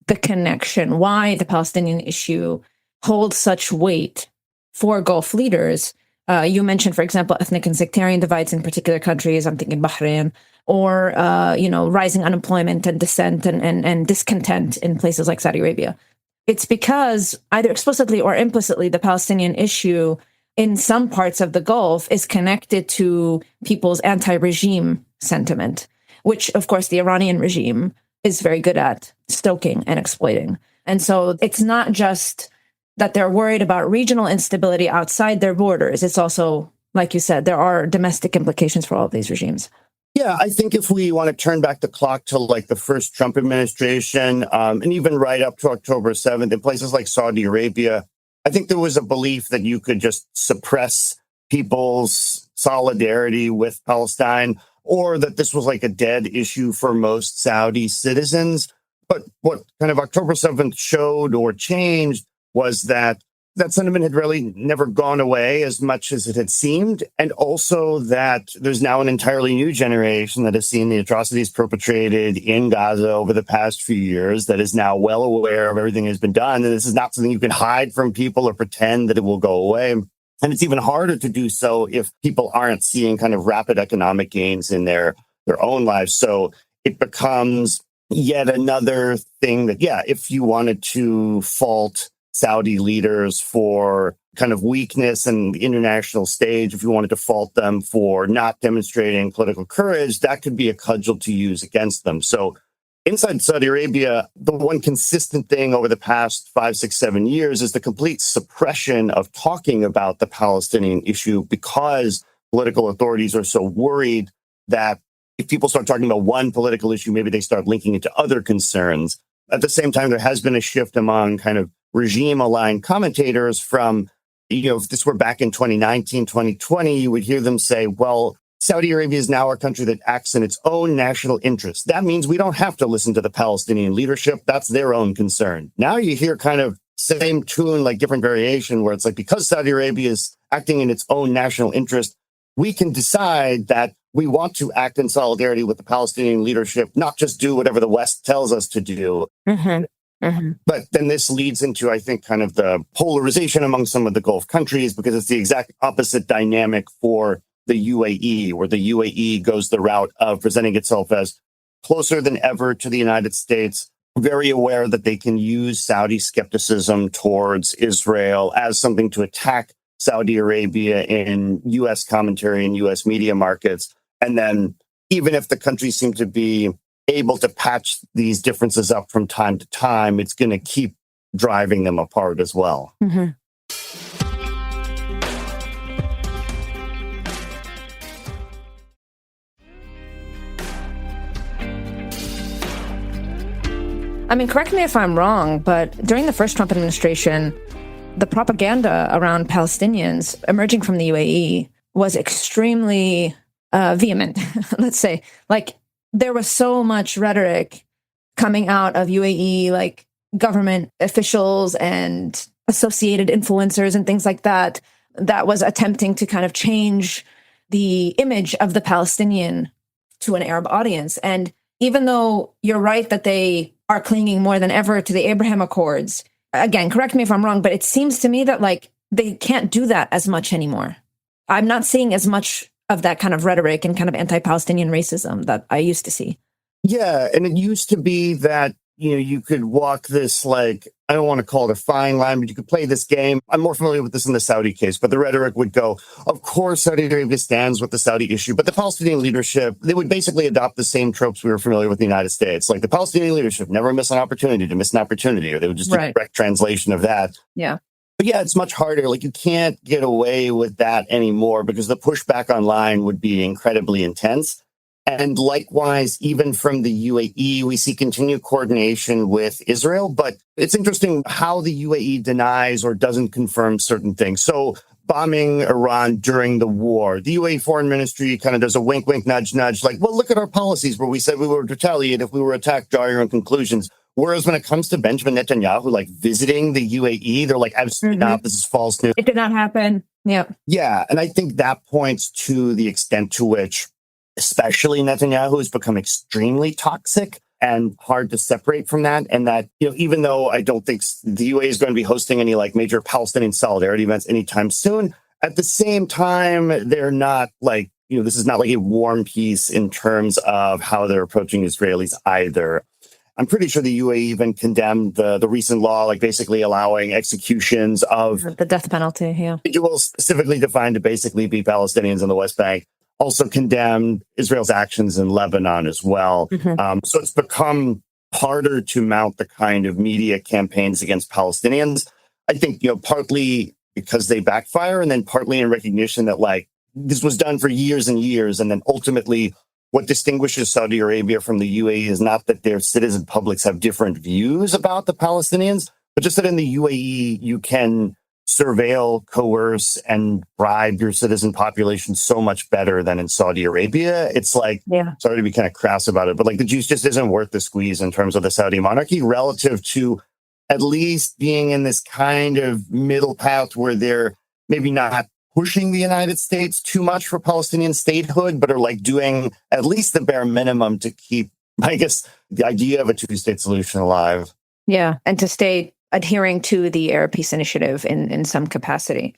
the connection, why the Palestinian issue holds such weight for Gulf leaders. You mentioned, for example, ethnic and sectarian divides in particular countries. I'm thinking Bahrain, or rising unemployment and dissent and discontent in places like Saudi Arabia. It's because either explicitly or implicitly, the Palestinian issue in some parts of the Gulf is connected to people's anti-regime sentiment, which, of course, the Iranian regime is very good at stoking and exploiting. And so it's not just that they're worried about regional instability outside their borders. It's also, like you said, there are domestic implications for all of these regimes. Yeah, I think if we want to turn back the clock to like the first Trump administration, and even right up to October 7th, in places like Saudi Arabia, I think there was a belief that you could just suppress people's solidarity with Palestine, or that this was like a dead issue for most Saudi citizens. But what kind of October 7th showed or changed was that sentiment had really never gone away as much as it had seemed. And also that there's now an entirely new generation that has seen the atrocities perpetrated in Gaza over the past few years, that is now well aware of everything that has been done. And this is not something you can hide from people or pretend that it will go away. And it's even harder to do so if people aren't seeing kind of rapid economic gains in their own lives. So it becomes yet another thing that, yeah, if you wanted to fault Saudi leaders for kind of weakness in the international stage, if you wanted to fault them for not demonstrating political courage, that could be a cudgel to use against them. So inside Saudi Arabia, the one consistent thing over the past 5, 6, 7 years is the complete suppression of talking about the Palestinian issue, because political authorities are so worried that if people start talking about one political issue, maybe they start linking it to other concerns. At the same time, there has been a shift among kind of regime-aligned commentators from, if this were back in 2019, 2020, you would hear them say, well, Saudi Arabia is now a country that acts in its own national interest. That means we don't have to listen to the Palestinian leadership. That's their own concern. Now you hear kind of same tune, like different variation, where it's like, because Saudi Arabia is acting in its own national interest, we can decide that we want to act in solidarity with the Palestinian leadership, not just do whatever the West tells us to do. But then this leads into, I think, kind of the polarization among some of the Gulf countries, because it's the exact opposite dynamic for the UAE, where the UAE goes the route of presenting itself as closer than ever to the United States, very aware that they can use Saudi skepticism towards Israel as something to attack Saudi Arabia in U.S. commentary and U.S. media markets. And then even if the countries seem to be able to patch these differences up from time to time, it's going to keep driving them apart as well. I mean, correct me if I'm wrong, but during the first Trump administration, the propaganda around Palestinians emerging from the UAE was extremely vehement, let's say. Like, there was so much rhetoric coming out of UAE, like government officials and associated influencers and things like that, that was attempting to kind of change the image of the Palestinian to an Arab audience. And even though you're right that they are clinging more than ever to the Abraham Accords, again, correct me if I'm wrong, but it seems to me that like they can't do that as much anymore. I'm not seeing as much of that kind of rhetoric and kind of anti-Palestinian racism that I used to see. Yeah, and it used to be that, you could walk this, like, I don't want to call it a fine line, but you could play this game. I'm more familiar with this in the Saudi case, but the rhetoric would go, of course, Saudi Arabia stands with the Saudi issue, but the Palestinian leadership, they would basically adopt the same tropes we were familiar with in the United States. Like the Palestinian leadership never miss an opportunity to miss an opportunity, or they would just do a direct translation of that. Yeah. But yeah, it's much harder. Like you can't get away with that anymore because the pushback online would be incredibly intense. And likewise, even from the UAE, we see continued coordination with Israel. But it's interesting how the UAE denies or doesn't confirm certain things. So bombing Iran during the war, the UAE foreign ministry kind of does a wink, wink, nudge, nudge, like, well, look at our policies where we said we would retaliate if we were attacked, draw your own conclusions. Whereas when it comes to Benjamin Netanyahu, like visiting the UAE, they're like, absolutely not, this is false news. It did not happen. Yeah. Yeah. And I think that points to the extent to which, especially Netanyahu, has become extremely toxic and hard to separate from that. And that, even though I don't think the UAE is going to be hosting any like major Palestinian solidarity events anytime soon, at the same time, they're not like, this is not like a warm peace in terms of how they're approaching Israelis either. I'm pretty sure the UAE even condemned the recent law, like basically allowing executions of the death penalty. Yeah. Individuals specifically defined to basically be Palestinians in the West Bank. Also condemned Israel's actions in Lebanon as well. So it's become harder to mount the kind of media campaigns against Palestinians. I think, partly because they backfire, and then partly in recognition that like this was done for years and years. And then ultimately what distinguishes Saudi Arabia from the UAE is not that their citizen publics have different views about the Palestinians, but just that in the UAE, you can surveil, coerce, and bribe your citizen population so much better than in Saudi Arabia. It's like, sorry to be kind of crass about it, but like the juice just isn't worth the squeeze in terms of the Saudi monarchy relative to at least being in this kind of middle path where they're maybe not pushing the United States too much for Palestinian statehood, but are like doing at least the bare minimum to keep, I guess, the idea of a two-state solution alive. Yeah, and to stay adhering to the Arab Peace Initiative in some capacity.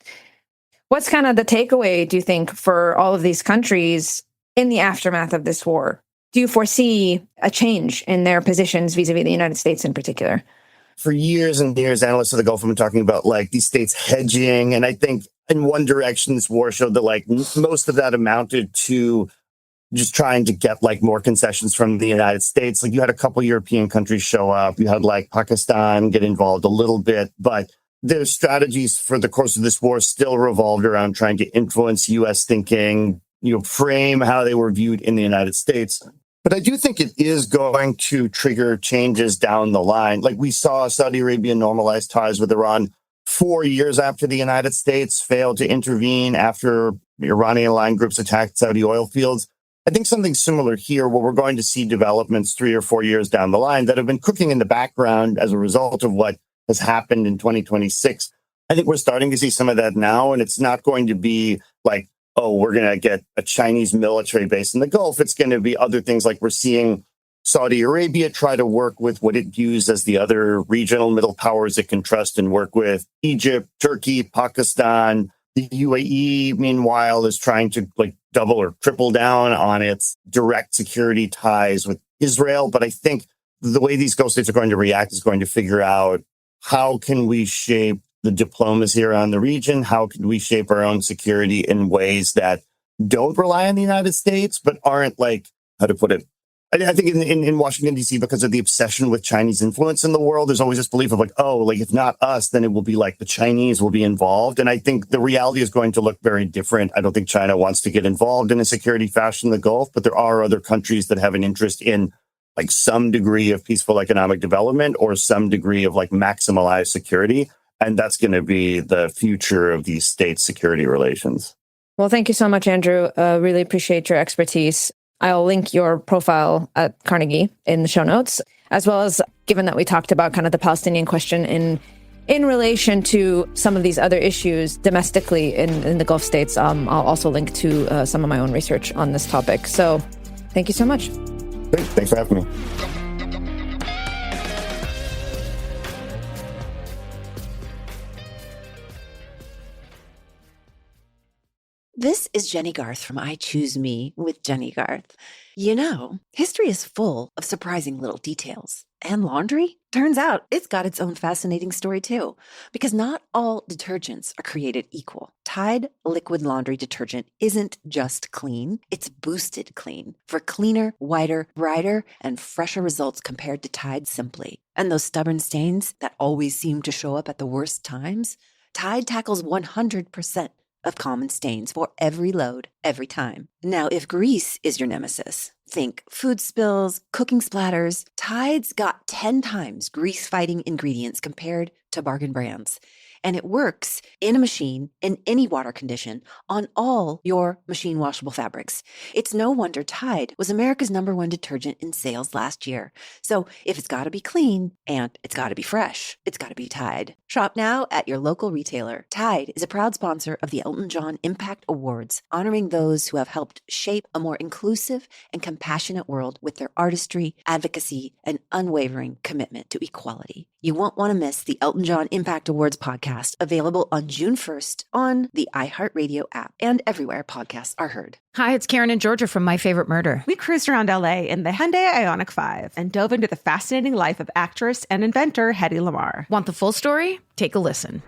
What's kind of the takeaway, do you think, for all of these countries in the aftermath of this war? Do you foresee a change in their positions vis-a-vis the United States in particular? For years and years, analysts of the Gulf have been talking about like these states hedging. And I think in one direction, this war showed that like most of that amounted to just trying to get like more concessions from the United States. Like you had a couple European countries show up. You had like Pakistan get involved a little bit, but their strategies for the course of this war still revolved around trying to influence U.S. thinking, frame how they were viewed in the United States. But I do think it is going to trigger changes down the line. Like we saw Saudi Arabia normalize ties with Iran 4 years after the United States failed to intervene after Iranian-aligned groups attacked Saudi oil fields. I think something similar here, where we're going to see developments 3 or 4 years down the line that have been cooking in the background as a result of what has happened in 2026. I think we're starting to see some of that now, and it's not going to be like, oh, we're going to get a Chinese military base in the Gulf. It's going to be other things like we're seeing Saudi Arabia try to work with what it views as the other regional middle powers it can trust and work with. Egypt, Turkey, Pakistan. The UAE, meanwhile, is trying to like double or triple down on its direct security ties with Israel. But I think the way these Gulf states are going to react is going to figure out how can we shape the diplomacy around the region? How can we shape our own security in ways that don't rely on the United States, but aren't like, how to put it? I think in Washington, D.C., because of the obsession with Chinese influence in the world, there's always this belief of like, oh, like if not us, then it will be like the Chinese will be involved. And I think the reality is going to look very different. I don't think China wants to get involved in a security fashion in the Gulf, but there are other countries that have an interest in like some degree of peaceful economic development or some degree of like maximalized security. And that's going to be the future of these states' security relations. Well, thank you so much, Andrew. Really appreciate your expertise. I'll link your profile at Carnegie in the show notes, as well as given that we talked about kind of the Palestinian question in relation to some of these other issues domestically in the Gulf states. I'll also link to some of my own research on this topic. So thank you so much. Great. Thanks for having me. This is Jenny Garth from I Choose Me with Jenny Garth. History is full of surprising little details. And laundry? Turns out it's got its own fascinating story too. Because not all detergents are created equal. Tide liquid laundry detergent isn't just clean, it's boosted clean. For cleaner, whiter, brighter, and fresher results compared to Tide Simply. And those stubborn stains that always seem to show up at the worst times? Tide tackles 100% of common stains for every load, every time. Now, if grease is your nemesis, think food spills, cooking splatters. Tide's got 10 times grease-fighting ingredients compared to bargain brands. And it works in a machine, in any water condition, on all your machine washable fabrics. It's no wonder Tide was America's #1 detergent in sales last year. So if it's got to be clean and it's got to be fresh, it's got to be Tide. Shop now at your local retailer. Tide is a proud sponsor of the Elton John Impact Awards, honoring those who have helped shape a more inclusive and compassionate world with their artistry, advocacy, and unwavering commitment to equality. You won't want to miss the Elton John Impact Awards podcast, available on June 1st on the iHeartRadio app and everywhere podcasts are heard. Hi, it's Karen and Georgia from My Favorite Murder. We cruised around LA in the Hyundai Ioniq 5 and dove into the fascinating life of actress and inventor Hedy Lamarr. Want the full story? Take a listen.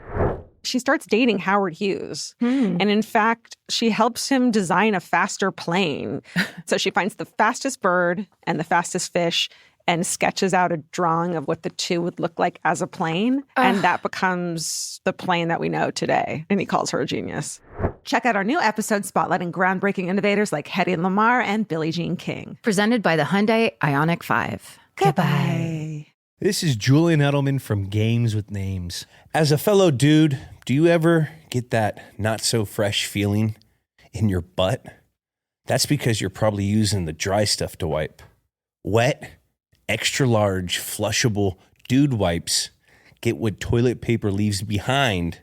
She starts dating Howard Hughes. And in fact, she helps him design a faster plane. So she finds the fastest bird and the fastest fish and sketches out a drawing of what the two would look like as a plane. And that becomes the plane that we know today. And he calls her a genius. Check out our new episode spotlighting groundbreaking innovators like Hedy Lamarr and Billie Jean King. Presented by the Hyundai Ioniq 5. Goodbye. This is Julian Edelman from Games with Names. As a fellow dude, do you ever get that not so fresh feeling in your butt? That's because you're probably using the dry stuff to wipe. Wet, extra large, flushable dude wipes get what toilet paper leaves behind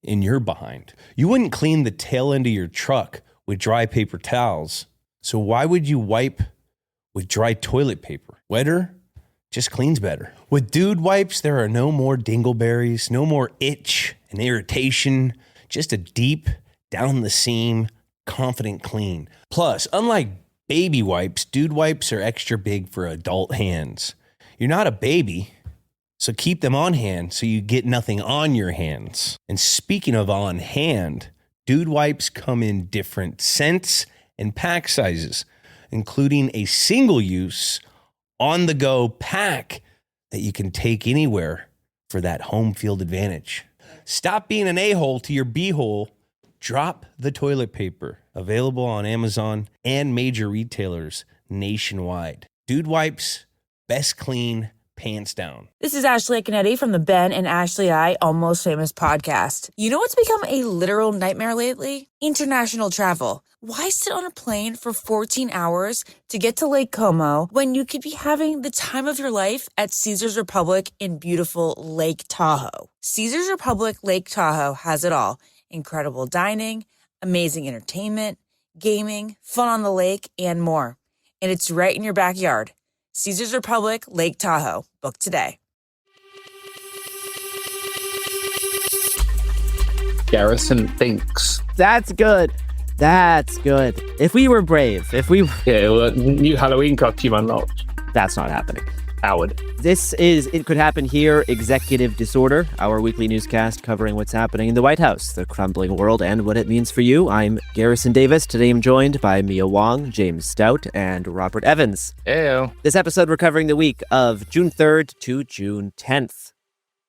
in your behind. You wouldn't clean the tail end of your truck with dry paper towels. So why would you wipe with dry toilet paper? Wetter just cleans better. With dude wipes, there are no more dingleberries, no more itch and irritation, just a deep, down the seam, confident clean. Plus, unlike baby wipes, dude wipes are extra big for adult hands. You're not a baby, so keep them on hand so you get nothing on your hands. And speaking of on hand, dude wipes come in different scents and pack sizes, including a single-use, on-the-go pack that you can take anywhere for that home field advantage. Stop being an a-hole to your b-hole. Drop the toilet paper. Available on Amazon and major retailers nationwide. Dude wipes, best clean, pants down. This is Ashley Canetti from the Ben and Ashley I Almost Famous podcast. You know what's become a literal nightmare lately? International travel. Why sit on a plane for 14 hours to get to Lake Como when you could be having the time of your life at Caesars Republic in beautiful Lake Tahoe? Caesars Republic Lake Tahoe has it all. Incredible dining, amazing entertainment, gaming, fun on the lake, and more. And it's right in your backyard. Caesars Republic Lake Tahoe. Book today. Garrison thinks. That's good. That's good. If we were brave, Yeah, well, new Halloween costume unlocked. That's not happening. Howard. This is It Could Happen Here, Executive Disorder, our weekly newscast covering what's happening in the White House, the crumbling world, and what it means for you. I'm Garrison Davis. Today I'm joined by Mia Wong, James Stout, and Robert Evans. Ew. This episode we're covering the week of June 3rd to June 10th.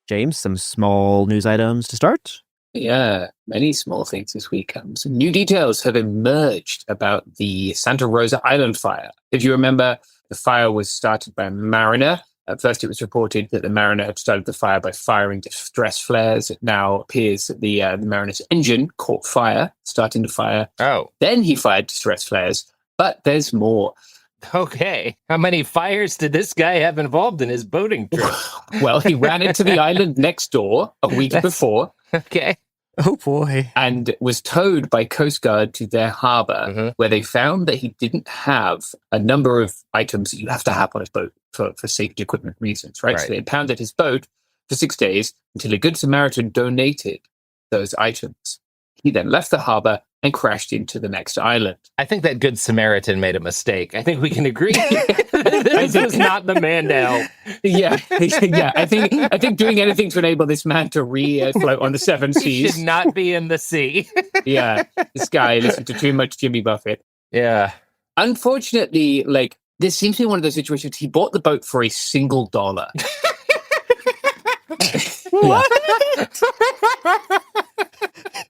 James, some small news items to start? Yeah, many small things this week. Some new details have emerged about the Santa Rosa Island fire. If you remember, the fire was started by a mariner. At first, it was reported that the mariner had started the fire by firing distress flares. It now appears that the mariner's engine caught fire, starting to fire. Oh. Then he fired distress flares. But there's more. Okay. How many fires did this guy have involved in his boating trip? Well, he ran into the island next door a week before. Okay. Oh, boy. And was towed by Coast Guard to their harbor, where they found that he didn't have a number of items that you have to have on his boat for safety equipment reasons, right? So they impounded his boat for 6 days until a Good Samaritan donated those items. He then left the harbor and crashed into the next island. I think that Good Samaritan made a mistake. I think we can agree. This is not the man to help. Yeah. I think doing anything to enable this man to float on the seven seas. He should not be in the sea. Yeah. This guy listened to too much Jimmy Buffett. Yeah. Unfortunately, this seems to be one of those situations. He bought the boat for $1.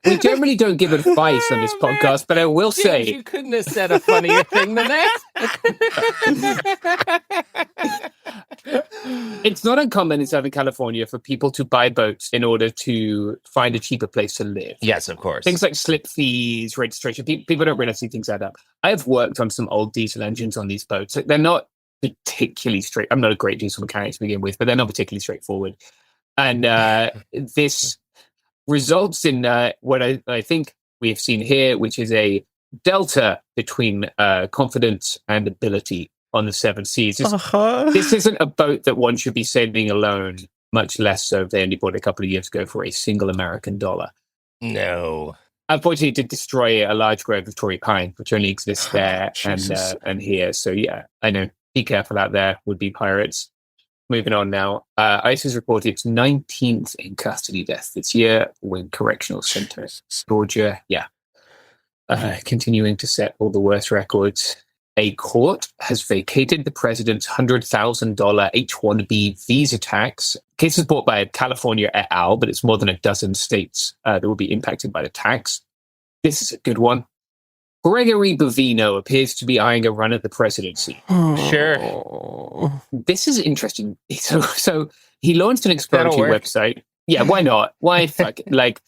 We generally don't give advice on this podcast, but I will say... James, you couldn't have said a funnier thing than that. It's not uncommon in Southern California for people to buy boats in order to find a cheaper place to live. Yes, of course. Things like slip fees, registration. People don't realize these things add up. I've worked on some old diesel engines on these boats. They're not particularly straight. I'm not a great diesel mechanic to begin with, but they're not particularly straightforward. And this results in what I think we have seen here, which is a delta between confidence and ability on the seven seas. This isn't a boat that one should be sailing alone, much less so if they only bought it a couple of years ago for a single American dollar. No. Unfortunately, it did destroy a large grove of Torrey pine, which only exists there and here. So yeah, I know. Be careful out there, would-be pirates. Moving on now. ICE has reported its 19th in custody death this year with correctional centers. Georgia, continuing to set all the worst records. A court has vacated the president's $100,000 H-1B visa tax. Case is brought by California et al., but it's more than a dozen states that will be impacted by the tax. This is a good one. Gregory Bovino appears to be eyeing a run at the presidency. Sure. This is interesting. So he launched an exploratory website. Yeah, why not? Why fuck it? Like,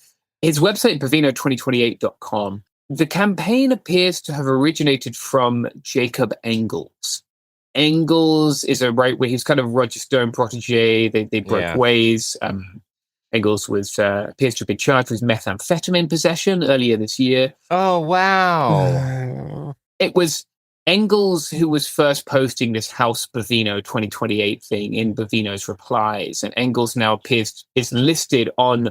his website, Bovino2028.com. The campaign appears to have originated from Jacob Engels. Engels is a right wing. He's kind of Roger Stone protege. They broke ways. Engels appears to have been charged with methamphetamine possession earlier this year. Oh, wow. It was Engels who was first posting this House Bovino 2028 thing in Bovino's replies, and Engels now is listed on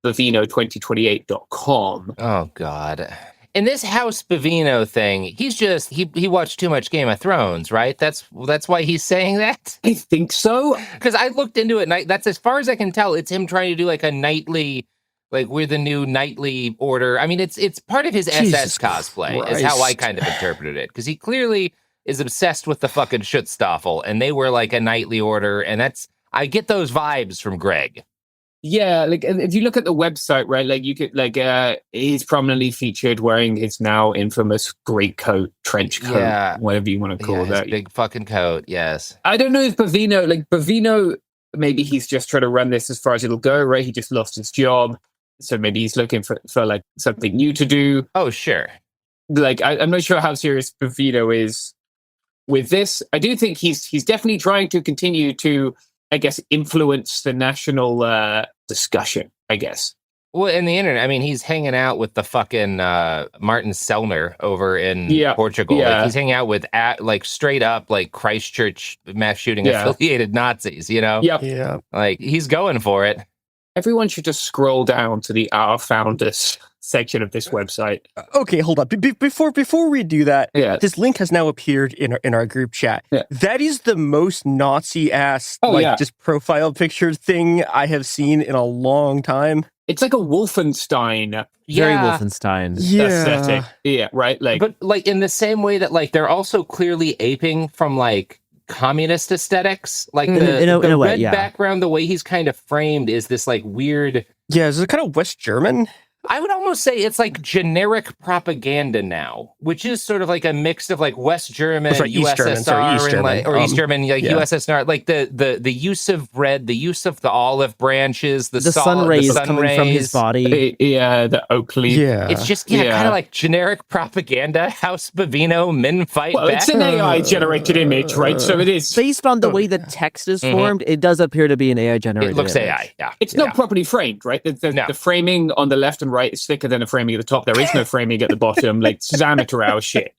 Bovino2028.com. Oh, God. In this House Bovino thing, he watched too much Game of Thrones, right? That's why he's saying that? I think so. Because I looked into it, and that's as far as I can tell, it's him trying to do like a nightly, like we're the new nightly order. I mean, it's part of his SS cosplay, is how I kind of interpreted it. Because he clearly is obsessed with the fucking Schutzstaffel, and they were like a nightly order, and I get those vibes from Greg. Yeah, like if you look at the website, right, like you could he's prominently featured wearing his now infamous greatcoat, trench coat, whatever you want to call that. Big fucking coat, yes. I don't know if Bovino, maybe he's just trying to run this as far as it'll go, right? He just lost his job. So maybe he's looking for like something new to do. Oh, sure. Like, I'm not sure how serious Bovino is with this. I do think he's definitely trying to continue to, I guess, influence the national discussion, I guess. Well, in the internet, I mean, he's hanging out with the fucking Martin Sellner over in Portugal. Yeah. Like, he's hanging out with straight up like Christchurch mass shooting affiliated Nazis, you know? Yep. Yeah. Like, he's going for it. Everyone should just scroll down to the Our Founders section of this website. Okay, hold up. Before we do that, this link has now appeared in our group chat. Yeah. That is the most Nazi-ass just profile picture thing I have seen in a long time. It's like a Wolfenstein. Very Wolfenstein. Aesthetic. Yeah, right? But like in the same way that like they're also clearly aping from like communist aesthetics, like the red background, the way he's kind of framed is this like weird. Yeah, is it kind of West German? I would almost say it's like generic propaganda now, which is sort of like a mix of like West German, USSR, East German, like USSR, like the use of red, the use of the olive branches, the sun rays coming from his body, the oak leaf. Yeah, it's just kind of like generic propaganda. House Bovino, men fight back. It's an AI generated image, right? So it is based on the way the text is formed. It does appear to be an AI generated. It looks image. AI. Yeah, it's not properly framed, right? The framing on the left and right is thicker than the framing at the top. There is no framing at the bottom. Like, this is amateur hour shit.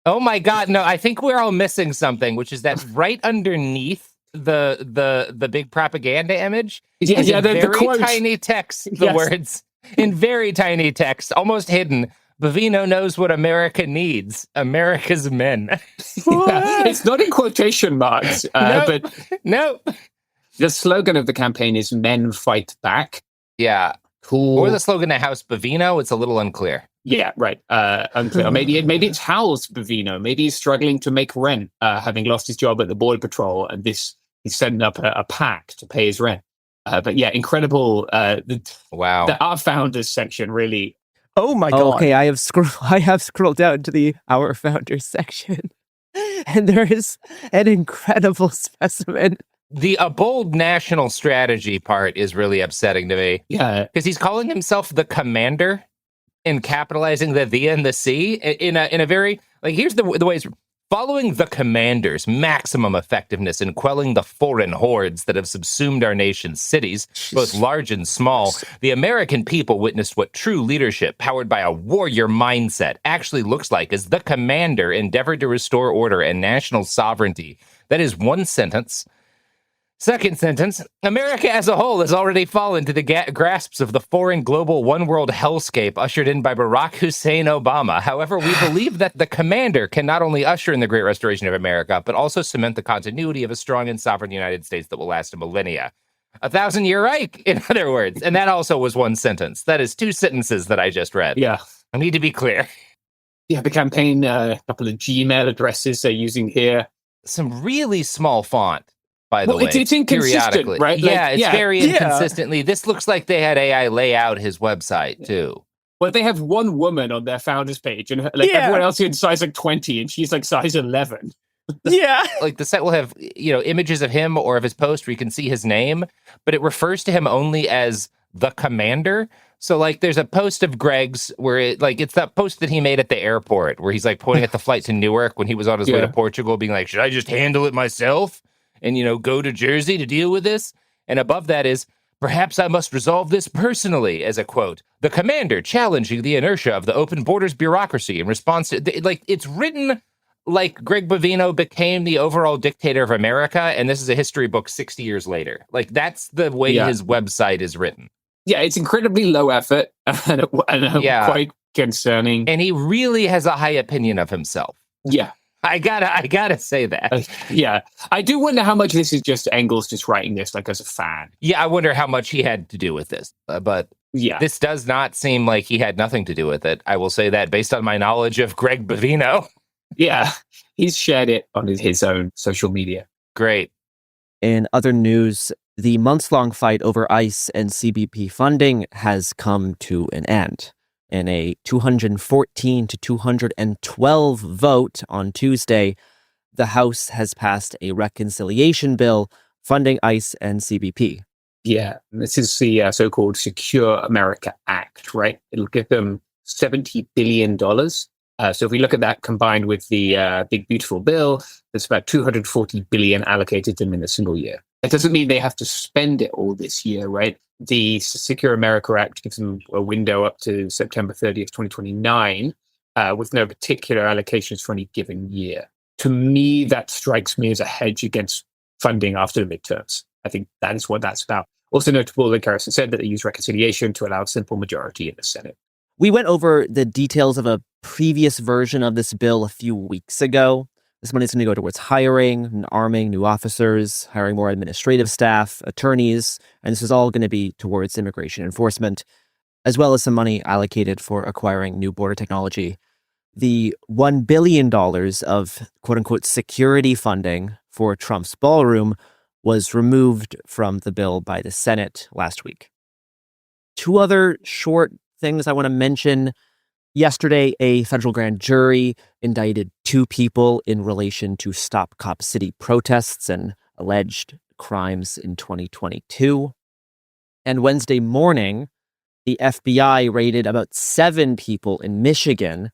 Oh my God, no, I think we're all missing something, which is that right underneath the big propaganda image is in very tiny text, the words, in very tiny text, almost hidden. Bovino knows what America needs. America's men. It's not in quotation marks, but no. The slogan of the campaign is "Men Fight Back." Yeah. Cool. Or the slogan of House Bovino, it's a little unclear. Yeah, right. Unclear. Maybe it's House Bovino. Maybe he's struggling to make rent, having lost his job at the Border Patrol, and he's setting up a pack to pay his rent. But yeah, incredible. Wow. The Our Founders section really. Oh my God. Okay, I have scrolled down to the Our Founders section, and there is an incredible specimen. The a bold national strategy part is really upsetting to me. Yeah. Because he's calling himself the commander and capitalizing the and the C in a very, like, here's the way it's following the commander's maximum effectiveness in quelling the foreign hordes that have subsumed our nation's cities, both large and small. The American people witnessed what true leadership, powered by a warrior mindset, actually looks like as the commander endeavored to restore order and national sovereignty. That is one sentence. Second sentence, America as a whole has already fallen to the grasps of the foreign global one world hellscape ushered in by Barack Hussein Obama. However, we believe that the commander can not only usher in the great restoration of America, but also cement the continuity of a strong and sovereign United States that will last a millennia. 1,000-year Reich, in other words. And that also was one sentence. That is two sentences that I just read. Yeah. I need to be clear. Yeah, the campaign, a couple of Gmail addresses they're using here. Some really small font. By the way, it's inconsistent, right? Yeah, it's very inconsistently. This looks like they had AI lay out his website too. Well, they have one woman on their founders page, and everyone else is size 20, and she's size 11. Yeah, the site will have images of him or of his post where you can see his name, but it refers to him only as the commander. So there's a post of Greg's where it's that post that he made at the airport where he's pointing at the flight to Newark when he was on his way to Portugal, being like, "Should I just handle it myself?" And, go to Jersey to deal with this. And above that is, "Perhaps I must resolve this personally," as a quote. The commander challenging the inertia of the open borders bureaucracy in response to, it's written like Greg Bovino became the overall dictator of America. And this is a history book 60 years later. That's the way his website is written. Yeah, it's incredibly low effort and quite concerning. And he really has a high opinion of himself. Yeah. I gotta say that. Yeah. I do wonder how much this is just Engels just writing this as a fan. Yeah, I wonder how much he had to do with this. But this does not seem like he had nothing to do with it. I will say that based on my knowledge of Greg Bovino. Yeah, he's shared it on his own social media. Great. In other news, the months-long fight over ICE and CBP funding has come to an end. In a 214 to 212 vote on Tuesday, the House has passed a reconciliation bill funding ICE and CBP. Yeah, this is the so-called Secure America Act, right? It'll give them $70 billion. So if we look at that combined with the Big Beautiful Bill, there's about $240 billion allocated to them in a single year. It doesn't mean they have to spend it all this year, right? The Secure America Act gives them a window up to September 30th, 2029, with no particular allocations for any given year. To me, that strikes me as a hedge against funding after the midterms. I think that is what that's about. Also notable, like Harrison said, that they use reconciliation to allow a simple majority in the Senate. We went over the details of a previous version of this bill a few weeks ago. This money is going to go towards hiring and arming new officers, hiring more administrative staff, attorneys, and this is all going to be towards immigration enforcement, as well as some money allocated for acquiring new border technology. The $1 billion of quote-unquote security funding for Trump's ballroom was removed from the bill by the Senate last week. Two other short things I want to mention. Yesterday, a federal grand jury indicted 2 people in relation to Stop Cop City protests and alleged crimes in 2022. And Wednesday morning, the FBI raided about 7 people in Michigan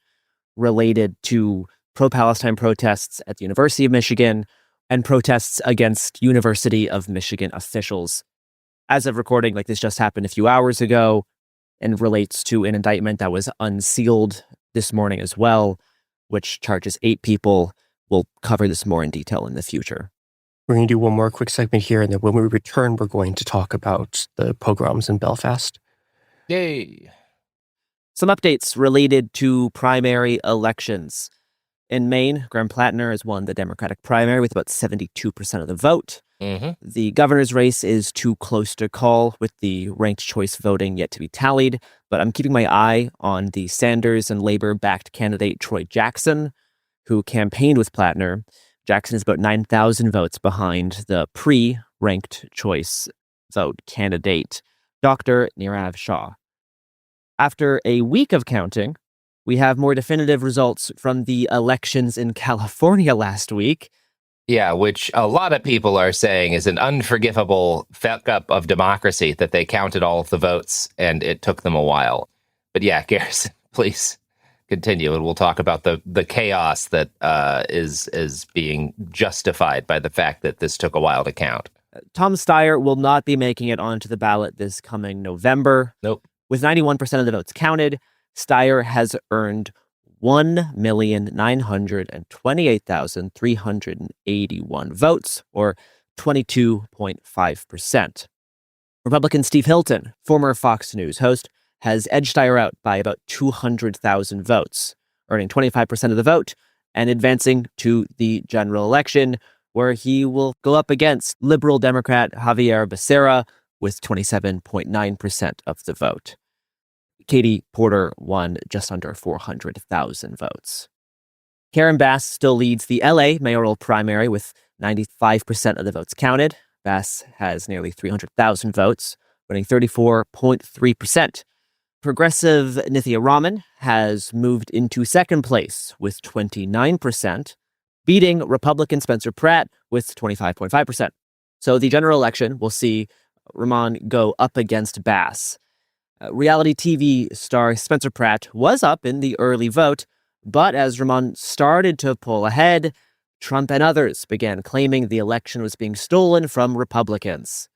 related to pro-Palestine protests at the University of Michigan and protests against University of Michigan officials. As of recording, this just happened a few hours ago, and relates to an indictment that was unsealed this morning as well, which charges 8 people. We'll cover this more in detail in the future. We're going to do one more quick segment here, and then when we return, we're going to talk about the pogroms in Belfast. Yay! Some updates related to primary elections. In Maine, Graham Plattner has won the Democratic primary with about 72% of the vote. Mm-hmm. The governor's race is too close to call, with the ranked choice voting yet to be tallied, but I'm keeping my eye on the Sanders and Labor-backed candidate Troy Jackson, who campaigned with Plattner. Jackson is about 9,000 votes behind the pre-ranked choice vote candidate, Dr. Nirav Shah. After a week of counting, we have more definitive results from the elections in California last week. Yeah, which a lot of people are saying is an unforgivable fuck up of democracy, that they counted all of the votes and it took them a while. But yeah, Garrison, please continue, and we'll talk about the chaos that is being justified by the fact that this took a while to count. Tom Steyer will not be making it onto the ballot this coming November. Nope. With 91% of the votes counted, Steyer has earned 1,928,381 votes, or 22.5%. Republican Steve Hilton, former Fox News host, has edged Steyer out by about 200,000 votes, earning 25% of the vote and advancing to the general election, where he will go up against liberal Democrat Javier Becerra with 27.9% of the vote. Katie Porter won just under 400,000 votes. Karen Bass still leads the LA mayoral primary with 95% of the votes counted. Bass has nearly 300,000 votes, winning 34.3%. Progressive Nithya Raman has moved into second place with 29%, beating Republican Spencer Pratt with 25.5%. So the general election will see Raman go up against Bass. Reality TV star Spencer Pratt was up in the early vote, but as Raman started to pull ahead, Trump and others began claiming the election was being stolen from Republicans.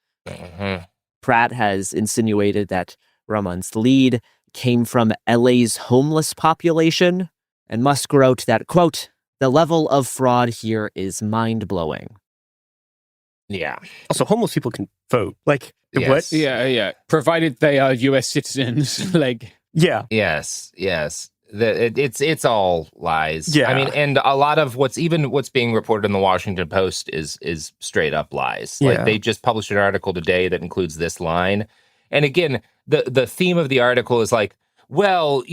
Pratt has insinuated that Raman's lead came from LA's homeless population, and Musk wrote that, quote, "The level of fraud here is mind-blowing." Yeah. Also, homeless people can vote. Like, Yes. what? Yeah. Provided they are U.S. citizens. Yeah. Yes. It's all lies. Yeah. I mean, and a lot of what's being reported in the Washington Post is straight up lies. Yeah. Like, they just published an article today that includes this line. And again, the theme of the article is like, well,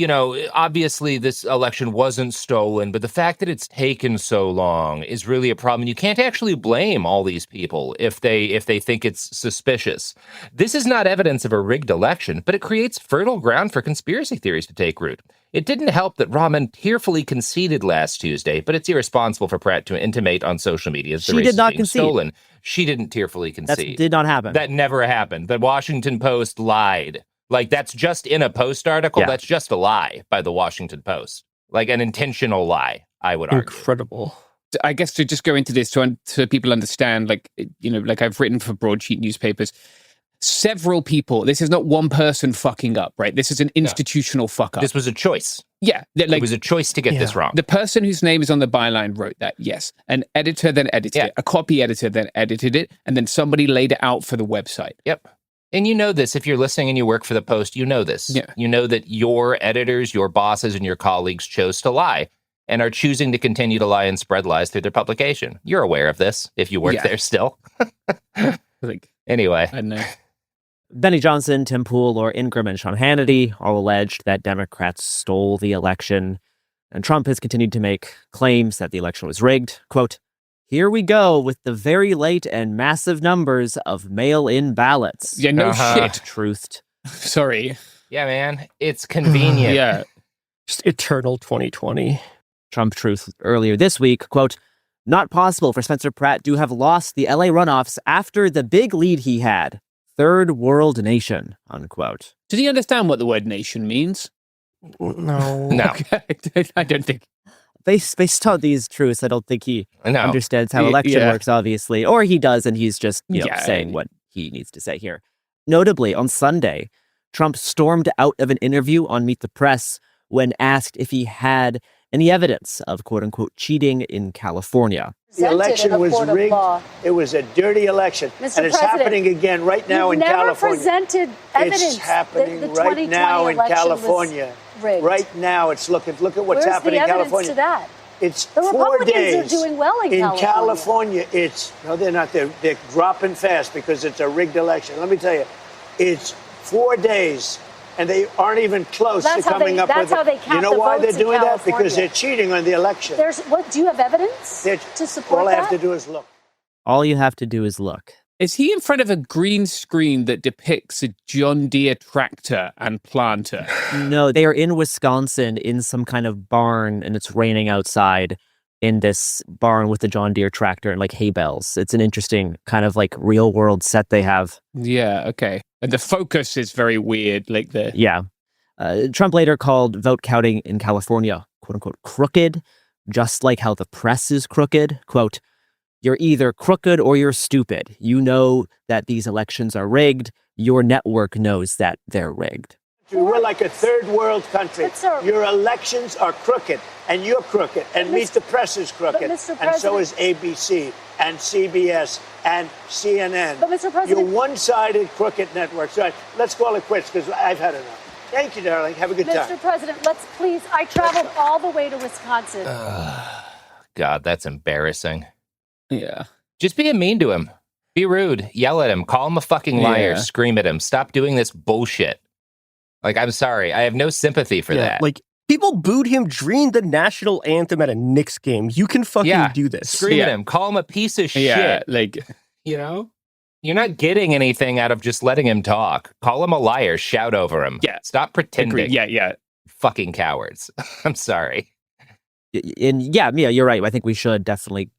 obviously this election wasn't stolen, but the fact that it's taken so long is really a problem. You can't actually blame all these people if they think it's suspicious. This is not evidence of a rigged election, but it creates fertile ground for conspiracy theories to take root. It didn't help that Raman tearfully conceded last Tuesday, but it's irresponsible for Pratt to intimate on social media that the race is being stolen. She didn't tearfully concede. That did not happen. That never happened. The Washington Post lied. Like, that's just in a Post article. Yeah. That's just a lie by the Washington Post. Like, an intentional lie, I would argue. Incredible. I guess to just go into this so people understand, like I've written for broadsheet newspapers, several people, this is not one person fucking up, right? This is an institutional fuck up. This was a choice. Yeah. It was a choice to get this wrong. The person whose name is on the byline wrote that, yes. An editor then edited it. A copy editor then edited it. And then somebody laid it out for the website. Yep. And you know this, if you're listening and you work for the Post, you know this. Yeah. You know that your editors, your bosses, and your colleagues chose to lie and are choosing to continue to lie and spread lies through their publication. You're aware of this if you work there still. Anyway. I know. Benny Johnson, Tim Pool, or Ingram and Sean Hannity all alleged that Democrats stole the election, and Trump has continued to make claims that the election was rigged. Quote, "Here we go with the very late and massive numbers of mail-in ballots." Yeah, no shit. Truthed. Sorry. Yeah, man. It's convenient. Yeah. Just eternal 2020. Trump truthed earlier this week, quote, "Not possible for Spencer Pratt to have lost the LA runoffs after the big lead he had. Third world nation," unquote. Does he understand what the word nation means? No. Okay. I don't think. Based on these truths, I don't think he understands how election works, obviously. Or he does, and he's just saying what he needs to say here. Notably, on Sunday, Trump stormed out of an interview on Meet the Press when asked if he had any evidence of quote-unquote cheating in California. The election was rigged. It was a dirty election. And it's happening again right now in California. Presented evidence. It's happening right now in California. Right now, it's look at what's happening in California. To that? It's the 4 Republicans days. are doing well in California. No, they're not. They're dropping fast because it's a rigged election. Let me tell you, it's 4 days. And they aren't even close to coming up with it. That's how they count the votes. You know why they're doing that? Because they're cheating on the election. Do you have evidence to support that? All I have to do is look. All you have to do is look. Is he in front of a green screen that depicts a John Deere tractor and planter? No, they are in Wisconsin in some kind of barn, and it's raining outside in this barn with the John Deere tractor and like hay bales. It's an interesting kind of like real world set they have. Yeah, okay. And the focus is very weird, like the... Yeah. Trump later called vote counting in California, quote unquote, crooked, just like how the press is crooked. Quote, "You're either crooked or you're stupid. You know that these elections are rigged. Your network knows that they're rigged." We're like a third world country. Your elections are crooked, and you're crooked, and Meet the Press is crooked, and so is ABC, and CBS, and CNN. But Mr. President, you're one-sided crooked networks. All right, let's call it quits, because I've had enough. Thank you, darling. Have a good time. Mr. President, let's please. I traveled all the way to Wisconsin. God, that's embarrassing. Yeah. Just be mean to him. Be rude. Yell at him. Call him a fucking liar. Yeah. Scream at him. Stop doing this bullshit. Like, I'm sorry. I have no sympathy for that. Like, people booed him during the national anthem at a Knicks game. You can fucking do this. Scream at him. Call him a piece of shit. Yeah, like... You know? You're not getting anything out of just letting him talk. Call him a liar. Shout over him. Yeah. Stop pretending. Agreed. Yeah. Fucking cowards. I'm sorry. And yeah, Mia, you're right. I think we should definitely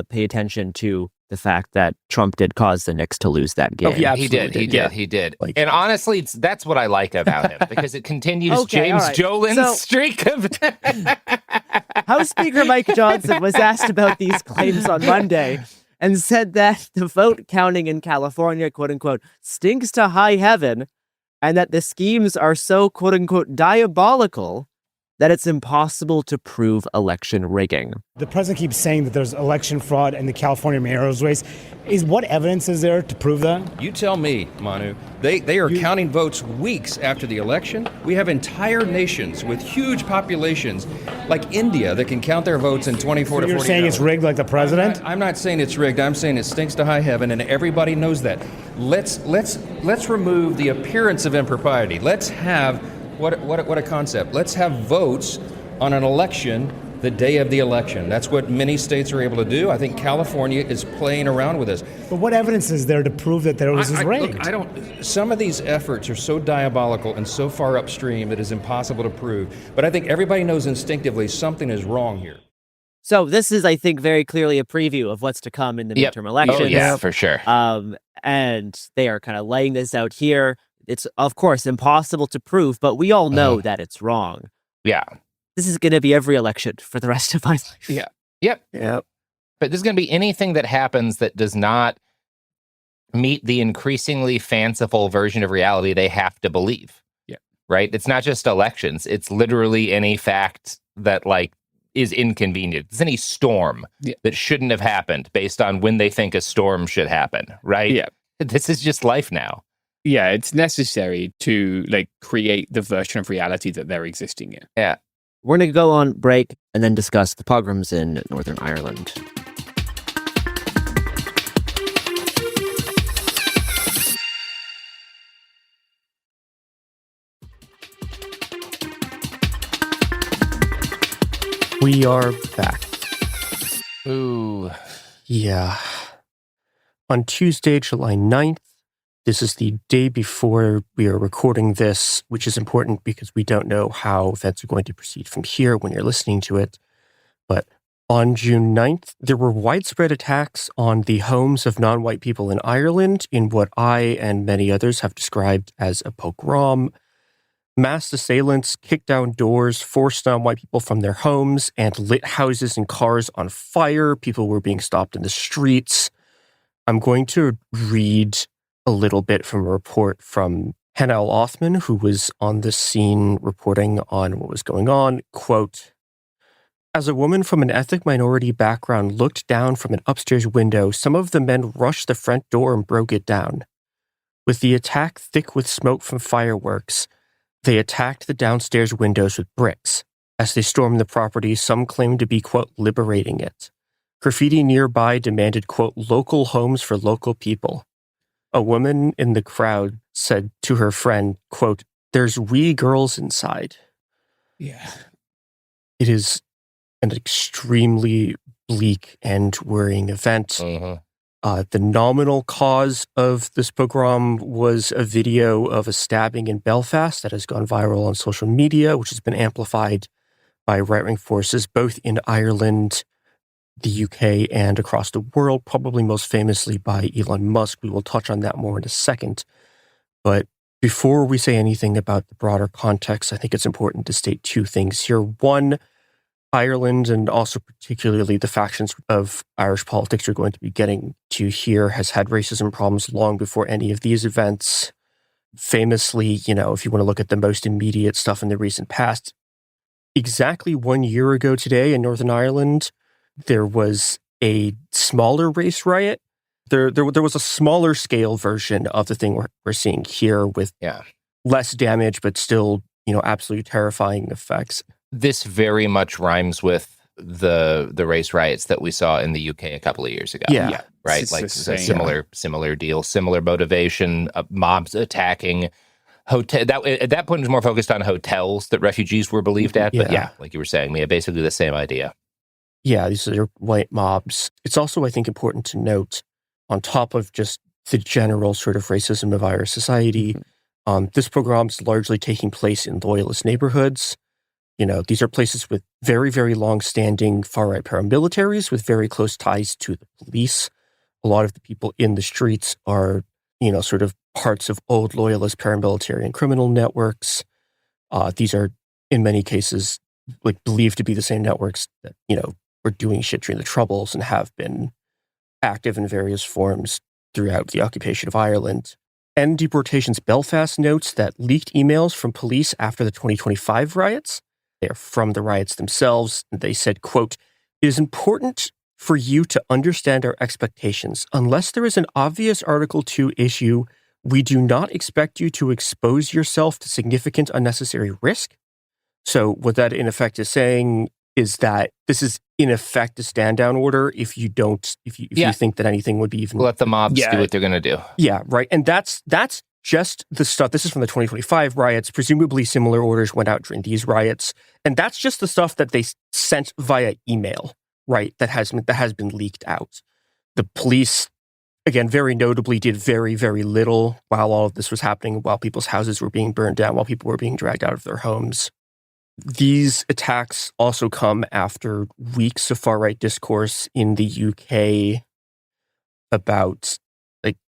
pay attention to the fact that Trump did cause the Knicks to lose that game. Oh, yeah, He did. Like, and honestly, that's what I like about him, because it continues Okay, James all right. Jolin's So- streak of... House Speaker Mike Johnson was asked about these claims on Monday and said that the vote counting in California, quote unquote, stinks to high heaven, and that the schemes are so, quote unquote, diabolical that it's impossible to prove election rigging. The president keeps saying that there's election fraud in the California mayoral race. What evidence is there to prove that? You tell me, Manu. They are counting votes weeks after the election. We have entire nations with huge populations, like India, that can count their votes in 24 to 48 You're saying hours. it's rigged like the president? I'm not saying it's rigged. I'm saying it stinks to high heaven, and everybody knows that. Let's remove the appearance of impropriety. Let's have what a concept. Let's have votes on an election the day of the election. That's what many states are able to do. I think California is playing around with this. But what evidence is there to prove that there was rigged? Look, some of these efforts are so diabolical and so far upstream it is impossible to prove. But I think everybody knows instinctively something is wrong here. So this is, I think, very clearly a preview of what's to come in the midterm elections. Oh, yeah, for sure. And they are kind of laying this out here. It's, of course, impossible to prove, but we all know that it's wrong. Yeah. This is going to be every election for the rest of my life. Yeah. Yep. But there's going to be anything that happens that does not meet the increasingly fanciful version of reality they have to believe. Yeah. Right? It's not just elections. It's literally any fact that, like, is inconvenient. It's any storm that shouldn't have happened based on when they think a storm should happen. Right? Yeah. This is just life now. Yeah, it's necessary to like create the version of reality that they're existing in. Yeah. We're going to go on break and then discuss the pogroms in Northern Ireland. we are back. Ooh. Yeah. On Tuesday, July 9th, this is the day before we are recording this, which is important because we don't know how events are going to proceed from here when you're listening to it. But on June 9th, there were widespread attacks on the homes of non-white people in Ireland in what I and many others have described as a pogrom. Mass assailants kicked down doors, forced non-white people from their homes, and lit houses and cars on fire. People were being stopped in the streets. I'm going to read a little bit from a report from Hannah Othman, who was on the scene reporting on what was going on. Quote, "As a woman from an ethnic minority background looked down from an upstairs window, some of the men rushed the front door and broke it down. With the attack thick with smoke from fireworks, they attacked the downstairs windows with bricks. As they stormed the property, some claimed to be, quote, liberating it. Graffiti nearby demanded, quote, local homes for local people. A woman in the crowd said to her friend, quote, there's wee girls inside." Yeah. It is an extremely bleak and worrying event. The nominal cause of this pogrom was a video of a stabbing in Belfast that has gone viral on social media, which has been amplified by right-wing forces both in Ireland, the UK, and across the world, probably most famously by Elon Musk. We will touch on that more in a second. But before we say anything about the broader context, I think it's important to state two things here. One, Ireland, and also particularly the factions of Irish politics you're going to be getting to here, has had racism problems long before any of these events. Famously, if you want to look at the most immediate stuff in the recent past, exactly 1 year ago today in Northern Ireland, there was a smaller race riot. There was a smaller scale version of the thing we're seeing here with less damage, but still, absolutely terrifying effects. This very much rhymes with the race riots that we saw in the UK a couple of years ago. Yeah. Right? It's Like the same, similar deal, similar motivation, mobs attacking. At that point, it was more focused on hotels that refugees were believed at. But like you were saying, Mia, basically the same idea. Yeah, these are white mobs. It's also, I think, important to note, on top of just the general sort of racism of Irish society, this pogrom is largely taking place in loyalist neighborhoods. These are places with very, very long-standing far-right paramilitaries with very close ties to the police. A lot of the people in the streets are, sort of parts of old loyalist paramilitary and criminal networks. These are, in many cases, believed to be the same networks that, were doing shit during the Troubles and have been active in various forms throughout the occupation of Ireland. End Deportation's Belfast notes that leaked emails from police after the 2025 riots, they're from the riots themselves. They said, quote, "It is important for you to understand our expectations. Unless there is an obvious Article 2 issue, we do not expect you to expose yourself to significant unnecessary risk." So what that in effect is saying is that this is in effect a stand-down order if you think that anything would be even... Let the mobs do what they're going to do. Yeah, right. And that's just the stuff. This is from the 2025 riots. Presumably similar orders went out during these riots. And that's just the stuff that they sent via email, right, that has been leaked out. The police, again, very notably did very, very little while all of this was happening, while people's houses were being burned down, while people were being dragged out of their homes. These attacks also come after weeks of far-right discourse in the UK about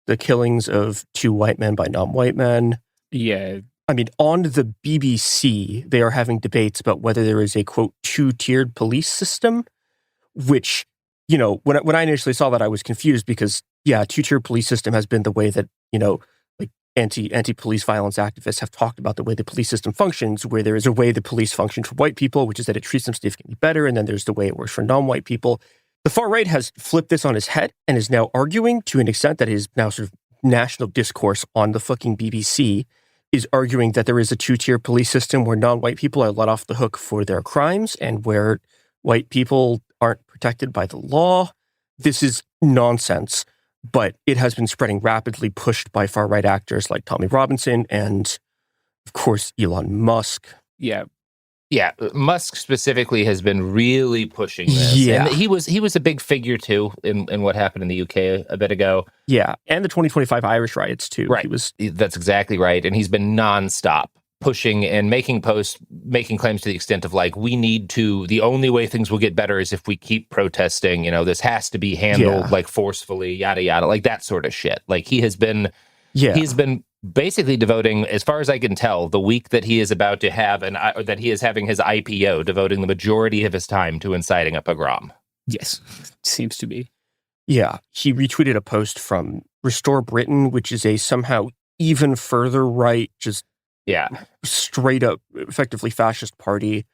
the killings of 2 white men by non-white men. Yeah. I mean, on the BBC, they are having debates about whether there is a, quote, 2-tiered police system, which, when I initially saw that, I was confused because, 2-tiered police system has been the way that, anti-police violence activists have talked about the way the police system functions, where there is a way the police function for white people, which is that it treats them significantly better, and then there's the way it works for non-white people. The far right has flipped this on his head and is now arguing, to an extent that is now sort of national discourse on the fucking BBC, is arguing that there is a 2-tier police system where non-white people are let off the hook for their crimes and where white people aren't protected by the law. This is nonsense, but it has been spreading rapidly, pushed by far-right actors like Tommy Robinson and, of course, Elon Musk. Yeah. Yeah, Musk specifically has been really pushing this. Yeah. And he was a big figure, too, in what happened in the UK a bit ago. Yeah, and the 2025 Irish riots, too. Right. That's exactly right. And he's been nonstop pushing and making posts, making claims to the extent of, the only way things will get better is if we keep protesting. This has to be handled, forcefully, yada, yada, that sort of shit. He's been basically devoting, as far as I can tell, the week that he is about to have that he is having his IPO, devoting the majority of his time to inciting a pogrom. Yes, seems to be. Yeah, he retweeted a post from Restore Britain, which is a somehow even further right, just straight up, effectively fascist party,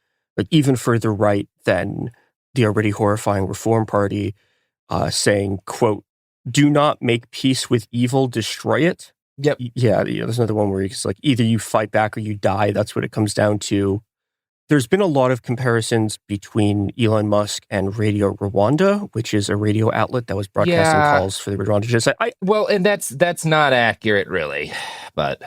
even further right than the already horrifying Reform Party, saying, quote, "Do not make peace with evil, destroy it." Yep. Yeah, there's another one where it's either you fight back or you die. That's what it comes down to. There's been a lot of comparisons between Elon Musk and Radio Rwanda, which is a radio outlet that was broadcasting calls for the Rwanda genocide. And that's not accurate, really. But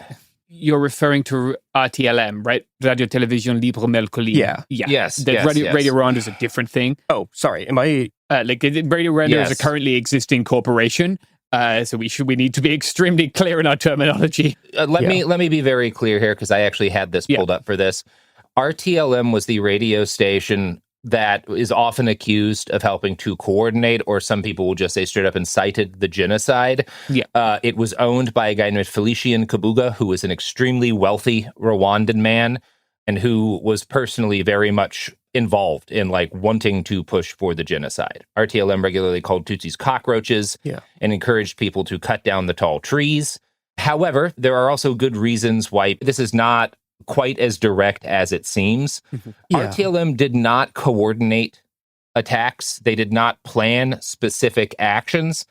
you're referring to RTLM, right? Radio Television Libre Mercoledì. Yeah. Yeah. Yes. Radio Rwanda is a different thing. Oh, sorry. Am I Radio Render is a currently existing corporation. So we need to be extremely clear in our terminology. Let me be very clear here, because I actually had this pulled up for this. RTLM was the radio station that is often accused of helping to coordinate, or some people will just say straight up incited the genocide. It was owned by a guy named Felicien Kabuga, who was an extremely wealthy Rwandan man, and who was personally very much involved in wanting to push for the genocide. RTLM regularly called Tutsis cockroaches and encouraged people to cut down the tall trees. However, there are also good reasons why this is not quite as direct as it seems. RTLM did not coordinate attacks. They did not plan specific actions.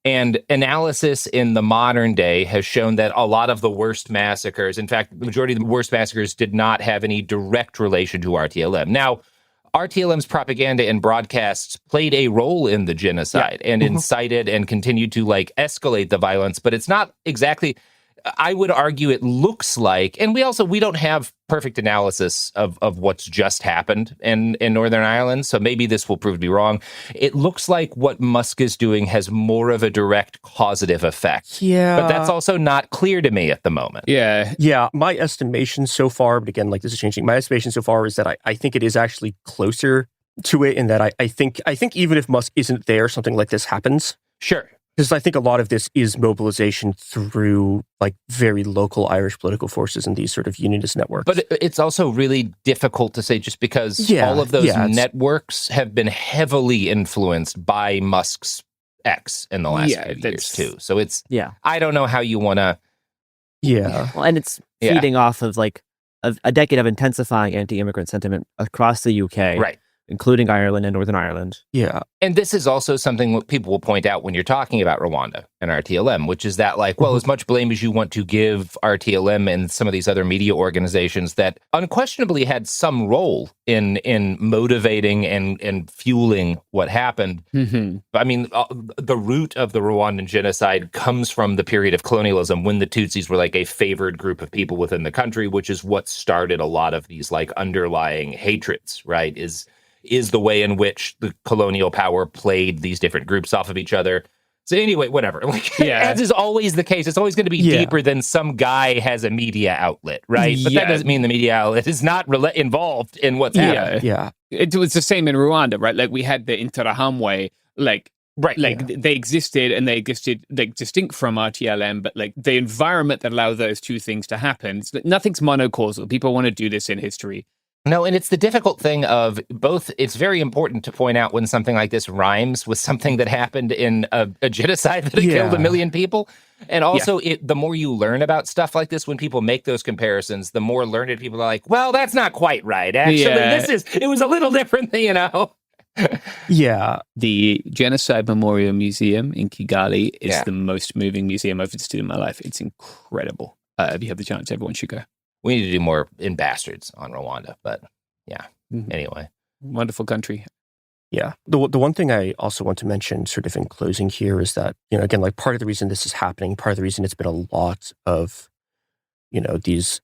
And analysis in the modern day has shown that a lot of the worst massacres, in fact, the majority of the worst massacres did not have any direct relation to RTLM. Now, RTLM's propaganda and broadcasts played a role in the genocide and incited and continued to escalate the violence, but it's not exactly... I would argue it looks like, and we don't have perfect analysis of what's just happened in Northern Ireland, so maybe this will prove to be wrong. It looks like what Musk is doing has more of a direct causative effect. But that's also not clear to me at the moment. Yeah. My estimation so far, but again, this is changing. My estimation so far is that I think it is actually closer to it, in that I think even if Musk isn't there, something like this happens. Sure. Because I think a lot of this is mobilization through very local Irish political forces and these sort of unionist networks. But it's also really difficult to say, just because all of those networks have been heavily influenced by Musk's X in the last few years too. So it's, I don't know how you want to. Well, and it's feeding off of a decade of intensifying anti-immigrant sentiment across the UK. Right. Including Ireland and Northern Ireland. And this is also something that people will point out when you're talking about Rwanda and RTLM, which is that as much blame as you want to give RTLM and some of these other media organizations that unquestionably had some role in motivating and fueling what happened. I mean, the root of the Rwandan genocide comes from the period of colonialism, when the Tutsis were a favored group of people within the country, which is what started a lot of these underlying hatreds, right? Is the way in which the colonial power played these different groups off of each other. So anyway, whatever. As is always the case, it's always going to be deeper than some guy has a media outlet, right? But that doesn't mean the media outlet is not involved in what's happening. It was the same in Rwanda, right? We had the Interahamwe, they existed, and they existed distinct from RTLM, but the environment that allowed those two things to happen, nothing's monocausal. People want to do this in history. No, and it's the difficult thing of both. It's very important to point out when something like this rhymes with something that happened in a genocide that killed 1 million people. And also, the more you learn about stuff like this, when people make those comparisons, the more learned people are like, well, that's not quite right. Actually, it was a little different, The Genocide Memorial Museum in Kigali is the most moving museum I've visited in my life. It's incredible. If you have the chance, everyone should go. We need to do more in Bastards on Rwanda, but anyway. Wonderful country. The one thing I also want to mention sort of in closing here is that, again, part of the reason this is happening, part of the reason it's been a lot of, these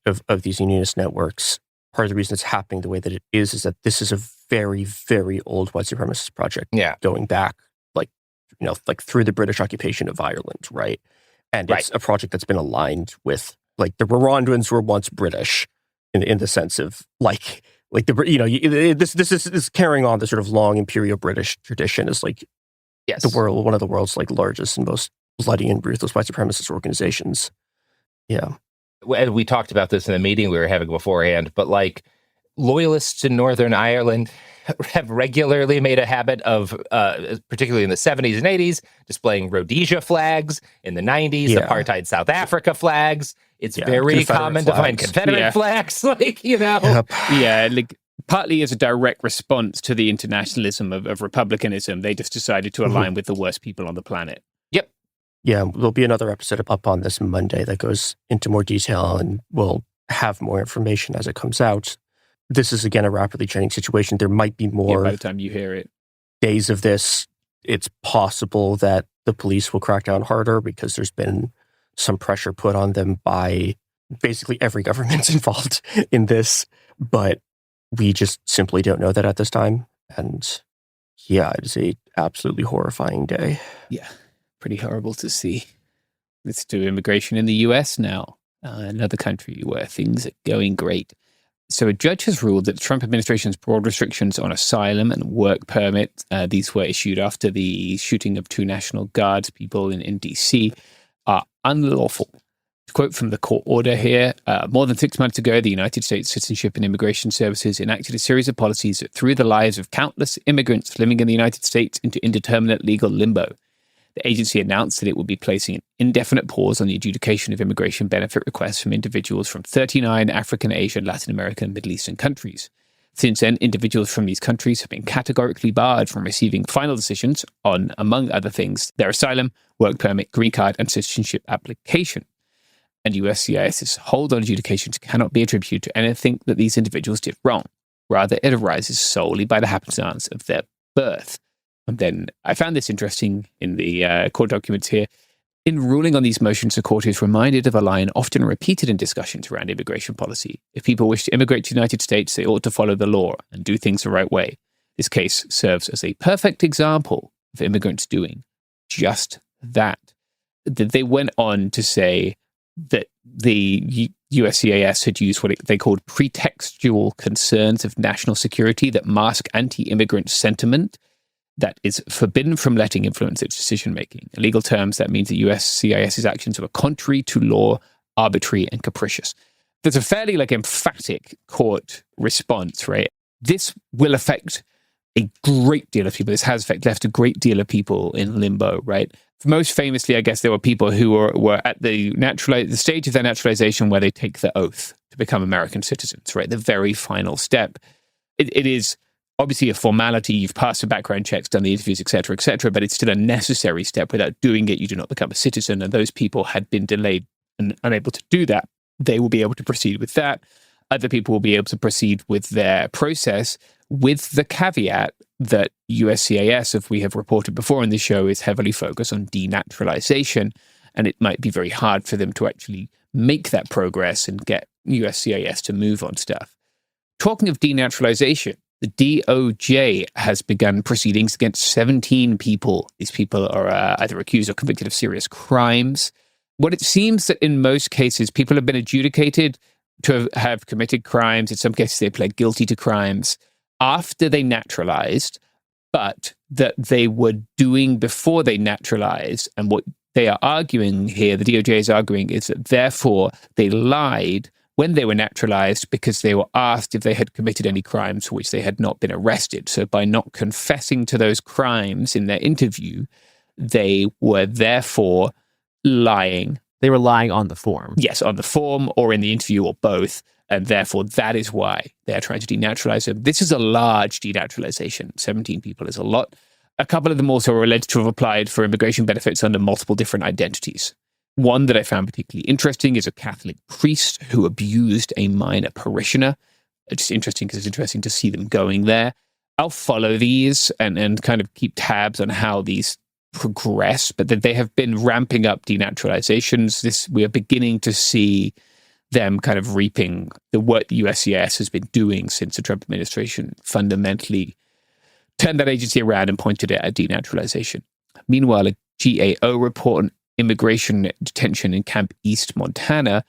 unionist networks, part of the reason it's happening the way that it is that this is a very, very old white supremacist project going back, through the British occupation of Ireland, right? And it's a project that's been aligned with the Rwandans were once British in the sense of this is carrying on the sort of long imperial British tradition as the world, one of the world's largest and most bloody and ruthless white supremacist organizations. We talked about this in the meeting we were having beforehand, but loyalists in Northern Ireland have regularly made a habit of, particularly in the 70s and 80s, displaying Rhodesia flags. In the 90s, apartheid South Africa flags. It's very common to find Confederate flags, partly as a direct response to the internationalism of republicanism. They just decided to align with the worst people on the planet. There'll be another episode up on this Monday that goes into more detail, and we'll have more information as it comes out. This is, again, a rapidly changing situation. There might be more by the time you hear it. Days of this. It's possible that the police will crack down harder because there's been some pressure put on them by basically every government involved in this. But we just simply don't know that at this time. And Yeah, it is a absolutely horrifying day. Yeah, pretty horrible to see. Let's do immigration in the US now, another country where things are going great. So a judge has ruled that the Trump administration's broad restrictions on asylum and work permit, these were issued after the shooting of 2 National Guards people in D.C., are unlawful. To quote from the court order here, more than 6 months ago, the United States Citizenship and Immigration Services enacted a series of policies that threw the lives of countless immigrants living in the United States into indeterminate legal limbo. The agency announced that it would be placing an indefinite pause on the adjudication of immigration benefit requests from individuals from 39 African, Asian, Latin American, and Middle Eastern countries. Since then, individuals from these countries have been categorically barred from receiving final decisions on, among other things, their asylum, work permit, green card, and citizenship application. And USCIS's hold on adjudications cannot be attributed to anything that these individuals did wrong. Rather, it arises solely by the happenstance of their birth. And then I found this interesting in the court documents here. In ruling on these motions, the court is reminded of a line often repeated in discussions around immigration policy. If people wish to immigrate to the United States, they ought to follow the law and do things the right way. This case serves as a perfect example of immigrants doing just that. They went on to say that the USCIS had used what they called pretextual concerns of national security that mask anti-immigrant sentiment that is forbidden from letting influence its decision-making. In legal terms, that means that USCIS's actions were contrary to law, arbitrary, and capricious. There's a fairly emphatic court response, right? This will affect a great deal of people. This has left a great deal of people in limbo, right? Most famously, I guess there were people who were at the stage of their naturalization where they take the oath to become American citizens, right? The very final step. It is obviously a formality. You've passed the background checks, done the interviews, et cetera, but it's still a necessary step. Without doing it, you do not become a citizen. And those people had been delayed and unable to do that. They will be able to proceed with that. Other people will be able to proceed with their process with the caveat that USCIS, as we have reported before in the show, is heavily focused on denaturalization. And it might be very hard for them to actually make that progress and get USCIS to move on stuff. Talking of denaturalization, the DOJ has begun proceedings against 17 people. These people are either accused or convicted of serious crimes. What it seems that in most cases, people have been adjudicated to have committed crimes. In some cases, they pled guilty to crimes after they naturalized, but that they were doing before they naturalized. And what they are arguing here, the DOJ is arguing, is that therefore they lied when they were naturalized because they were asked if they had committed any crimes for which they had not been arrested. So by not confessing to those crimes in their interview, they were therefore lying. They were lying on the form. Yes, on the form or in the interview or both. And therefore, that is why they are trying to denaturalize them. This is a large denaturalization. 17 people is a lot. A couple of them also are alleged to have applied for immigration benefits under multiple different identities. One that I found particularly interesting is a Catholic priest who abused a minor parishioner. It's just interesting because it's interesting to see them going there. I'll follow these and kind of keep tabs on how these progress, but that they have been ramping up denaturalizations. We are beginning to see them kind of reaping what the USCIS has been doing since the Trump administration fundamentally turned that agency around and pointed it at denaturalization. Meanwhile, a GAO report on immigration detention in Camp East, Montana.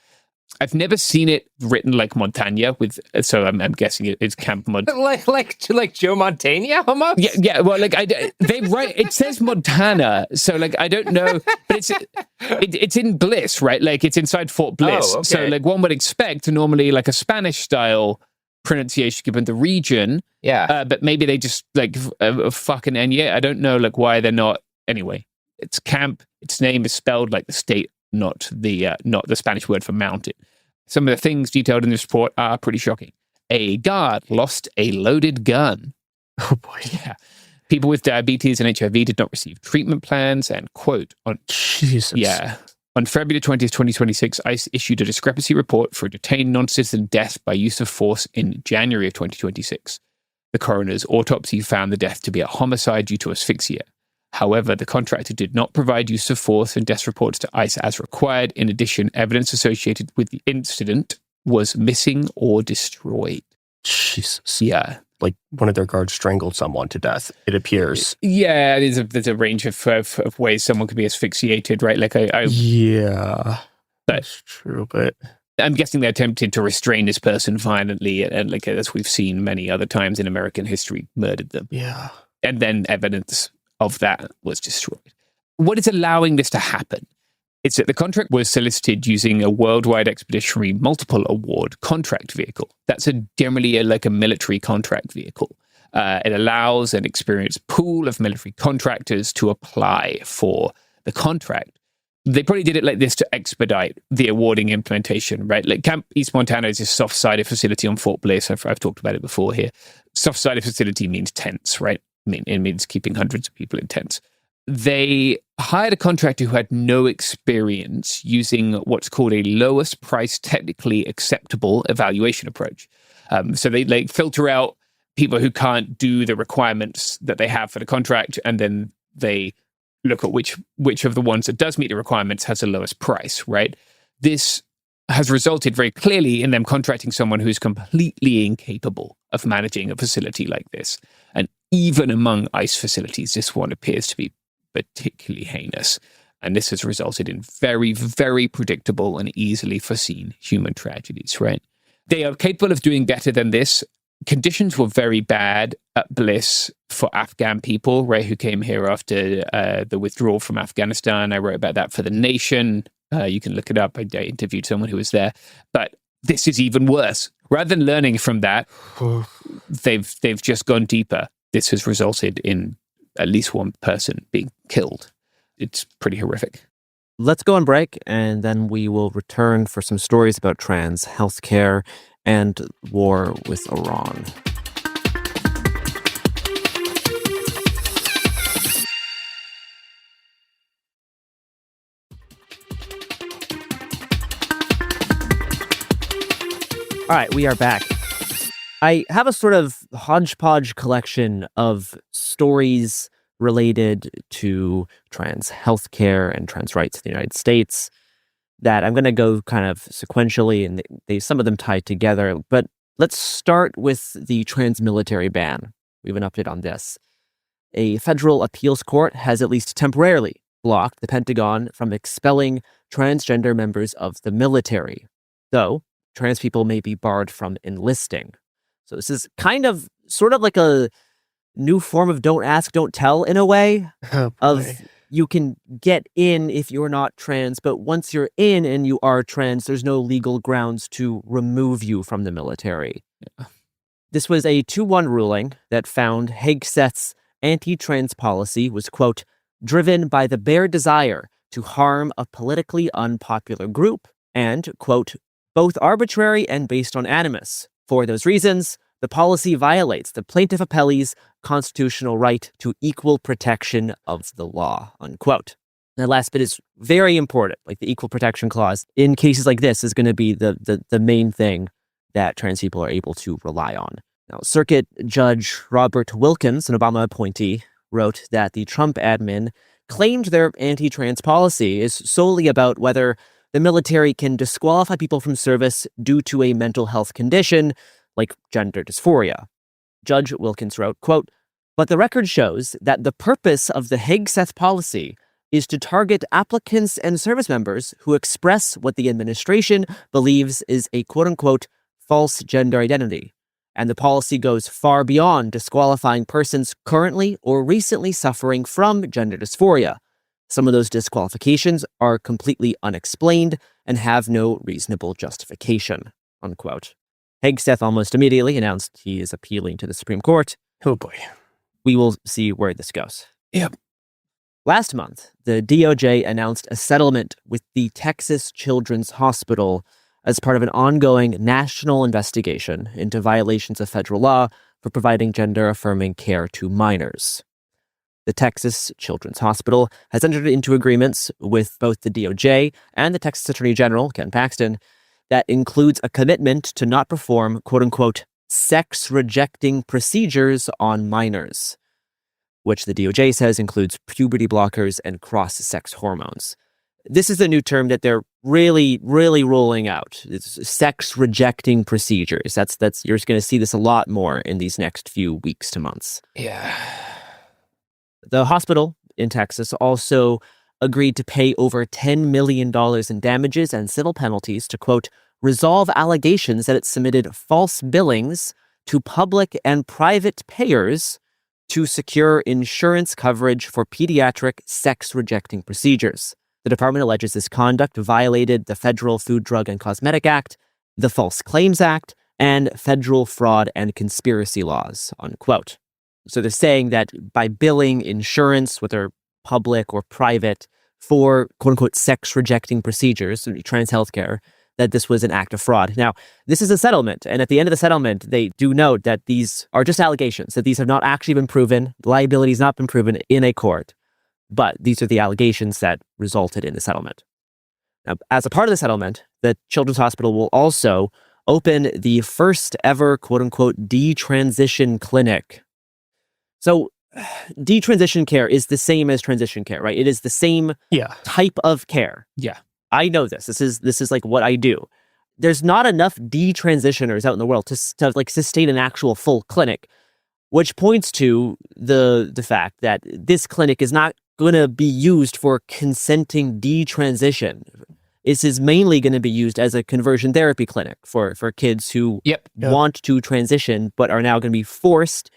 I've never seen it written like Montana so I'm guessing it's Camp Montana. like Joe Montana almost? Yeah. Well, they write, it says Montana. So I don't know, but it's in Bliss, right? It's inside Fort Bliss. Oh, okay. So one would expect normally a Spanish style pronunciation given the region. Yeah. But maybe they just fucking Enya. I don't know why they're not. Anyway, it's camp. Its name is spelled like the state, not the Spanish word for mountain. Some of the things detailed in this report are pretty shocking. A guard lost a loaded gun. Oh boy. Yeah. People with diabetes and HIV did not receive treatment plans, and quote on Jesus. Yeah. On February 20th, 2026, ICE issued a discrepancy report for a detained non-citizen death by use of force in January of 2026. The coroner's autopsy found the death to be a homicide due to asphyxia. However, the contractor did not provide use of force and death reports to ICE as required. In addition, evidence associated with the incident was missing or destroyed. Jesus. Yeah. like one of their guards strangled someone to death, it appears. Yeah, there's a range of ways someone could be asphyxiated, right? Like yeah, that's true, but I'm guessing they attempted to restrain this person violently, and like as we've seen many other times in American history, murdered them. Yeah. And then evidence of that was destroyed. What is allowing this to happen? It's that the contract was solicited using a worldwide expeditionary multiple award contract vehicle. That's generally like a military contract vehicle. It allows an experienced pool of military contractors to apply for the contract. They probably did it like this to expedite the awarding implementation, right? Like Camp East Montana is a soft-sided facility on Fort Bliss. I've talked about it before here. Soft-sided facility means tents, right? It means keeping hundreds of people in tents. They hired a contractor who had no experience using what's called a lowest price technically acceptable evaluation approach. So they like filter out people who can't do the requirements that they have for the contract, and then they look at which of the ones that does meet the requirements has the lowest price, right? This has resulted very clearly in them contracting someone who's completely incapable of managing a facility like this. And even among ICE facilities, this one appears to be particularly heinous. And this has resulted in very, very predictable and easily foreseen human tragedies, right? They are capable of doing better than this. Conditions were very bad at Bliss for Afghan people, right, who came here after the withdrawal from Afghanistan. I wrote about that for The Nation. You can look it up. I interviewed someone who was there. But this is even worse. Rather than learning from that, they've just gone deeper. This has resulted in at least one person being killed. It's pretty horrific. Let's go on break, and then we will return for some stories about trans healthcare and war with Iran. All right, we are back. I have a sort of hodgepodge collection of stories related to trans healthcare and trans rights in the United States that I'm going to go kind of sequentially, and some of them tie together. But let's start with the trans military ban. We have an update on this. A federal appeals court has at least temporarily blocked the Pentagon from expelling transgender members of the military, though trans people may be barred from enlisting. So this is kind of sort of like a new form of don't ask, don't tell in a way. Of you can get in if you're not trans, but once you're in and you are trans, there's no legal grounds to remove you from the military. Yeah. This was a 2-1 ruling that found Hegseth's anti-trans policy was, quote, driven by the bare desire to harm a politically unpopular group and, quote, both arbitrary and based on animus. For those reasons, the policy violates the plaintiff appellee's constitutional right to equal protection of the law, unquote. That last bit is very important, like the equal protection clause. In cases like this is going to be the main thing that trans people are able to rely on. Now, Circuit Judge Robert Wilkins, an Obama appointee, wrote that the Trump admin claimed their anti-trans policy is solely about whether the military can disqualify people from service due to a mental health condition like gender dysphoria. Judge Wilkins wrote, quote, but the record shows that the purpose of the Hegseth policy is to target applicants and service members who express what the administration believes is a quote-unquote false gender identity. And the policy goes far beyond disqualifying persons currently or recently suffering from gender dysphoria. Some of those disqualifications are completely unexplained and have no reasonable justification, unquote. Hegseth almost immediately announced he is appealing to the Supreme Court. Oh boy. We will see where this goes. Yep. Last month, the DOJ announced a settlement with the Texas Children's Hospital as part of an ongoing national investigation into violations of federal law for providing gender-affirming care to minors. The Texas Children's Hospital has entered into agreements with both the DOJ and the Texas Attorney General, Ken Paxton, that includes a commitment to not perform, quote-unquote, sex-rejecting procedures on minors, which the DOJ says includes puberty blockers and cross-sex hormones. This is a new term that they're really rolling out. It's sex rejecting procedures. That's you're going to see this a lot more in these next few weeks to months. Yeah. The hospital in Texas also agreed to pay over $10 million in damages and civil penalties to, quote, resolve allegations that it submitted false billings to public and private payers to secure insurance coverage for pediatric sex-rejecting procedures. The department alleges this conduct violated the Federal Food, Drug, and Cosmetic Act, the False Claims Act, and federal fraud and conspiracy laws, unquote. So they're saying that by billing insurance, whether public or private, for quote-unquote sex-rejecting procedures, trans healthcare, that this was an act of fraud. Now, this is a settlement, and at the end of the settlement, they do note that these are just allegations, that these have not actually been proven, liability has not been proven in a court, but these are the allegations that resulted in the settlement. Now, as a part of the settlement, the Children's Hospital will also open the first ever quote-unquote detransition clinic. So detransition care is the same as transition care, right? It is the same type of care. Yeah. I know this. This is like what I do. There's not enough detransitioners out in the world to like sustain an actual full clinic, which points to the fact that this clinic is not going to be used for consenting detransition. This is mainly going to be used as a conversion therapy clinic for kids who want to transition but are now going to be forced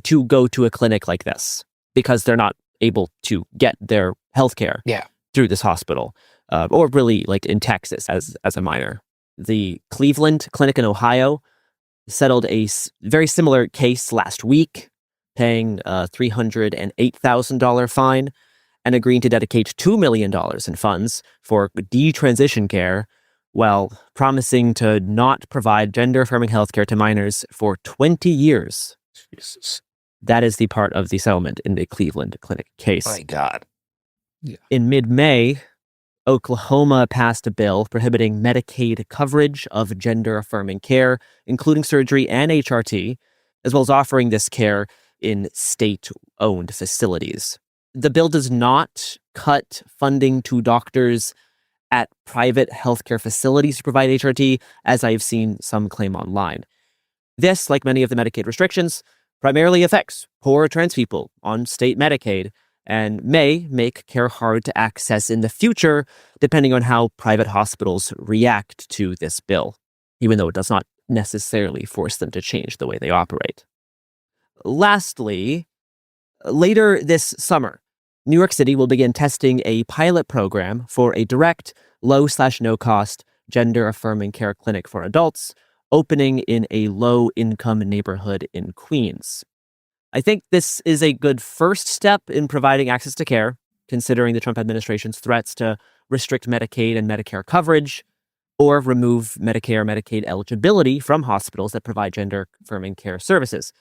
to go to a clinic like this because they're not able to get their healthcare through this hospital, or really like in Texas as a minor. The Cleveland Clinic in Ohio settled a very similar case last week, paying a $308,000 fine and agreeing to dedicate $2 million in funds for detransition care while promising to not provide gender-affirming healthcare to minors for 20 years. Jesus. That is the part of the settlement in the Cleveland Clinic case. My God. Yeah. In mid-May, Oklahoma passed a bill prohibiting Medicaid coverage of gender-affirming care, including surgery and HRT, as well as offering this care in state-owned facilities. The bill does not cut funding to doctors at private healthcare facilities to provide HRT, as I've seen some claim online. This, like many of the Medicaid restrictions, primarily affects poor trans people on state Medicaid and may make care hard to access in the future, depending on how private hospitals react to this bill, even though it does not necessarily force them to change the way they operate. Lastly, later this summer, New York City will begin testing a pilot program for a direct, low/no-cost, gender-affirming care clinic for adults, opening in a low-income neighborhood in Queens. I think this is a good first step in providing access to care, considering the Trump administration's threats to restrict Medicaid and Medicare coverage, or remove Medicare/Medicaid eligibility from hospitals that provide gender-affirming care services.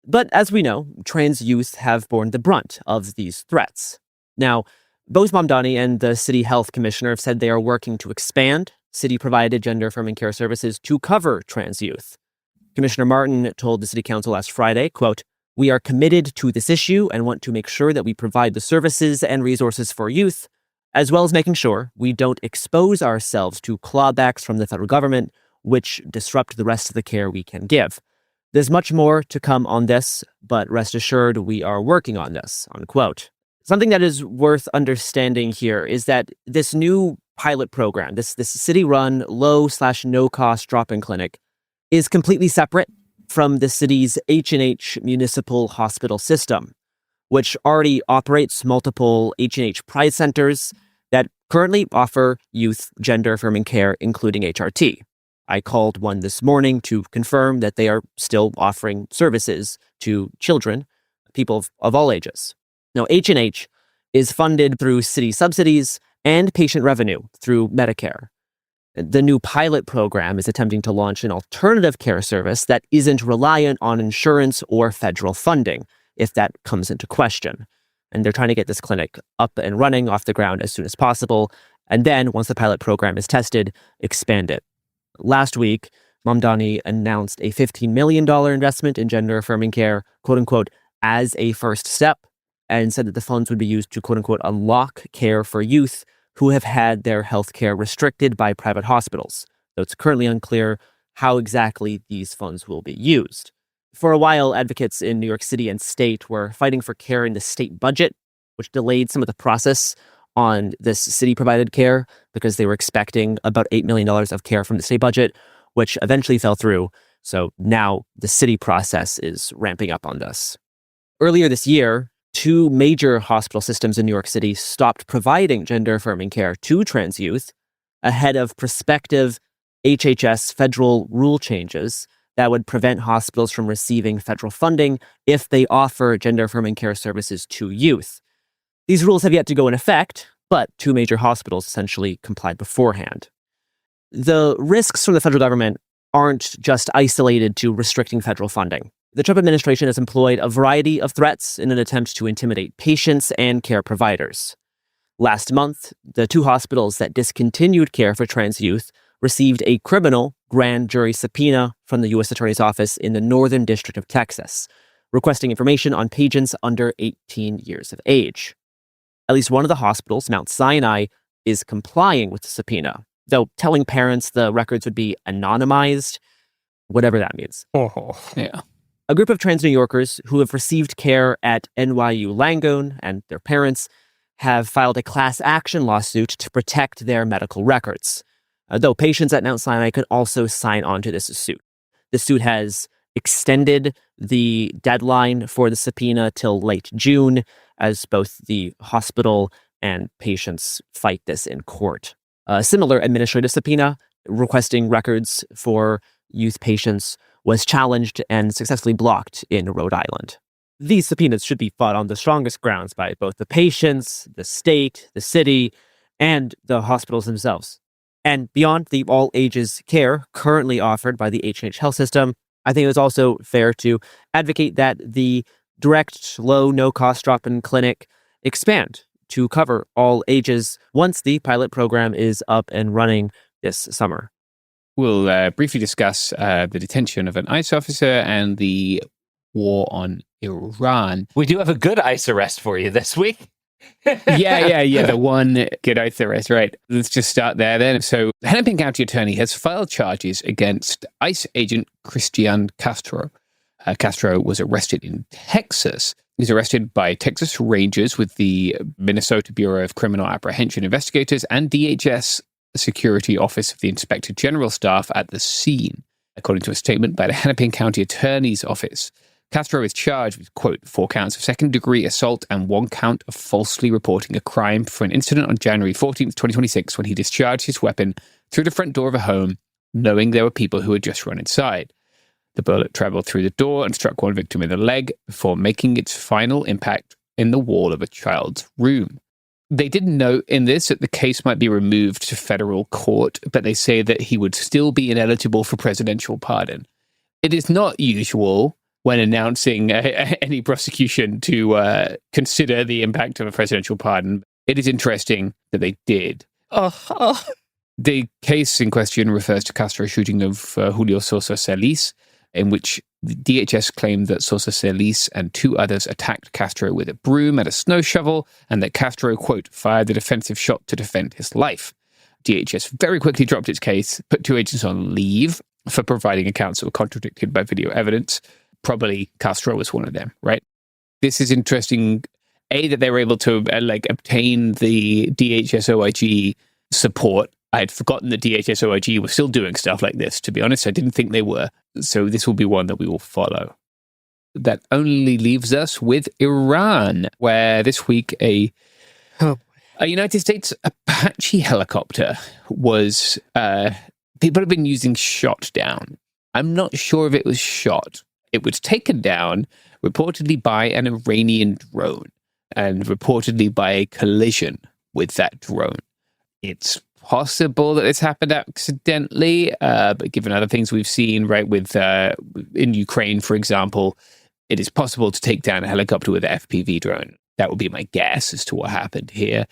But as we know, trans youth have borne the brunt of these threats. Now, both Mamdani and the city health commissioner have said they are working to expand city-provided gender-affirming care services to cover trans youth. Commissioner Martin told the city council last Friday, quote, "We are committed to this issue and want to make sure that we provide the services and resources for youth, as well as making sure we don't expose ourselves to clawbacks from the federal government, which disrupt the rest of the care we can give. There's much more to come on this, but rest assured we are working on this," unquote. Something that is worth understanding here is that this new pilot program, this city-run low/no-cost drop-in clinic, is completely separate from the city's H&H municipal hospital system, which already operates multiple H&H Pride centers that currently offer youth gender-affirming care, including HRT. I called one this morning to confirm that they are still offering services to children, people of all ages. Now, H&H is funded through city subsidies and patient revenue through Medicare. The new pilot program is attempting to launch an alternative care service that isn't reliant on insurance or federal funding, if that comes into question. And they're trying to get this clinic up and running off the ground as soon as possible, and then, once the pilot program is tested, expand it. Last week, Mamdani announced a $15 million investment in gender-affirming care, quote-unquote, as a first step, and said that the funds would be used to, quote-unquote, unlock care for youth who have had their healthcare restricted by private hospitals, though it's currently unclear how exactly these funds will be used. For a while, advocates in New York City and state were fighting for care in the state budget, which delayed some of the process on this city-provided care because they were expecting about $8 million of care from the state budget, which eventually fell through. So now the city process is ramping up on this. Earlier this year, 2 major hospital systems in New York City stopped providing gender-affirming care to trans youth ahead of prospective HHS federal rule changes that would prevent hospitals from receiving federal funding if they offer gender-affirming care services to youth. These rules have yet to go in effect, but 2 major hospitals essentially complied beforehand. The risks from the federal government aren't just isolated to restricting federal funding. The Trump administration has employed a variety of threats in an attempt to intimidate patients and care providers. Last month, the 2 hospitals that discontinued care for trans youth received a criminal grand jury subpoena from the U.S. Attorney's Office in the Northern District of Texas, requesting information on patients under 18 years of age. At least one of the hospitals, Mount Sinai, is complying with the subpoena, though telling parents the records would be anonymized, whatever that means. Yeah. A group of trans New Yorkers who have received care at NYU Langone and their parents have filed a class action lawsuit to protect their medical records, though patients at Mount Sinai could also sign on to this suit. The suit has extended the deadline for the subpoena till late June, as both the hospital and patients fight this in court. A similar administrative subpoena requesting records for youth patients was challenged and successfully blocked in Rhode Island. These subpoenas should be fought on the strongest grounds by both the patients, the state, the city, and the hospitals themselves. And beyond the all-ages care currently offered by the H&H Health System, I think it was also fair to advocate that the direct, low, no-cost drop-in clinic expand to cover all ages once the pilot program is up and running this summer. We'll briefly discuss the detention of an ICE officer and the war on Iran. We do have a good ICE arrest for you this week. yeah. The one good ICE arrest, right. Let's just start there then. So the Hennepin County Attorney has filed charges against ICE agent Christian Castro. Castro was arrested in Texas. He was arrested by Texas Rangers with the Minnesota Bureau of Criminal Apprehension Investigators and DHS Security Office of the Inspector General staff at the scene, according to a statement by the Hennepin County Attorney's Office. Castro is charged with, quote, 4 counts of second-degree assault and 1 count of falsely reporting a crime for an incident on January 14th, 2026, when he discharged his weapon through the front door of a home, knowing there were people who had just run inside. The bullet traveled through the door and struck one victim in the leg before making its final impact in the wall of a child's room. They didn't note in this that the case might be removed to federal court, but they say that he would still be ineligible for presidential pardon. It is not usual when announcing any prosecution to consider the impact of a presidential pardon. It is interesting that they did. The case in question refers to Castro's shooting of Julio Sosa Celis, in which the DHS claimed that Sosa Celis and 2 others attacked Castro with a broom and a snow shovel, and that Castro, quote, fired a defensive shot to defend his life. DHS very quickly dropped its case, put 2 agents on leave for providing accounts that were contradicted by video evidence. Probably Castro was one of them, right? This is interesting, A, that they were able to obtain the DHS OIG support. I had forgotten that DHS OIG was still doing stuff like this, to be honest. I didn't think they were. So this will be one that we will follow. That only leaves us with Iran, where this week a United States Apache helicopter was... people have been using shot down. I'm not sure if it was shot. It was taken down reportedly by an Iranian drone and reportedly by a collision with that drone. It's possible that this happened accidentally, but given other things we've seen, right, with in Ukraine, for example, it is possible to take down a helicopter with an FPV drone. That would be my guess as to what happened here.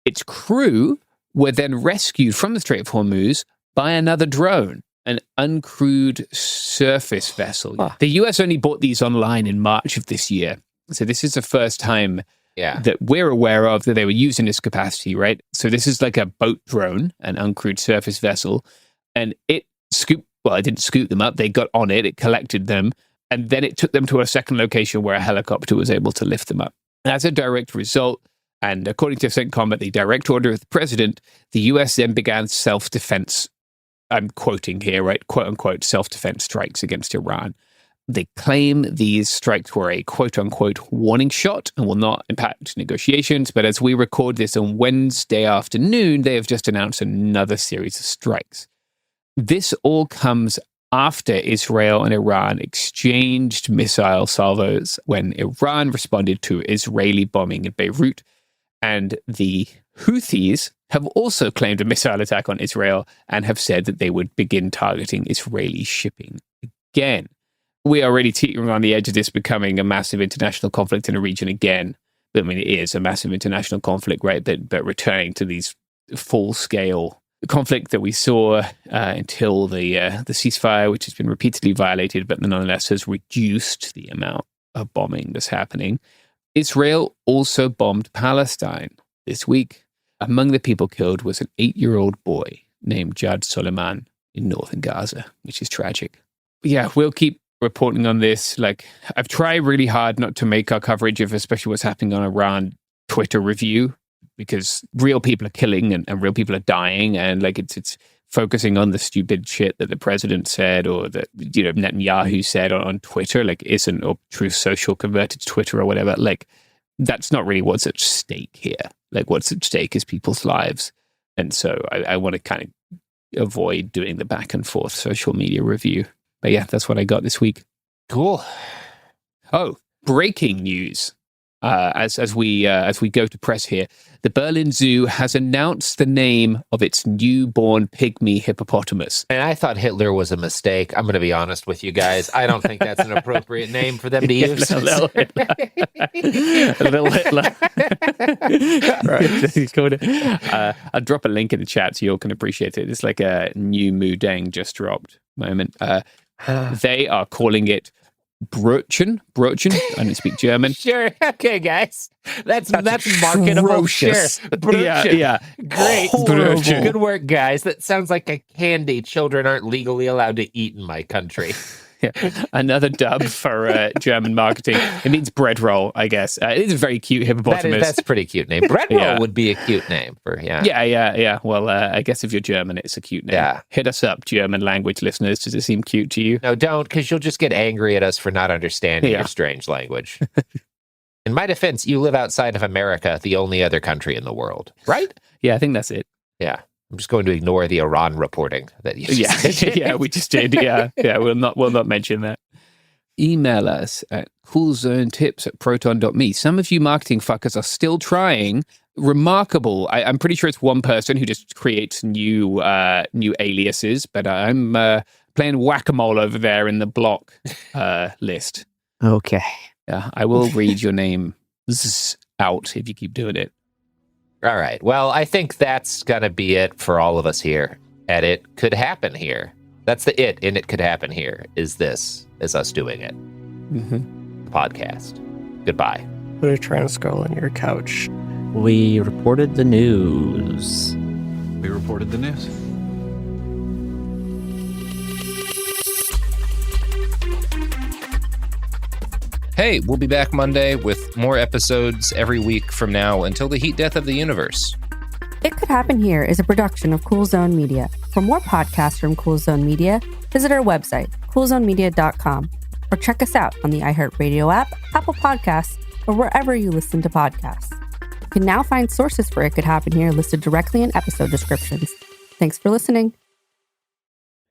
Its crew were then rescued from the Strait of Hormuz by another drone, an uncrewed surface vessel. The US only bought these online in March of this year. So this is the first time that we're aware of that they were using this capacity, right? So this is like a boat drone, an uncrewed surface vessel, and it didn't scoop them up. They got on it, it collected them, and then it took them to a second location where a helicopter was able to lift them up. As a direct result, and according to CENTCOM, at the direct order of the president, the US then began self-defense, I'm quoting here, right, quote unquote, self-defense strikes against Iran. They claim these strikes were a quote-unquote warning shot and will not impact negotiations. But as we record this on Wednesday afternoon, they have just announced another series of strikes. This all comes after Israel and Iran exchanged missile salvos when Iran responded to Israeli bombing in Beirut. And the Houthis have also claimed a missile attack on Israel and have said that they would begin targeting Israeli shipping again. We are already teetering on the edge of this becoming a massive international conflict in a region again. I mean, it is a massive international conflict, right? But returning to these full-scale conflict that we saw until the ceasefire, which has been repeatedly violated, but nonetheless has reduced the amount of bombing that's happening. Israel also bombed Palestine this week. Among the people killed was an 8-year-old boy named Jad Soleiman in northern Gaza, which is tragic. Yeah, we'll keep reporting on this. Like, I've tried really hard not to make our coverage of especially what's happening on Iran Twitter review, because real people are killing and real people are dying, and like it's focusing on the stupid shit that the president said or that Netanyahu said on Twitter, like isn't, or Truth Social converted to Twitter or whatever. Like, that's not really what's at stake here. Like, what's at stake is people's lives, and so I want to kind of avoid doing the back and forth social media review. But yeah, that's what I got this week. Cool. Oh, breaking news. As we go to press here, the Berlin Zoo has announced the name of its newborn pygmy hippopotamus. And I thought Hitler was a mistake. I'm going to be honest with you guys. I don't think that's an appropriate name for them to use. A little Hitler. A little Hitler. Right. I'll drop a link in the chat so you all can appreciate it. It's like a new Mudang just dropped moment. They are calling it Brötchen. I don't speak German. Sure. Okay, guys. That's marketable. Atrocious. Sure. Brötchen. Yeah. Great. Brötchen. Good work, guys. That sounds like a candy children aren't legally allowed to eat in my country. Yeah. Another dub for German marketing. It means bread roll, I guess. It is a very cute hippopotamus. That's a pretty cute name. Bread roll would be a cute name for, Yeah. Well, I guess if you're German, it's a cute name. Yeah. Hit us up, German language listeners. Does it seem cute to you? No, don't, because you'll just get angry at us for not understanding your strange language. In my defense, you live outside of America, the only other country in the world, right? Yeah, I think that's it. Yeah. I'm just going to ignore the Iran reporting that you just did. Yeah, we just did. Yeah, we'll not mention that. Email us at coolzonetips@proton.me. Some of you marketing fuckers are still trying. Remarkable. I'm pretty sure it's one person who just creates new aliases, but I'm playing whack-a-mole over there in the block list. Okay. Yeah, I will read your name out if you keep doing it. All right. Well, I think that's going to be it for all of us here at It Could Happen Here. That's the it in It Could Happen Here is us doing it. Mm-hmm. Podcast. Goodbye. Put a transcroll on your couch. We reported the news. We reported the news. Hey, we'll be back Monday with more episodes every week from now until the heat death of the universe. It Could Happen Here is a production of Cool Zone Media. For more podcasts from Cool Zone Media, visit our website, coolzonemedia.com, or check us out on the iHeartRadio app, Apple Podcasts, or wherever you listen to podcasts. You can now find sources for It Could Happen Here listed directly in episode descriptions. Thanks for listening.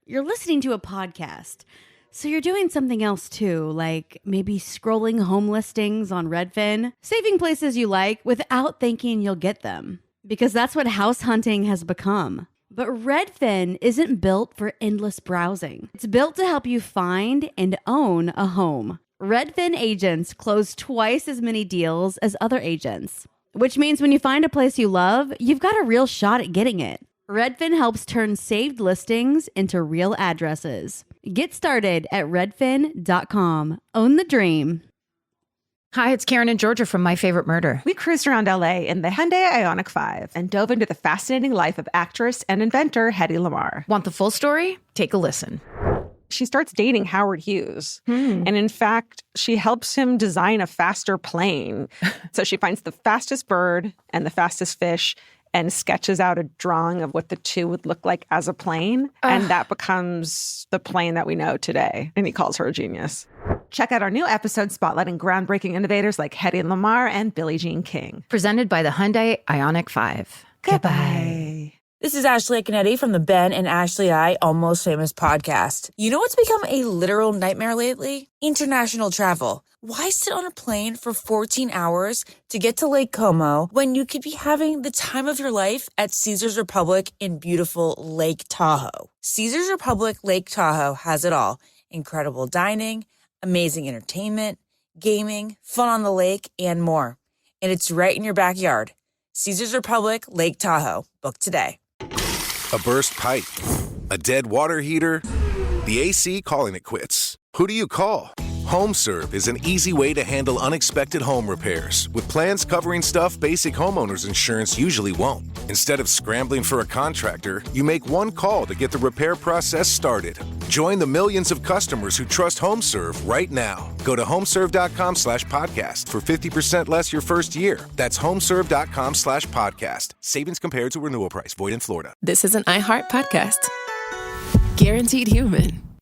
You're listening to a podcast, so you're doing something else too, like maybe scrolling home listings on Redfin, saving places you like without thinking you'll get them. Because that's what house hunting has become. But Redfin isn't built for endless browsing. It's built to help you find and own a home. Redfin agents close twice as many deals as other agents, which means when you find a place you love, you've got a real shot at getting it. Redfin helps turn saved listings into real addresses. Get started at redfin.com. Own the dream. Hi, it's Karen and Georgia from My Favorite Murder. We cruised around LA in the Hyundai Ioniq 5 and dove into the fascinating life of actress and inventor Hedy Lamarr. Want the full story? Take a listen. She starts dating Howard Hughes. And in fact, she helps him design a faster plane. So she finds the fastest bird and the fastest fish and sketches out a drawing of what the two would look like as a plane. And that becomes the plane that we know today. And he calls her a genius. Check out our new episode spotlighting groundbreaking innovators like Hedy Lamarr and Billie Jean King. Presented by the Hyundai Ioniq 5. Goodbye. This is Ashley Canetti from the Ben and Ashley I Almost Famous podcast. You know what's become a literal nightmare lately? International travel. Why sit on a plane for 14 hours to get to Lake Como when you could be having the time of your life at Caesars Republic in beautiful Lake Tahoe? Caesars Republic Lake Tahoe has it all. Incredible dining, amazing entertainment, gaming, fun on the lake, and more. And it's right in your backyard. Caesars Republic Lake Tahoe. Book today. A burst pipe, a dead water heater, the AC calling it quits. Who do you call? HomeServe is an easy way to handle unexpected home repairs with plans covering stuff basic homeowners insurance usually won't. Instead of scrambling for a contractor, you make one call to get the repair process started. Join the millions of customers who trust HomeServe right now. Go to homeserve.com/podcast for 50% less your first year. That's homeserve.com/podcast. Savings compared to renewal price. Void in Florida. This is an iHeart podcast. Guaranteed human.